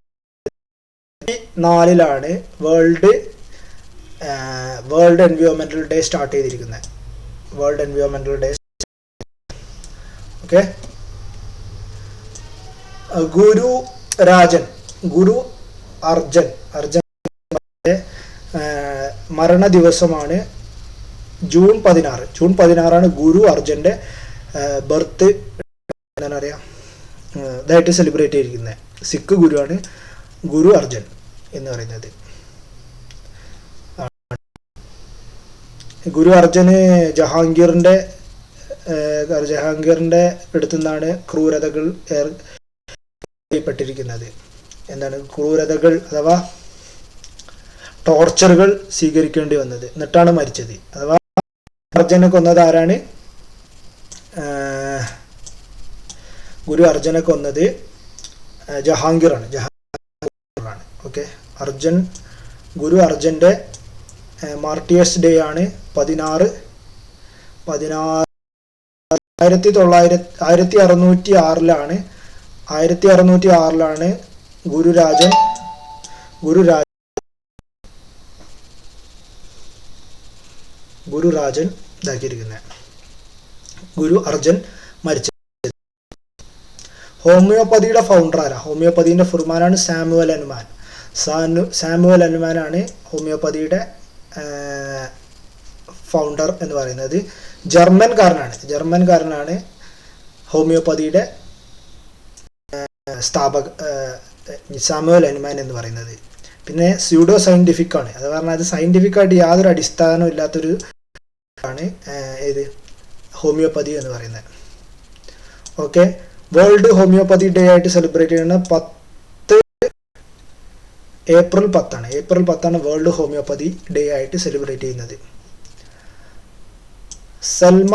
വേൾഡ് എൻവയോൺമെന്റൽ ഡേ സ്റ്റാർട്ട് ചെയ്തിരിക്കുന്നത്. വേൾഡ് എൻവയോൺമെന്റൽ ഡേ. ഓക്കെ, ഗുരു അർജൻ മരണ ദിവസമാണ് ജൂൺ 16. ജൂൺ 16 ഗുരു അർജന്റെ ബർത്ത് എന്താണ് പറയാ ഇതായിട്ട് സെലിബ്രേറ്റ് ചെയ്തിരിക്കുന്നത്. സിഖ് ഗുരുവാണ് ഗുരു അർജൻ എന്ന് പറയുന്നത്. ഗുരു അർജന് ജഹാംഗീറിന്റെ അടുത്തുനിന്നാണ് ക്രൂരതകൾ ഏർപ്പെട്ടിരിക്കുന്നത്. എന്താണ് ക്രൂരതകൾ അഥവാ ടോർച്ചറുകൾ സ്വീകരിക്കേണ്ടി വന്നത്. എന്നിട്ടാണ് മരിച്ചത്. അഥവാ അർജനെ കൊന്നത് ആരാണ്? ഗുരു അർജനെ കൊന്നത് ജഹാംഗീറാണ്. ഓക്കെ, ഗുരു അർജന്റെ മാർട്ടിയേഴ്സ് ഡേ ആണ് 1606 ഗുരുരാജൻ ഇതാക്കിയിരിക്കുന്നത്. ഗുരു അർജൻ മരിച്ചത്. ഹോമിയോപ്പതിയുടെ ഫൗണ്ടർ ആരാ? ഹോമിയോപ്പതിന്റെ ഫുർമാനാണ് സാമുവൽ ഹനുമാൻ ആണ് ഹോമിയോപ്പതിയുടെ ഫൗണ്ടർ എന്ന് പറയുന്നത്. ജർമ്മൻകാരനാണ് ഹോമിയോപ്പതിയുടെ സ്ഥാപക സാമുവൽ ഹനുമാൻ എന്ന് പറയുന്നത്. പിന്നെ സ്യൂഡോ സയന്റിഫിക് ആണ്. അത് പറഞ്ഞാൽ അത് സയന്റിഫിക് ആയിട്ട് യാതൊരു അടിസ്ഥാനവും ഇല്ലാത്തൊരു ആണ് ഏത് ഹോമിയോപ്പതി എന്ന് പറയുന്നത്. ഓക്കെ, വേൾഡ് ഹോമിയോപ്പതി ഡേ ആയിട്ട് സെലിബ്രേറ്റ് ചെയ്യുന്നത് April 10 ആണ്. April 10 വേൾഡ് ഹോമിയോപ്പതി ഡേ ആയിട്ട് സെലിബ്രേറ്റ് ചെയ്യുന്നത്. സൽമ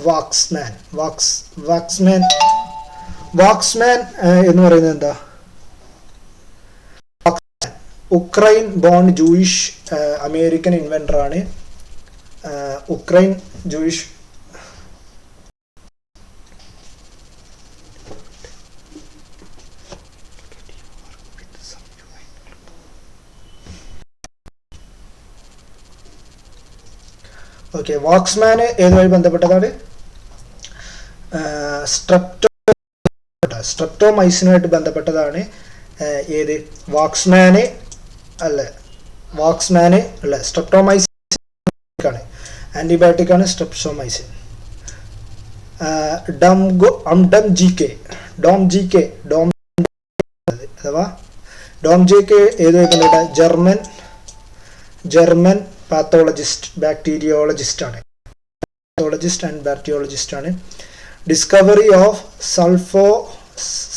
വാക്സ്മാൻ എന്ന് പറയുന്നത് എന്താ? Ukraine born Jewish American inventor ആണ്. ഉക്രൈൻ ജൂയിഷ് ഓക്കെ, വാക്സ്മാൻ ഏതുമായി ബന്ധപ്പെട്ടതാണ്? സ്ട്രെപ്റ്റോമൈസിനുമായിട്ട് ബന്ധപ്പെട്ടതാണ്. ഏത് വാക്സ്മാന് അല്ലേ? വാക്സ്മാന് അല്ല, സ്ട്രെപ്റ്റോമൈസിൻ ആണ്, ആന്റിബയോട്ടിക് ആണ് സ്ട്രെപ്റ്റോമൈസിൻ. അഥവാ ഡോംജികെ ഏതുമായി ബന്ധപ്പെട്ട? ജർമ്മൻ പാത്തോളജിസ്റ്റ്, ബാക്ടീരിയോളജിസ്റ്റ് ആണ്. പാത്തോളജിസ്റ്റ് ആൻഡ് ബാക്ടീരിയോളജിസ്റ്റ് ആണ്. ഡിസ്കവറി ഓഫ്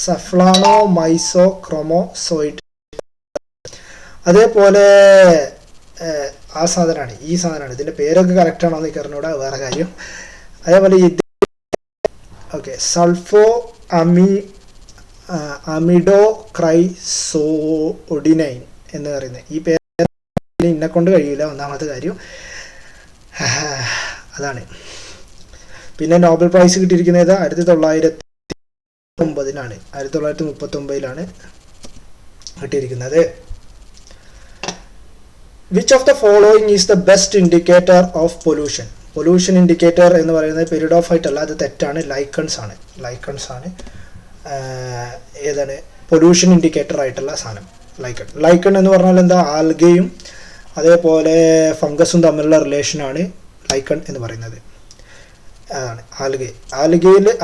സഫ്ലാനോമൈസോക്രോമോസോയിഡ്. അതേപോലെ ആ സാധനമാണ്, ഈ സാധനമാണ്. ഇതിൻ്റെ പേരൊക്കെ കറക്റ്റ് ആണോ എന്ന് എനിക്കറിഞ്ഞൂടാ, വേറെ കാര്യം. അതേപോലെ ഇത് ഓക്കെ, അമിഡോക്രൈസോഡിനൈൻ എന്ന് പറയുന്നത്. ഈ പേര് ഇന്നെ കൊണ്ട് കഴിയില്ല, ഒന്നാമത്തെ കാര്യം അതാണ്. പിന്നെ നോബൽ പ്രൈസ് കിട്ടിയിരിക്കുന്നത് 1939 കിട്ടിയിരിക്കുന്നത്. Which of the following is the best indicator of pollution? Pollution indicator എന്ന് പറയുന്നത് പെരിഡോഫൈറ്റ് അല്ല, അത് തെറ്റാണ്. ലൈക്കൺസ് ആണ്. ഏതാണ് പൊല്യൂഷൻ ഇൻഡിക്കേറ്റർ ആയിട്ടുള്ള സാധനം? ലൈക്കൺ എന്ന് പറഞ്ഞാൽ എന്താ? ആൽഗയും അതേപോലെ ഫംഗസും തമ്മിലുള്ള റിലേഷനാണ് ലൈക്കൺ എന്ന് പറയുന്നത്. അതാണ്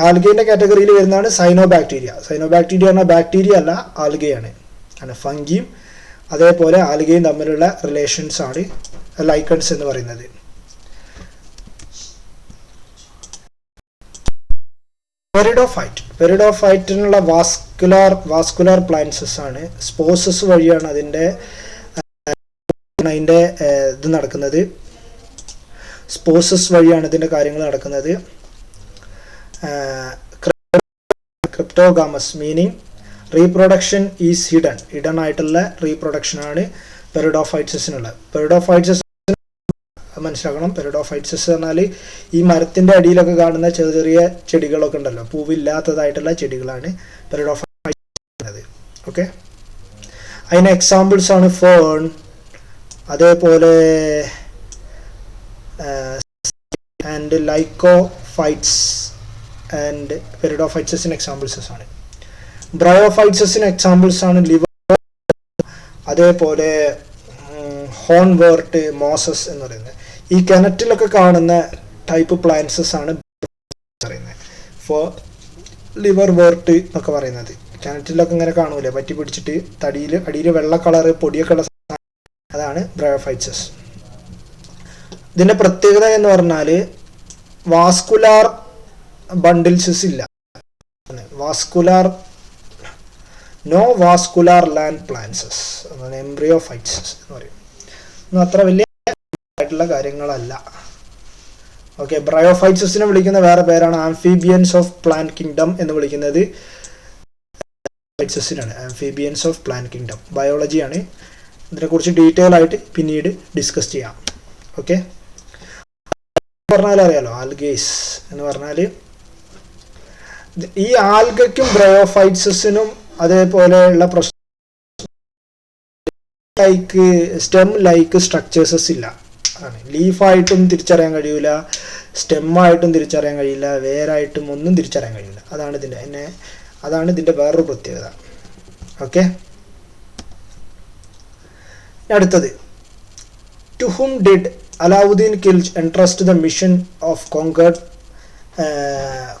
ആൽഗേൻ്റെ കാറ്റഗറിയിൽ വരുന്നതാണ് സൈനോബാക്ടീരിയ. സൈനോബാക്ടീരിയ പറഞ്ഞാൽ ബാക്ടീരിയ അല്ല, ആൽഗയാണ്. ഫംഗിയും അതേപോലെ ആൽഗയും തമ്മിലുള്ള റിലേഷൻസ് ആണ് ലൈക്കൺസ് എന്ന് പറയുന്നത്. പെരിഡോഫൈറ്റിനുള്ള വാസ്കുലാർ പ്ലാന്റ്സസ് ആണ്. സ്പോസസ് വഴിയാണ് അതിൻ്റെ ഇത് നടക്കുന്നത്. സ്പോസസ് വഴിയാണ് ഇതിൻ്റെ കാര്യങ്ങൾ നടക്കുന്നത്. ക്രിപ്റ്റോഗാമസ് മീനിങ് റീപ്രൊഡക്ഷൻ ഈസ് ഹിഡൻ ആയിട്ടുള്ള റീപ്രൊഡക്ഷനാണ് പെരിഡോഫൈറ്റ്സിനുള്ളത്. പെരിഡോഫൈറ്റ്സസ് മനസ്സിലാക്കണം. പെരിഡോഫൈറ്റ്സസ് പറഞ്ഞാൽ ഈ മരത്തിൻ്റെ അടിയിലൊക്കെ കാണുന്ന ചെറിയ ചെറിയ ചെടികളൊക്കെ ഉണ്ടല്ലോ, പൂവില്ലാത്തതായിട്ടുള്ള ചെടികളാണ് പെരിഡോഫൈറ്റ്സ്. ഓക്കെ, അതിന് എക്സാമ്പിൾസ് ആണ് ഫേൺ, അതേപോലെ ആൻഡ് ലൈക്കോഫൈറ്റ്സ് ആൻഡ് പെരിഡോഫൈറ്റ്സിന് എക്സാമ്പിൾസ് ആണ്. ബ്രയോഫൈറ്റ്സിന് എക്സാമ്പിൾസ് ആണ് ലിവർ, അതേപോലെ ഹോൺവേർട്ട്, മോസസ് എന്ന് പറയുന്നത്. ഈ കിണറ്റിലൊക്കെ കാണുന്ന ടൈപ്പ് പ്ലാന്റ്സസ് ആണ് പറയുന്നത്. ഫോർ ലിവർ വേർട്ട് എന്നൊക്കെ പറയുന്നത്. കിണറ്റിലൊക്കെ ഇങ്ങനെ കാണൂലേ, പറ്റി പിടിച്ചിട്ട് അടിയിൽ വെള്ള കളറ് പൊടിയൊക്കെ ഉള്ള, അതാണ് ബ്രയോഫൈറ്റ്സസ്. ഇതിൻ്റെ പ്രത്യേകത എന്ന് പറഞ്ഞാൽ വാസ്കുലാർ ബണ്ടിൽസസ് ഇല്ല. നോ വാസ്കുലാർ ലാൻഡ് പ്ലാന്റ്സസ്, അതാണ് എംബ്രിയോഫൈറ്റ്സസ് എന്ന് പറയും. ഒന്നും അത്ര വലിയ ആയിട്ടുള്ള കാര്യങ്ങളല്ല. ഓക്കെ, ബ്രയോഫൈറ്റ്സസിനെ വിളിക്കുന്ന വേറെ പേരാണ് ആംഫീബിയൻസ് ഓഫ് പ്ലാന്റ് കിങ്ഡം എന്ന് വിളിക്കുന്നത്. ആംഫീബിയൻസ് ഓഫ് പ്ലാന്റ് കിങ്ഡം ബയോളജിയാണ്. ഇതിനെക്കുറിച്ച് ഡീറ്റെയിൽ ആയിട്ട് പിന്നീട് ഡിസ്കസ് ചെയ്യാം. ഓക്കെ, പറഞ്ഞാൽ അറിയാലോ, ആൽഗേസ് എന്ന് പറഞ്ഞാൽ ഈ ആൽഗയ്ക്കും ബ്രയോഫൈറ്റ്സസിനും അതേപോലെയുള്ള സ്റ്റെം ലൈക്ക് സ്ട്രക്ചേഴ്സസ് ഇല്ല. ആണ് ലീഫായിട്ടും തിരിച്ചറിയാൻ കഴിയില്ല, സ്റ്റെമ്മായിട്ടും തിരിച്ചറിയാൻ കഴിയില്ല, വേരായിട്ടും ഒന്നും തിരിച്ചറിയാൻ കഴിയില്ല. അതാണ് ഇതിൻ്റെ വേറൊരു പ്രത്യേകത. ഓക്കെ, അടുത്തത്, to whom did Alauddin Khilji entrust the mission of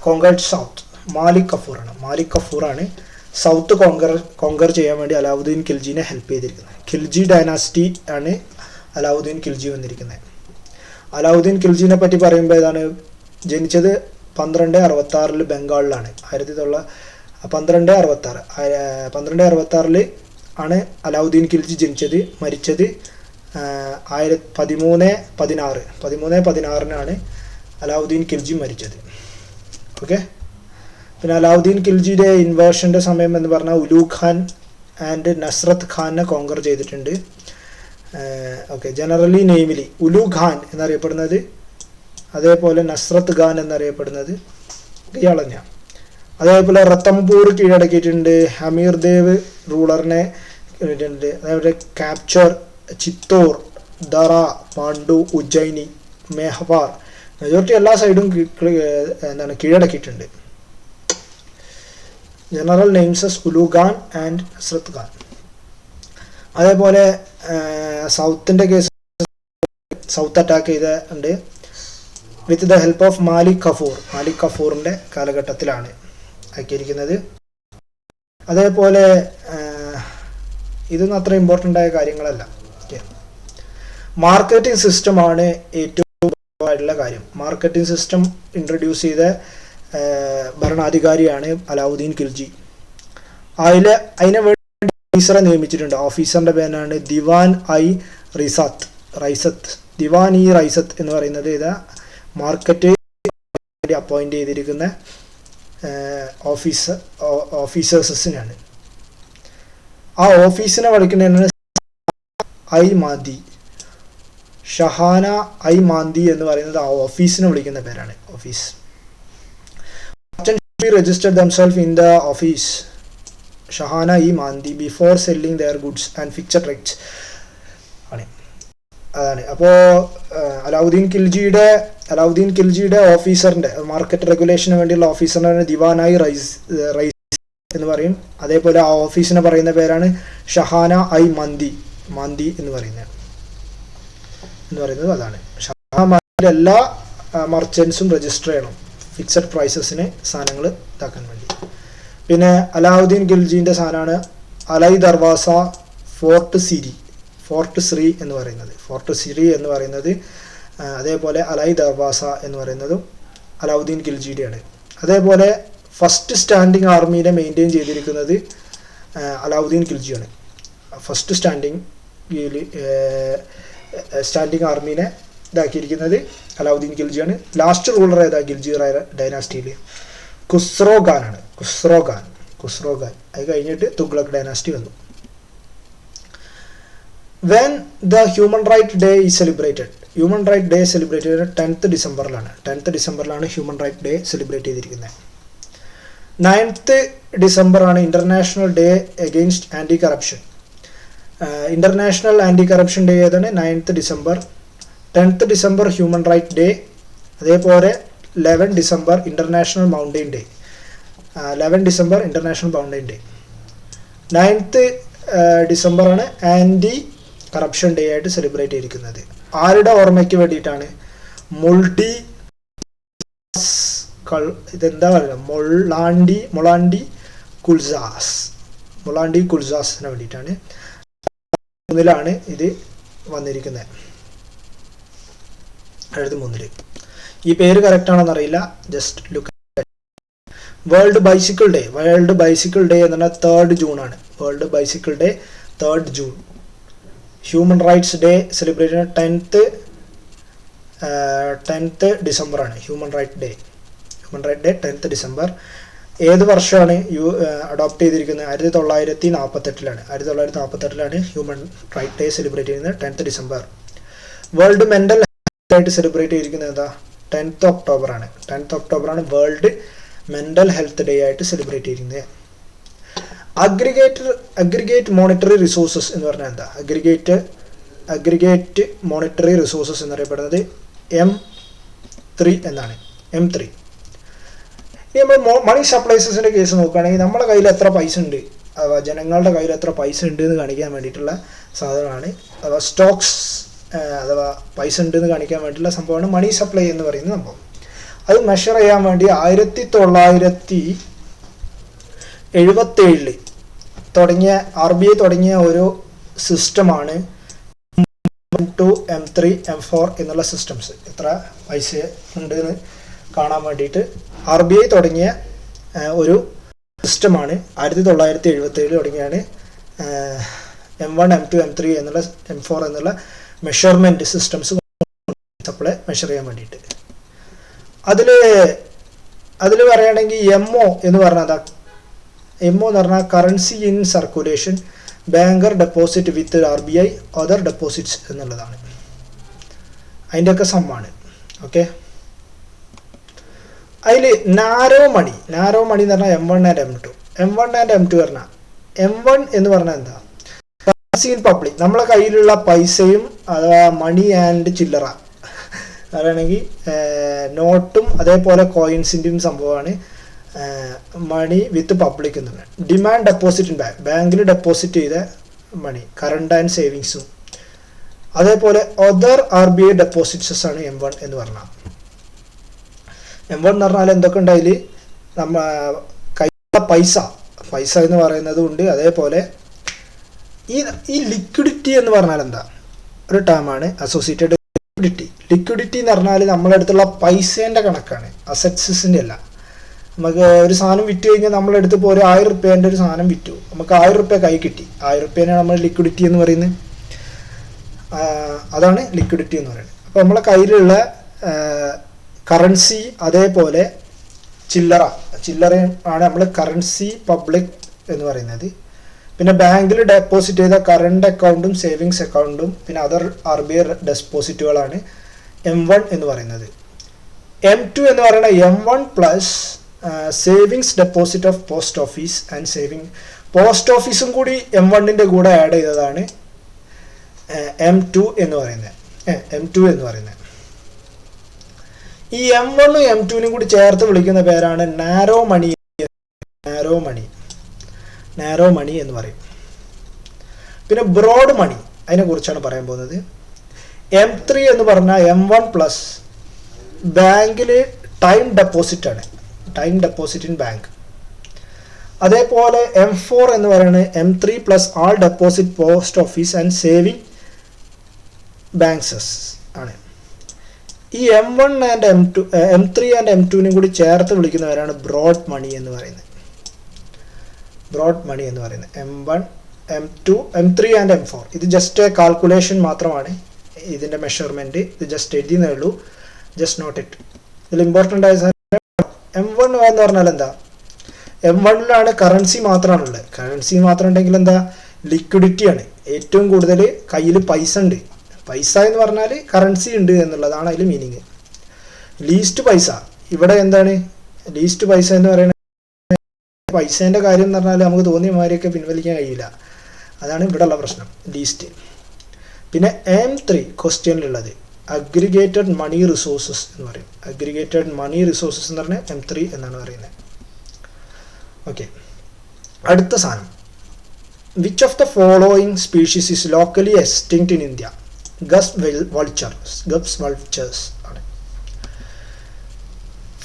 conquered south? Malik കഫൂറാണ് സൗത്ത് കോങ്കർ ചെയ്യാൻ വേണ്ടി അലാവുദ്ദീൻ ഖിൽജിനെ ഹെൽപ്പ് ചെയ്തിരിക്കുന്നത്. ഖിൽജി ഡൈനാസ്റ്റി ആണ് അലാവുദ്ദീൻ ഖിൽജി വന്നിരിക്കുന്നത്. അലാവുദ്ദീൻ ഖിൽജിനെ പറ്റി പറയുമ്പോൾ ഏതാണ്? ജനിച്ചത് 1266 ബംഗാളിലാണ്. 1266 ആണ് അലാവുദ്ദീൻ ഖിൽജി ജനിച്ചത്. മരിച്ചത് 1316 അലാവുദ്ദീൻ ഖിൽജി മരിച്ചത്. ഓക്കെ, പിന്നെ അലാവുദ്ദീൻ ഖിൽജിയുടെ ഇൻവേഷൻ്റെ സമയം എന്ന് പറഞ്ഞാൽ ഉലൂഗ് ഖാൻ ആൻഡ് നസ്രത്ത് ഖാനെ കോങ്കർ ചെയ്തിട്ടുണ്ട്. ഓക്കെ, ജനറലി നെയിമിലി ഉലൂഗ് ഖാൻ എന്നറിയപ്പെടുന്നത്, അതേപോലെ നസ്രത്ത് ഖാൻ എന്നറിയപ്പെടുന്നത് ഇയാൾ തന്നെയാണ്. അതേപോലെ റത്തംപൂർ കീഴടക്കിയിട്ടുണ്ട്. ഹമീർ ദേവ് റൂളറിനെ അതേപോലെ ക്യാപ്ചർ ചിത്തോർ, ദറ, പാണ്ഡു, ഉജ്ജയിനി മെഹ്വാർ, മെജോറിറ്റി എല്ലാ സൈഡും എന്താണ് കീഴടക്കിയിട്ടുണ്ട്. General names Ulugh Khan and Hazrat Khan. അതേപോലെ സൗത്തിൻ്റെ കേസ് സൗത്ത് അറ്റാക്ക് ചെയ്തിട്ടുണ്ട് with the help of Malik Kafur. Malik കഫൂറിൻ്റെ കാലഘട്ടത്തിലാണ് ആക്കിയിരിക്കുന്നത്. അതേപോലെ ഇതൊന്നും അത്ര ഇമ്പോർട്ടൻ്റ് ആയ കാര്യങ്ങളല്ല. മാർക്കറ്റിംഗ് സിസ്റ്റമാണ് ഏറ്റവും ആയിട്ടുള്ള കാര്യം. മാർക്കറ്റിംഗ് സിസ്റ്റം ഇൻട്രൊഡ്യൂസ് ചെയ്ത ഭരണാധികാരിയാണ് അലാവുദ്ദീൻ ഖിൽജി. അതിനെ വേണ്ടി ഓഫീസറെ നിയമിച്ചിട്ടുണ്ട്. ഓഫീസറിൻ്റെ പേരാണ് ദിവാൻ ഐ റൈസത്ത്. ദിവാൻ ഇ റൈസത്ത് എന്ന് പറയുന്നത് ഇതാ മാർക്കറ്റ് വേണ്ടി അപ്പോയിന്റ് ചെയ്തിരിക്കുന്ന ഓഫീസേഴ്സിനാണ്. ആ ഓഫീസിനെ വിളിക്കുന്നതാണ് ഐ മാന്തി. ഷഹാന ഐ മാന്തി എന്ന് പറയുന്നത് ആ ഓഫീസിനെ വിളിക്കുന്ന പേരാണ്. Office registered themselves in the office Shahana i Mandi before selling their goods and fixed rates ആണ്. അതാണ്. അപ്പോൾ അലാവുദ്ദീൻ ഖിൽജിയുടെ ഓഫീസറിൻ്റെ മാർക്കറ്റ് റെഗുലേഷന് വേണ്ടിയുള്ള ഓഫീസറിനാണ് ദിവാനായി റൈസ് എന്ന് പറയും. അതേപോലെ ആ ഓഫീസിനെ പറയുന്ന പേരാണ് ഷഹാന ഐ മാന്തി എന്ന് പറയുന്നത് അതാണ്. ഷഹാന മാന്തിയുടെ എല്ലാ മർച്ചൻസും രജിസ്റ്റർ ചെയ്യണം ഫിക്സഡ് പ്രൈസസിന് സാധനങ്ങൾ ഇതാക്കാൻ വേണ്ടി. പിന്നെ അലാവുദ്ദീൻ ഖിൽജിൻ്റെ സാധനമാണ് അലൈ ദർവാസ ഫോർട്ട് ശ്രീ എന്ന് പറയുന്നത്. അതേപോലെ അലൈ ദർവാസ എന്ന് പറയുന്നതും അലാവുദ്ദീൻ ഖിൽജിയുടെയാണ്. അതേപോലെ ഫസ്റ്റ് സ്റ്റാൻഡിങ് ആർമീനെ മെയിൻറ്റെയിൻ ചെയ്തിരിക്കുന്നത് അലാവുദ്ദീൻ ഖിൽജിയാണ്. ഫസ്റ്റ് സ്റ്റാൻഡിങ് ആർമീനെ ഇതാക്കിയിരിക്കുന്നത് അലാവുദ്ദീൻ ഖിൽജിയാണ്. ലാസ്റ്റ് റൂളർ ഏതാ ഖിൽജി ഡൈനാസ്റ്റിയിൽ? ഖുസ്രോ ഖാൻ. അത് കഴിഞ്ഞിട്ട് തുഗ്ലക് ഡൈനാസ്റ്റി വന്നു. When the human right day is celebrated 10th ഡിസംബറിലാണ് ഹ്യൂമൻ റൈറ്റ് ഡേ സെലിബ്രേറ്റ് ചെയ്തിരിക്കുന്നത്. 9th ഡിസംബറാണ് international day against anti corruption. International anti corruption day ഏതാണ്? 9th December. 10th December human right day. അതേപോലെ 11 December international mountain day. 9th ഡിസംബറാണ് ആൻറ്റി കറപ്ഷൻ ഡേ ആയിട്ട് സെലിബ്രേറ്റ് ചെയ്തിരിക്കുന്നത്. ആരുടെ ഓർമ്മയ്ക്ക് വേണ്ടിയിട്ടാണ്? ഇതെന്താ പറയുക, മൊളാണ്ടി കുൽസാസിന് വേണ്ടിയിട്ടാണ്. 3 ഇത് വന്നിരിക്കുന്നത്, 2003. ഈ പേര് കറക്റ്റ് ആണെന്ന് അറിയില്ല, just look. World bicycle day എന്ന് പറഞ്ഞാൽ 3rd ജൂണാണ്. World bicycle day 3rd June. Human rights day celebrate 10th ഡിസംബറാണ്. Human right day 10th December. ഏത് വർഷമാണ് അഡോപ്റ്റ് ചെയ്തിരിക്കുന്നത്? 1948ലാണ് ഹ്യൂമൻ റൈറ്റ് ഡേ സെലിബ്രേറ്റ് ചെയ്യുന്നത് 10th December. World mental health ആയിട്ട് സെലിബ്രേറ്റ് ചെയ്തിരിക്കുന്നത് എന്താ? 10th ഒക്ടോബറാണ്. 10th ഒക്ടോബറാണ് വേൾഡ് മെൻ്റൽ ഹെൽത്ത് ഡേ ആയിട്ട് സെലിബ്രേറ്റ് ചെയ്യുന്നത്. അഗ്രിഗേറ്റ് മോണിറ്ററി റിസോഴ്സസ് എന്ന് പറഞ്ഞാൽ എന്താ? അഗ്രിഗേറ്റ് മോണിറ്ററി റിസോഴ്സസ് എന്നറിയപ്പെടുന്നത് M3 എന്നാണ്. M3. ഇനി നമ്മൾ മണി സപ്ലൈസസിൻ്റെ കേസ് നോക്കുകയാണെങ്കിൽ നമ്മുടെ കയ്യിൽ എത്ര പൈസ ഉണ്ട്, അഥവാ ജനങ്ങളുടെ കയ്യിൽ എത്ര പൈസ ഉണ്ട് എന്ന് കാണിക്കാൻ വേണ്ടിയിട്ടുള്ള സാധനമാണ്, അഥവാ സ്റ്റോക്സ് അഥവാ പൈസ ഉണ്ട് എന്ന് കാണിക്കാൻ വേണ്ടിയിട്ടുള്ള സംഭവമാണ് മണി സപ്ലൈ എന്ന് പറയുന്ന സംഭവം. അത് മെഷർ ചെയ്യാൻ വേണ്ടി 1977 തുടങ്ങിയ RBI തുടങ്ങിയ ഒരു സിസ്റ്റമാണ് M2, M3, M4 എന്നുള്ള സിസ്റ്റംസ്. എത്ര പൈസ ഉണ്ട് എന്ന് കാണാൻ വേണ്ടിയിട്ട് RBI തുടങ്ങിയ ഒരു സിസ്റ്റമാണ്. 1977 തുടങ്ങിയാണ് M1, M2, M3 എന്നുള്ള M4 എന്നുള്ള മെഷർമെൻറ്റ് സിസ്റ്റംസ് സപ്ലൈ മെഷർ ചെയ്യാൻ വേണ്ടിയിട്ട്. അതിൽ പറയുകയാണെങ്കിൽ MO എന്ന് പറഞ്ഞാൽ MO എന്ന് പറഞ്ഞാൽ currency in circulation, banker deposit with RBI other deposits എന്നുള്ളതാണ്. അതിൻ്റെയൊക്കെ സമ്മാണ്. ഓക്കെ. അതിൽ നാരോ മണി എന്ന് പറഞ്ഞാൽ M1 ആൻഡ് M2 പറഞ്ഞാൽ M1 എന്ന് പറഞ്ഞാൽ എന്താ? കറൻസി ഇൻ പബ്ലിക്, നമ്മളെ കയ്യിലുള്ള പൈസയും അഥവാ മണി ആൻഡ് ചില്ലറ, പറയുകയാണെങ്കിൽ നോട്ടും അതേപോലെ കോയിൻസിൻ്റെയും സംഭവമാണ് മണി വിത്ത് പബ്ലിക് എന്നാണ്. ഡിമാൻഡ് ഡെപ്പോസിറ്റ് ഇൻ ബാങ്കിൽ ഡെപ്പോസിറ്റ് ചെയ്ത മണി, കറണ്ട് ആൻഡ് സേവിങ്സും. അതേപോലെ അതർ RBI ഡെപ്പോസിറ്റ്സ് ആണ് M1 എന്ന് പറഞ്ഞാൽ. M1 എന്ന് പറഞ്ഞാൽ എന്തൊക്കെ ഉണ്ടായിൽ കയ്യിലുള്ള പൈസ എന്ന് പറയുന്നത് ഉണ്ട്. അതേപോലെ ഈ ലിക്വിഡിറ്റി എന്ന് പറഞ്ഞാൽ എന്താ ഒരു ടേമാണ് അസോസിയേറ്റഡ്. ലിക്വിഡിറ്റി എന്ന് പറഞ്ഞാൽ നമ്മളെ അടുത്തുള്ള പൈസേൻ്റെ കണക്കാണ്, അസറ്റ്സിൻ്റെ അല്ല. നമുക്ക് ഒരു സാധനം വിറ്റ് കഴിഞ്ഞാൽ നമ്മളെടുത്ത് ഇപ്പോൾ ഒരു 1000 രൂപേൻ്റെ ഒരു സാധനം വിറ്റു, നമുക്ക് 1000 രൂപ കൈ കിട്ടി. 1000 രൂപേനെ നമ്മൾ ലിക്വിഡിറ്റി എന്ന് പറയുന്നത്. അതാണ് ലിക്വിഡിറ്റി എന്ന് പറയുന്നത്. അപ്പോൾ നമ്മളെ കയ്യിലുള്ള കറൻസി അതേപോലെ ചില്ലറയാണ് നമ്മൾ കറൻസി പബ്ലിക് എന്ന് പറയുന്നത്. പിന്നെ ബാങ്കിൽ ഡെപ്പോസിറ്റ് ചെയ്ത കറണ്ട് അക്കൗണ്ടും സേവിങ്സ് അക്കൗണ്ടും പിന്നെ അതർ RBI ഡെപ്പോസിറ്റുകളാണ് M1 എന്ന് പറയുന്നത്. M2 എന്ന് പറയുന്നത് M1 plus savings deposit of post office and saving. Post ഓഫീസും കൂടി M1ൻ്റെ കൂടെ ആഡ് ചെയ്തതാണ് M2 എന്ന് പറയുന്നത്. ഈ M1 M2 കൂടി ചേർത്ത് വിളിക്കുന്ന പേരാണ് നാരോ മണി എന്ന് പറയും. പിന്നെ ബ്രോഡ് മണി, അതിനെ കുറിച്ചാണ് പറയാൻ പോകുന്നത്. M3 എന്ന് പറഞ്ഞാൽ M1 പ്ലസ് ബാങ്കിൽ ടൈം ഡെപ്പോസിറ്റ് ഇൻ ബാങ്ക്. അതേപോലെ M4 എന്ന് പറയുന്നത് M3 plus all deposit post office and saving banks ആണ്. ഈ M1 and M3 and M2 കൂടി ചേർത്ത് വിളിക്കുന്നവരാണ് ബ്രോഡ് മണി എന്ന് പറയുന്നത്. M1 M2 M3 and M4 ഇത് ജസ്റ്റ് കാൽക്കുലേഷൻ മാത്രമാണ്, ഇതിൻ്റെ മെഷർമെൻറ്റ്. ഇത് ജസ്റ്റ് എഴുതിയെന്നേ ഉള്ളൂ, ജസ്റ്റ് നോട്ട് ഇറ്റ്. ഇതിൽ ഇമ്പോർട്ടൻ്റ് ആയ M1 എന്ന് പറഞ്ഞാൽ എന്താ, M1ലാണ് കറൻസി മാത്രമാണുള്ളത്. കറൻസി മാത്രം ഉണ്ടെങ്കിൽ എന്താ, ലിക്വിഡിറ്റിയാണ്. ഏറ്റവും കൂടുതൽ കയ്യിൽ പൈസ ഉണ്ട്. പൈസ എന്ന് പറഞ്ഞാൽ കറൻസി ഉണ്ട് എന്നുള്ളതാണ് അതിൽ മീനിങ്. ലീസ്റ്റ് പൈസ ഇവിടെ എന്താണ്, ലീസ്റ്റ് പൈസ എന്ന് പറയുന്നത് പൈസേൻ്റെ കാര്യം എന്ന് പറഞ്ഞാൽ നമുക്ക് തോന്നിയ മാതിരിയൊക്കെ പിൻവലിക്കാൻ കഴിയില്ല. അതാണ് ഇവിടെ ഉള്ള പ്രശ്നം, ലീസ്റ്റ്. പിന്നെ M3 ക്വസ്റ്റ്യനിലുള്ളത് അഗ്രിഗേറ്റഡ് മണി റിസോഴ്സസ് എന്ന് പറയും. അഗ്രിഗേറ്റഡ് മണി റിസോഴ്സസ് എന്ന് പറഞ്ഞാൽ M3 എന്നാണ് പറയുന്നത്. ഓക്കെ, അടുത്ത സാധനം, which of the following species is locally extinct in India? Gyps vultures ആണ്.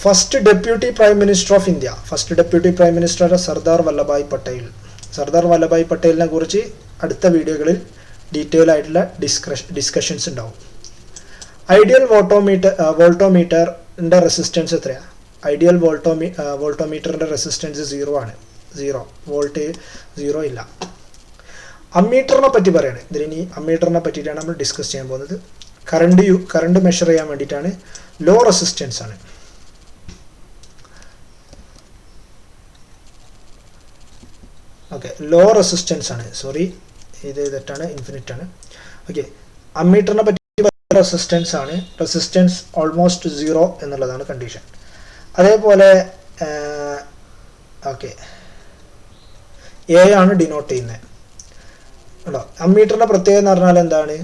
First deputy prime minister of India, Sardar Vallabhbhai പട്ടേലിനെ കുറിച്ച് അടുത്ത വീഡിയോകളിൽ ഡീറ്റെയിൽ ആയിട്ടുള്ള ഡിസ്കഷൻസ് ഉണ്ടാവും. ഐഡിയൽ വോൾട്ടോമീറ്ററിൻ്റെ റെസിസ്റ്റൻസ് എത്രയാണ്? ഐഡിയൽ വോൾട്ടോമീറ്ററിൻ്റെ റെസിസ്റ്റൻസ് 0 ആണ്. 0 വോൾട്ട്, 0 ഇല്ല. അമ്മീറ്ററിനെ പറ്റി പറയുകയാണ്. ഇതിനി അമ്മീറ്ററിനെ പറ്റിയിട്ടാണ് നമ്മൾ ഡിസ്കസ് ചെയ്യാൻ പോകുന്നത്. കറണ്ട് മെഷർ ചെയ്യാൻ വേണ്ടിയിട്ടാണ്. ലോ റെസിസ്റ്റൻസ് ആണ്. ഓക്കെ, ലോ റെസിസ്റ്റൻസ് ആണ്. സോറി, ഇത് തെറ്റാണ്, ഇൻഫിനിറ്റ് ആണ്. ഓക്കെ, അമ്മീറ്ററിനെ പറ്റി റെസിസ്റ്റൻസ് ആണ്. റെസിസ്റ്റൻസ് ഓൾമോസ്റ്റ് 0 എന്നുള്ളതാണ് കണ്ടീഷൻ. അതേപോലെ ഓക്കെ, എ ആണ് ഡിനോട്ട് ചെയ്യുന്നത് കേട്ടോ. അമ്മീറ്ററിൻ്റെ പ്രത്യേകത എന്ന് പറഞ്ഞാൽ എന്താണ്,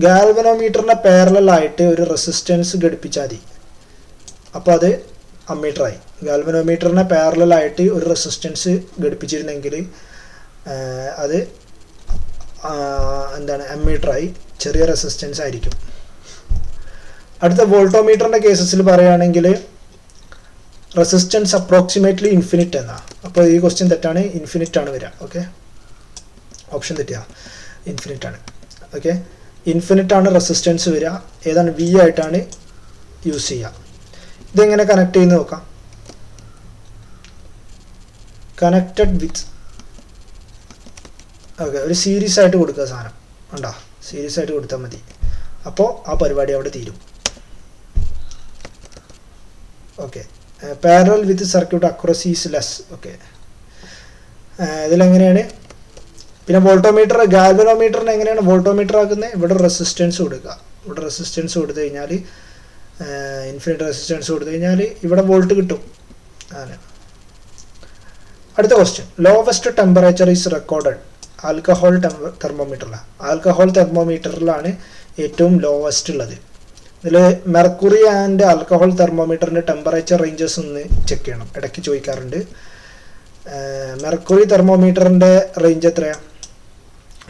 ഗാൽവനോമീറ്ററിനെ പാരലലായിട്ട് ഒരു റെസിസ്റ്റൻസ് ഘടിപ്പിച്ചാൽ മതി, അപ്പോൾ അത് അമ്മീറ്ററായി. ഗാൽവനോമീറ്ററിനെ പാരലലായിട്ട് ഒരു റെസിസ്റ്റൻസ് ഘടിപ്പിച്ചിരുന്നെങ്കിൽ അത് എന്താണ്, അമ്മീറ്ററായി. ചെറിയ റെസിസ്റ്റൻസ് ആയിരിക്കും. അടുത്ത വോൾട്ടോമീറ്ററിൻ്റെ കേസസിൽ പറയുകയാണെങ്കിൽ റെസിസ്റ്റൻസ് അപ്രോക്സിമേറ്റ്ലി ഇൻഫിനിറ്റ് എന്നാണ്. അപ്പോൾ ഈ ക്വസ്റ്റ്യൻ തെറ്റാണ്, ഇൻഫിനിറ്റ് ആണ് വരിക. ഓക്കെ, ഓപ്ഷൻ തെറ്റിയാ, ഇൻഫിനിറ്റ് ആണ്. ഓക്കെ, ഇൻഫിനിറ്റ് ആണ് റെസിസ്റ്റൻസ് വരിക. ഏതാണ്, V ആയിട്ടാണ് യൂസ് ചെയ്യുക. ഇതെങ്ങനെ കണക്ട് ചെയ്യുന്ന നോക്കാം. കണക്റ്റഡ് വിത്ത്, ഓക്കെ, ഒരു സീരീസ് ആയിട്ട് കൊടുക്കുക സാധനം ഉണ്ടോ, സീരീസ് ആയിട്ട് കൊടുത്താൽ മതി. അപ്പോൾ ആ പരിപാടി അവിടെ തീരും. Okay, parallel with circuit accuracy is less. Okay, ഇതിലെങ്ങനെയാണ്. പിന്നെ വോൾട്ടോമീറ്റർ, ഗാൽവനോമീറ്ററിന് എങ്ങനെയാണ് വോൾട്ടോമീറ്റർ ആക്കുന്നത്? ഇവിടെ റെസിസ്റ്റൻസ് കൊടുക്കുക. ഇവിടെ റെസിസ്റ്റൻസ് കൊടുത്തു കഴിഞ്ഞാൽ, ഇൻഫിനിറ്റ് റെസിസ്റ്റൻസ് കൊടുത്തു കഴിഞ്ഞാൽ ഇവിടെ വോൾട്ട് കിട്ടും. അങ്ങനെ. അടുത്ത question, lowest temperature is recorded alcohol തെർമോമീറ്ററിലാണ് ഏറ്റവും ലോവസ്റ്റ് ഉള്ളത്. ഇതിൽ മെർക്കുറി ആൻഡ് ആൽക്കഹോൾ തെർമോമീറ്ററിൻ്റെ ടെമ്പറേച്ചർ റേഞ്ചസ് ഒന്ന് ചെക്ക് ചെയ്യണം, ഇടയ്ക്ക് ചോദിക്കാറുണ്ട്. മെർക്കുറി തെർമോമീറ്ററിൻ്റെ റേഞ്ച് എത്രയാണ്?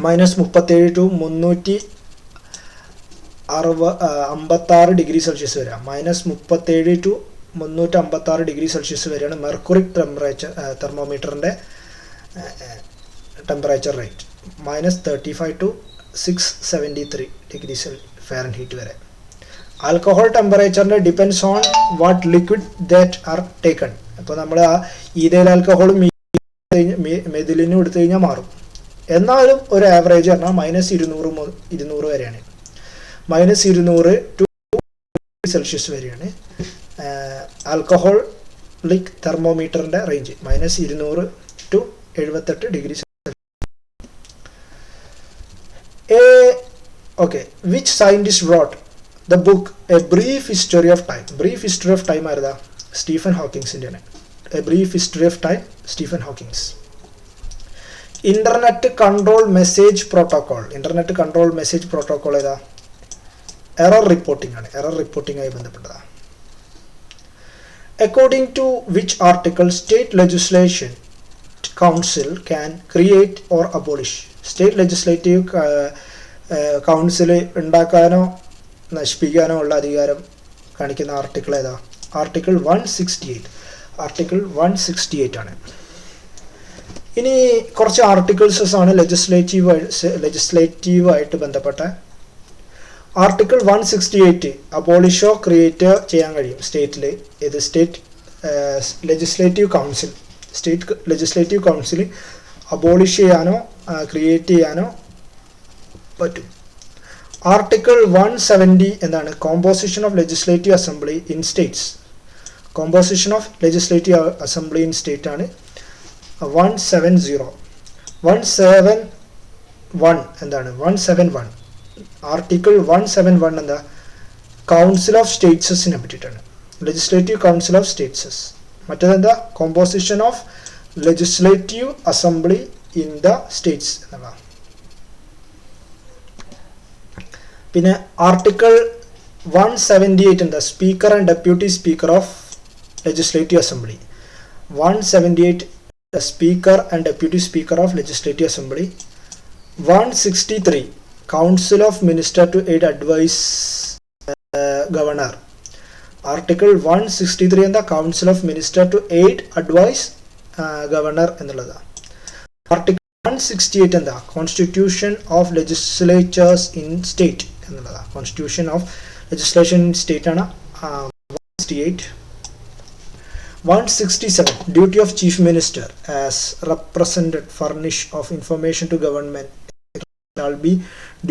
-37 to 356 ഡിഗ്രി സെൽഷ്യസ് വരെ. -37 to 356 ഡിഗ്രി സെൽഷ്യസ് വരെയാണ് മെർക്കുറി തെർമോമീറ്ററിൻ്റെ temperature rate. -35 to 673 degree Fahrenheit വരെ. ആൽക്കഹോൾ ടെമ്പറേച്ചറിൻ്റെ depends on what liquid that are taken. അപ്പോൾ നമ്മൾ ആ ഈഥൈൽ ആൽക്കഹോളും മെഥിലിനും എടുത്തു കഴിഞ്ഞാൽ മാറും. എന്നാലും ഒരു ആവറേജ് പറഞ്ഞാൽ -200 വരെയാണ്. -200 to സെൽഷ്യസ് വരെയാണ് ആൽക്കഹോളിക് തെർമോമീറ്ററിൻ്റെ range. -200 to 78 degree Celsius. Okay, which scientist wrote the book A Brief History of Time? Brief History of Time ആയിരുന്നാ? സ്റ്റീഫൻ ഹോക്കിങ്സിൻ്റെ ആണ്. A Brief History of Time, Stephen Hawkings. Internet control message protocol. Internet control message protocol ഏതാ? എറർ റിപ്പോർട്ടിംഗ് ആണ്. എറർ റിപ്പോർട്ടിംഗുമായി ബന്ധപ്പെട്ടതാണ്. According to which article state legislation council can create or abolish? State legislative council ഉണ്ടാക്കാനോ നശിപ്പിക്കാനോ ഉള്ള അധികാരം കാണിക്കുന്ന ആർട്ടിക്കിൾ ഏതാ? ആർട്ടിക്കിൾ 168. ആർട്ടിക്കിൾ 168 ആണ്. ഇനി കുറച്ച് ആർട്ടിക്കിൾസസ് ആണ് ലെജിസ്ലേറ്റീവായിട്ട് ബന്ധപ്പെട്ട. ആർട്ടിക്കിൾ 168 അബോളിഷോ ക്രിയേറ്റോ ചെയ്യാൻ കഴിയും സ്റ്റേറ്റിൽ. ഇത് state legislative council, state legislative council abolish ചെയ്യാനോ ക്രിയേറ്റ് ചെയ്യാനോ പറ്റും. ആർട്ടിക്കിൾ 170 എന്താണ്? Composition of legislative assembly in States. Composition of legislative assembly in state ആണ് 170. 171 എന്താണ്? 171 ആർട്ടിക്കിൾ 171 എന്താ? കൗൺസിൽ ഓഫ് സ്റ്റേറ്റ്സിനെ പറ്റിയിട്ടാണ്. Legislative council of states. മറ്റേതെന്താ? Composition of legislative assembly in the states എന്നതാണ്. പിന്നെ ആർട്ടിക്കിൾ 178 എന്താ? Speaker and deputy speaker of legislative assembly. 178 speaker and deputy speaker of legislative assembly. 163 council of minister to aid advise governor. Article 163 എന്താ? Council of minister to aid advise governor എന്നുള്ളതാണ്. ആർട്ടിക്കിൾ 168 എന്താ? Constitution of legislatures in state എന്നുള്ളതാണ്. Constitution of legislation in state ആണ് 168. 167 duty of chief minister as represented furnish of information to government shall be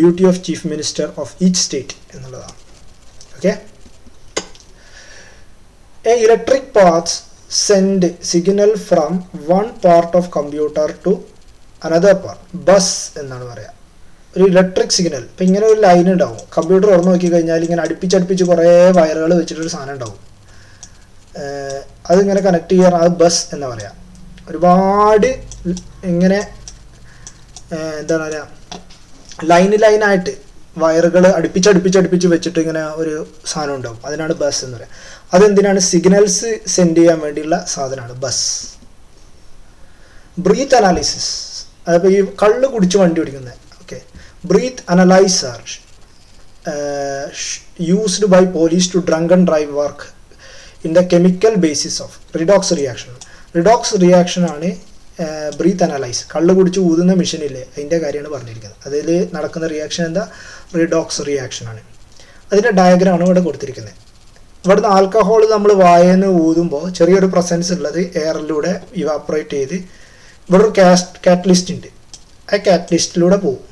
duty of chief minister of each state എന്നുള്ളതാണ്. Okay. A electric path send signal from one part of computer to another part. Bus എന്നാണ് പറയുക. ഒരു ഇലക്ട്രിക് സിഗ്നൽ. ഇപ്പം ഇങ്ങനെ ഒരു ലൈൻ ഉണ്ടാവും. കമ്പ്യൂട്ടർ തുറന്നു നോക്കി കഴിഞ്ഞാൽ ഇങ്ങനെ അടുപ്പിച്ചടുപ്പിച്ച് കുറേ വയറുകൾ വെച്ചിട്ടൊരു സാധനം ഉണ്ടാവും. അതിങ്ങനെ കണക്ട് ചെയ്യാൻ അത് ബസ് എന്ന് പറയാം. ഒരുപാട് ഇങ്ങനെ എന്താണ് പറയുക, ലൈനായിട്ട് വയറുകൾ അടുപ്പിച്ചടുപ്പിച്ച് വെച്ചിട്ട് ഇങ്ങനെ ഒരു സാധനം ഉണ്ടാവും. അതിനാണ് ബസ് എന്ന് പറയുക. അതെന്തിനാണ്? സിഗ്നൽസ് സെൻഡ് ചെയ്യാൻ വേണ്ടിയുള്ള സാധനമാണ് ബസ്. ബ്രീത്ത് അനാലിസിസ്, അതിപ്പോൾ ഈ കള്ള് കുടിച്ച് വണ്ടി ഓടിക്കുന്നത്. Okay. Breath analyser used by police to drunk and drive work in the chemical basis of redox reaction. Redox reaction ആണ് ബ്രീത്ത് അനലൈസ്. കള്ള് കുടിച്ച് ഊതുന്ന മെഷീനില്ലേ, അതിൻ്റെ കാര്യമാണ് പറഞ്ഞിരിക്കുന്നത്. അതിൽ നടക്കുന്ന റിയാക്ഷൻ എന്താ? റിഡോക്സ് റിയാക്ഷൻ ആണ്. അതിൻ്റെ ഡയഗ്രാമാണ് ഇവിടെ കൊടുത്തിരിക്കുന്നത്. ഇവിടുന്ന് ആൽക്കഹോൾ നമ്മൾ വായന്ന് ഊതുമ്പോൾ ചെറിയൊരു പ്രസൻസ് ഉള്ളത് എയറിലൂടെ ഇവാപ്പറേറ്റ് ചെയ്ത് ഇവിടെ ഒരു കാറ്റലിസ്റ്റ് ഉണ്ട്. ആ കാറ്റലിസ്റ്റിലൂടെ പോകും.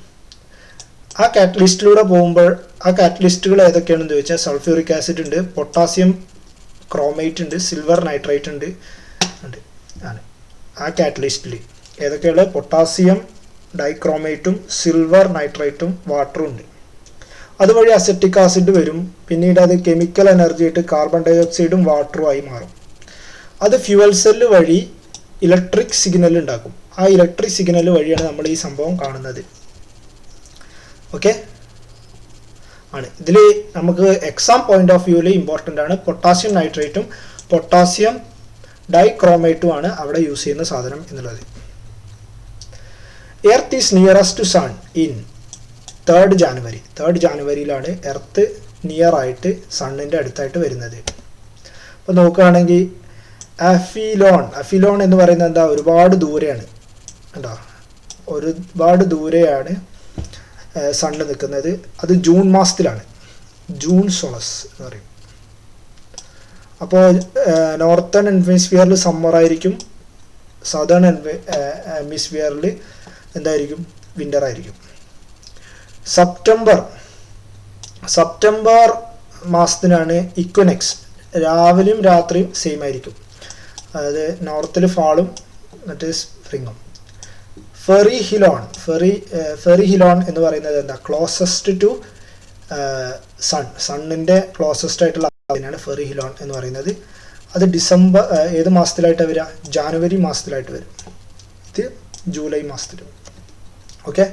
ആ കാറ്റലിസ്റ്റിലൂടെ പോകുമ്പോൾ ആ കാറ്റലിസ്റ്റുകൾ ഏതൊക്കെയാണെന്ന് ചോദിച്ചാൽ സൾഫ്യൂറിക് ആസിഡ് ഉണ്ട്, പൊട്ടാസ്യം ക്രോമേറ്റ് ഉണ്ട്, സിൽവർ നൈട്രേറ്റ് ഉണ്ട് ആണ്. ആ കാറ്റലിസ്റ്റിൽ ഏതൊക്കെയുള്ള പൊട്ടാസ്യം ഡൈക്രോമേറ്റും സിൽവർ നൈട്രേറ്റും വാട്ടറും ഉണ്ട്. അതുവഴി അസെറ്റിക് ആസിഡ് വരും. പിന്നീട് അത് കെമിക്കൽ എനർജി ആയിട്ട് കാർബൺ ഡൈ ഓക്സൈഡും വാട്ടറുമായി മാറും. അത് ഫ്യൂവൽ സെല്ല് വഴി ഇലക്ട്രിക് സിഗ്നൽ ഉണ്ടാക്കും. ആ ഇലക്ട്രിക് സിഗ്നൽ വഴിയാണ് നമ്മൾ ഈ സംഭവം കാണുന്നത്. ഓക്കെ. ആണ്. ഇതിൽ നമുക്ക് എക്സാം പോയിന്റ് ഓഫ് വ്യൂവിൽ ഇമ്പോർട്ടൻ്റ് ആണ്. പൊട്ടാസ്യം നൈട്രേറ്റും പൊട്ടാസ്യം ഡൈക്രോമേറ്റും ആണ് അവിടെ യൂസ് ചെയ്യുന്ന സാധനം എന്നുള്ളത്. Earth is nearest to sun in 3rd January. 3rd Januaryയിലാണ് എർത്ത് നിയർ ആയിട്ട് സണ്ണിൻ്റെ അടുത്തായിട്ട് വരുന്നത്. അപ്പോൾ നോക്കുകയാണെങ്കിൽ അഫിലോൺ എന്ന് പറയുന്നത് എന്താ, ഒരുപാട് ദൂരെയാണ് കണ്ടോ, ഒരുപാട് ദൂരെയാണ് സണ്ണ് നിൽക്കുന്നത്. അത് ജൂൺ മാസത്തിലാണ്, ജൂൺ സോളസ് എന്ന് പറയും. അപ്പോൾ നോർത്തേൺ ഹെമിസ്ഫിയറിൽ സമ്മർ ആയിരിക്കും, സദേൺ ഹെമിസ്ഫിയറിൽ എന്തായിരിക്കും, വിൻ്റർ ആയിരിക്കും. സെപ്റ്റംബർ മാസത്തിനാണ് ഇക്വനെക്സ്, രാവിലെയും രാത്രിയും സെയിം ആയിരിക്കും. അതായത് നോർത്തിൽ ഫാളും മറ്റേ സ്പ്രിങ്ങും. ഫെറി ഹിലോൺ എന്ന് പറയുന്നത് എന്താ, ക്ലോസസ്റ്റ് ടു സണ്ണിൻ്റെ ക്ലോസസ്റ്റ് ആയിട്ടുള്ള അതിനാണ് ഫെറി ഹിലോൺ എന്ന് പറയുന്നത്. അത് ഡിസംബർ ഏത് മാസത്തിലായിട്ടാണ് വരിക, ജാനുവരി മാസത്തിലായിട്ട് വരും. ഇത് ജൂലൈ മാസത്തിൽ. ഓക്കെ.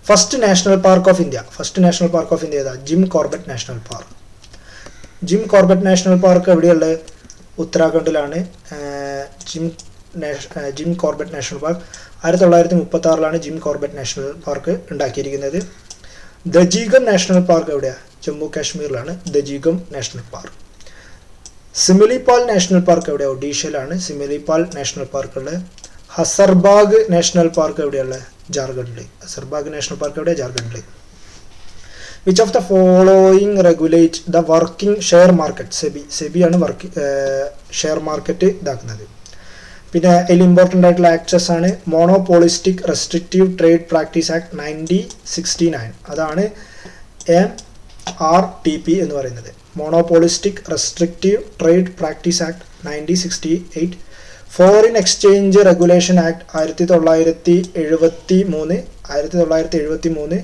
First national park of India ഏതാ, Jim Corbett national park. Jim Corbett national park എവിടെയുള്ളത്, ഉത്തരാഖണ്ഡിലാണ്. Jim Corbett national park 1936 Jim Corbett national park ഉണ്ടാക്കിയിരിക്കുന്നത്. ദജീഗം നാഷണൽ പാർക്ക് എവിടെയാണ്, ജമ്മു കാശ്മീരിലാണ് Dachigam national park. Similipal national park എവിടെയാണ്, ഒഡീഷയിലാണ് സിമിലിപാൽ നാഷണൽ പാർക്ക് ഉള്ളത്. ഹസർബാഗ് നാഷണൽ പാർക്ക് എവിടെയുള്ളത്, ജാർഖണ്ഡിൽ. ഹസർബാഗ് നാഷണൽ പാർക്ക് എവിടെയാണ്, ജാർഖണ്ഡിൽ. Which of the following regulate the working share market, സെബിയാണ് ഷെയർ മാർക്കറ്റ് ഇതാക്കുന്നത്. പിന്നെ അതിൽ ഇമ്പോർട്ടൻ്റ് ആയിട്ടുള്ള ആക്ട്സ് ആണ് monopolistic restrictive trade practice act 1969. അതാണ് MRTP എന്ന് പറയുന്നത്, monopolistic restrictive trade practice act 1968. Foreign exchange regulation act 1973.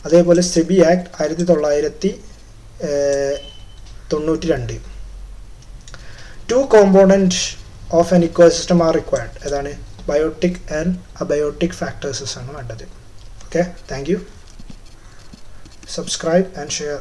അതേപോലെ SEBI act 1992. 2 components of an ecosystem are required. അതാണ് ബയോട്ടിക് ആൻഡ് അബയോട്ടിക് ഫാക്ടേഴ്സ് ആണ് വേണ്ടത്. Okay, thank you. Subscribe and share.